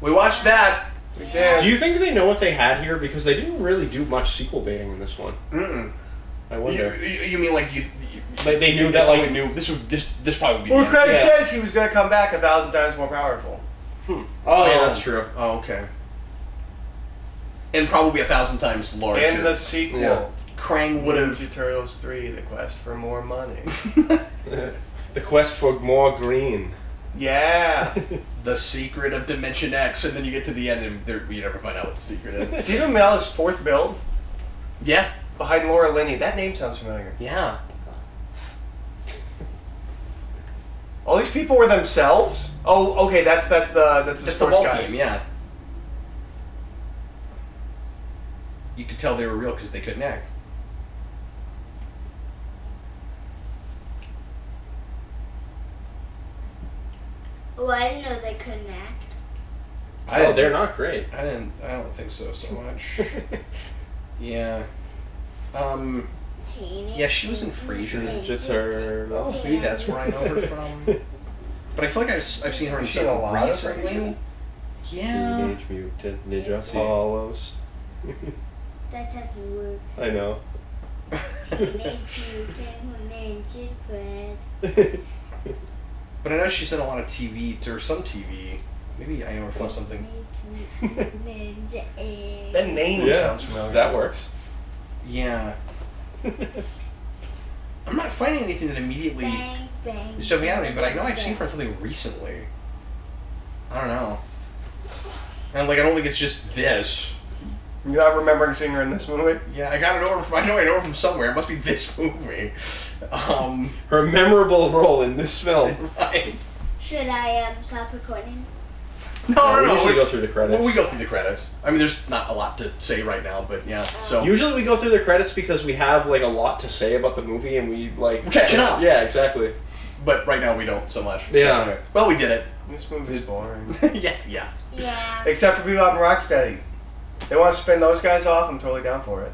A: we watched that.
C: We did.
B: Do you think they know what they had here? Because they didn't really do much sequel baiting in this one.
A: Mm-mm.
B: I wonder.
A: You mean like you?
B: They knew
A: think
B: that, like,
A: probably knew this probably would be.
C: Well,
A: the
C: Craig
A: end.
C: says he was going to come back 1,000 times more powerful.
B: Oh yeah, that's true.
A: Oh, okay. And probably 1,000 times larger.
C: In the sequel,
B: Yeah.
A: Krang would have.
C: Ninja Turtles 3: The Quest for More Money.
B: The quest for more green.
C: Yeah.
A: The secret of Dimension X, and then you get to the end and you never find out what the secret is.
C: Stephen Amell's fourth build
A: Yeah.
C: behind Laura Linney. That name sounds familiar.
A: Yeah.
C: All these people were themselves? Oh, okay, that's the
A: That's the
C: sports
A: ball
C: guys.
A: team, yeah. You could tell they were real because they couldn't act.
D: Oh, I didn't know they couldn't act.
B: Oh, they're not great.
A: I don't think so much. Yeah.
D: Teenage
A: Yeah, she was in Frasier.
B: Ninja Turtles.
A: Maybe that's where I know her from. But I feel like I've seen her in
C: You've seen a
A: stuff
C: lot of
A: recently.
C: Frasier?
A: Yeah.
B: Teenage Mutant Ninja
A: see.
B: follows.
D: That doesn't work.
B: I know.
D: Teenage Mutant Ninja Thread.
A: But I know she's in a lot of TV, or some TV. Maybe I know her from something.
D: Teenage Mutant Ninja Egg.
C: That name
B: Yeah,
C: sounds familiar.
B: that works.
A: Yeah. I'm not finding anything that immediately
D: Bang, bang,
A: is jumping out at me, but I know I've
D: bang.
A: seen her in something recently. I don't know. And like, I don't think it's just this.
C: You're not remembering seeing her in this movie?
A: Yeah, I know her from somewhere. It must be this movie.
B: Her memorable role in this film.
A: Right.
D: Should I stop recording?
A: No,
B: We usually
A: we-
B: go through the credits.
A: Well, we go through the credits. I mean, there's not a lot to say right now, but yeah. So
B: Usually we go through the credits because we have like a lot to say about the movie and we like
A: We're catching up.
B: Yeah, exactly.
A: but right now we don't so much.
B: Yeah.
A: So, well, we did it.
C: This movie's boring.
A: Yeah, yeah.
D: Yeah.
C: Except for Bebop and Rocksteady. They want to spin those guys off, I'm totally down for it.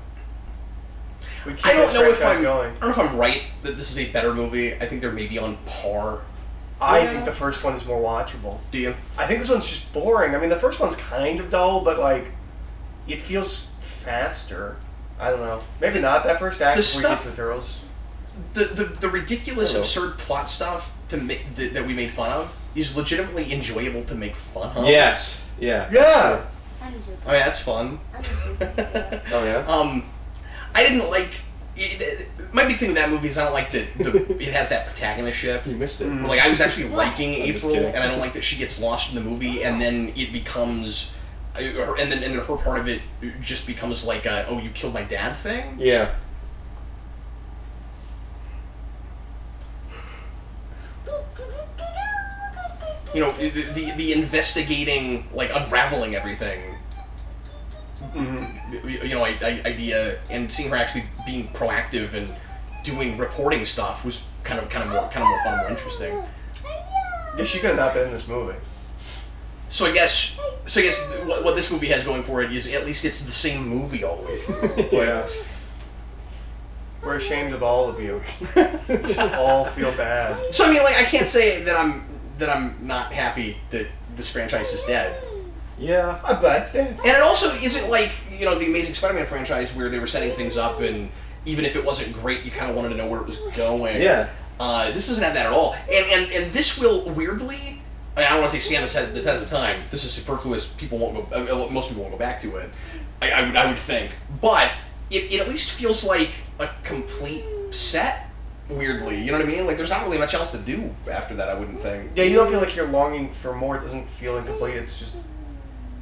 C: We keep
A: I don't
C: this
A: know if
C: franchise
A: I'm.
C: going.
A: I don't know if I'm right that this is a better movie. I think they're maybe on par.
C: I think the first one is more watchable.
A: Do you?
C: I think this one's just boring. I mean, the first one's kind of dull, but like, it feels faster. I don't know. Maybe not that first act
A: The
C: before you get
A: stuff-
C: to the turtles.
A: The ridiculous,
B: Hello.
A: absurd plot stuff to make that we made fun of is legitimately enjoyable to make fun of.
B: Yes. Yeah.
C: Yeah.
D: I'm a super.
A: I mean, that's fun.
D: I'm a superhero.
B: Oh yeah.
A: I didn't like. My big thing with that movie is I don't like that it has that protagonist shift.
B: You missed it.
C: Mm.
A: Like I was actually liking
B: I'm just
A: April,
B: kidding.
A: and I don't like that she gets lost in the movie, and then it becomes, and then her part of it just becomes like a, oh, you killed my dad thing.
B: Yeah.
A: You know, the investigating, like unraveling everything.
C: Mm-hmm.
A: You know, idea, and seeing her actually being proactive and doing reporting stuff was kind of more fun, more interesting.
C: Yeah, she could have not been in this movie.
A: So I guess what this movie has going for it is at least it's the same movie all the way through.
B: Yeah.
C: We're ashamed of all of you. You should all feel bad.
A: So I mean, like, I can't say that I'm not happy that this franchise is dead.
B: Yeah.
C: I'm glad it's dead.
A: And it also isn't like, you know, the Amazing Spider-Man franchise where they were setting things up and even if it wasn't great, you kind of wanted to know where it was going.
B: Yeah.
A: This doesn't have that at all. And this will weirdly, I don't want to say Sam this has a time. This is superfluous. People won't go. Most people won't go back to it. I would think, but it at least feels like a complete set. Weirdly, you know what I mean? Like, there's not really much else to do after that. I wouldn't think.
C: Yeah, you don't feel like you're longing for more. It doesn't feel incomplete. It's just.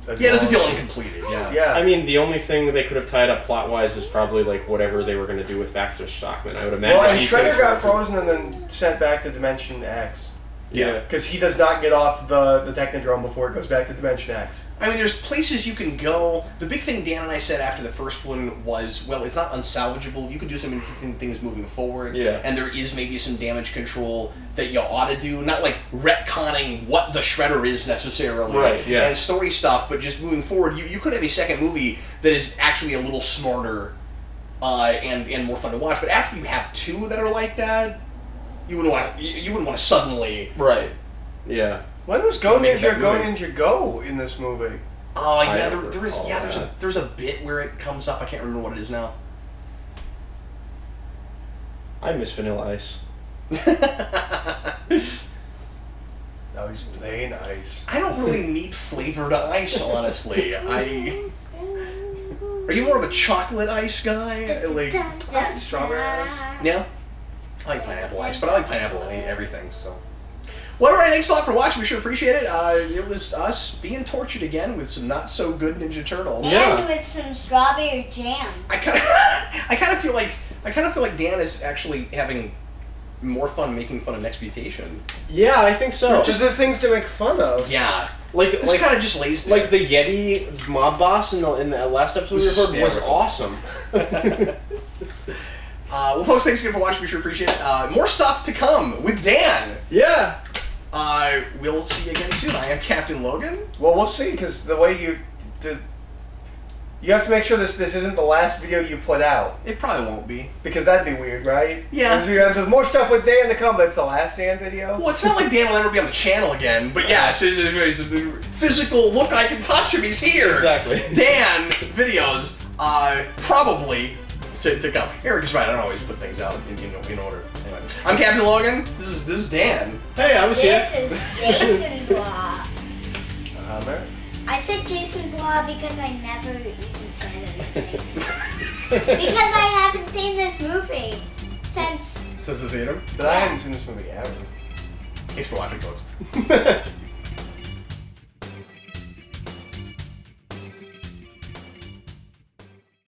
A: Yeah, it doesn't feel uncompleted. Yeah.
C: Yeah.
B: I mean, the only thing they could have tied up plot-wise is probably like whatever they were going to do with Baxter Stockman. I would imagine.
C: Well, and
B: he's gonna
C: Shredder got
B: try to-
C: frozen and then sent back to Dimension X.
B: Yeah.
C: Because he does not get off the Technodrome before it goes back to Dimension X.
A: I mean, there's places you can go. The big thing Dan and I said after the first one was, well, it's not unsalvageable. You can do some interesting things moving forward.
B: Yeah.
A: And there is maybe some damage control that you ought to do. Not like retconning what the Shredder is necessarily.
B: Right, yeah.
A: And story stuff, but just moving forward, you could have a second movie that is actually a little smarter and more fun to watch. But after you have two that are like that, you wouldn't want to suddenly.
B: Right. Yeah.
C: When was Go
A: Make
C: Ninja
A: that
C: Go
A: movie.
C: Ninja Go in this movie?
A: Oh
B: I
A: yeah,
B: don't
A: there is.
B: recall
A: Yeah,
B: that.
A: there's a bit where it comes up. I can't remember what it is now.
B: I miss Vanilla Ice.
C: No, he's plain ice.
A: I don't really need flavored ice, honestly. Are you more of a chocolate ice guy? Like,
C: I like strawberry ice.
A: yeah? I like pineapple ice, but I like pineapple in everything, so. Well, everybody, thanks a lot for watching. We sure appreciate it. It was us being tortured again with some not so good Ninja Turtles.
D: And with some strawberry jam.
A: I kind of feel like Dan is actually having more fun making fun of Nextmutation.
B: Yeah, I think so.
C: Just there's things to make fun of.
A: Yeah.
B: Like
A: This kind of just lays there.
B: Like the Yeti mob boss in the last episode we recorded was
A: hysterical.
B: awesome.
A: Well, folks, thanks again for watching. We sure appreciate it. More stuff to come with Dan.
B: Yeah.
A: We'll see you again soon. I am Captain Logan.
C: Well, we'll see, because the way you have to make sure this isn't the last video you put out,
A: It probably won't be.
C: because that'd be weird, right?
A: Yeah.
C: This video ends with more stuff with Dan to come, but it's the last Dan video.
A: Well, it's not like Dan will ever be on the channel again, but yeah, it's the physical look I can touch him. He's here.
B: Exactly.
A: Dan videos, probably to come. Eric is right. I don't always put things out in order. Anyway, I'm Captain Logan. This is Dan.
B: Hey, I was here.
D: This is Jason Blah.
C: Mary?
D: I said Jason Blah because I never even said anything. Because I haven't seen this movie since.
A: Since the theater.
C: But I haven't seen this movie ever.
A: Thanks for watching, folks.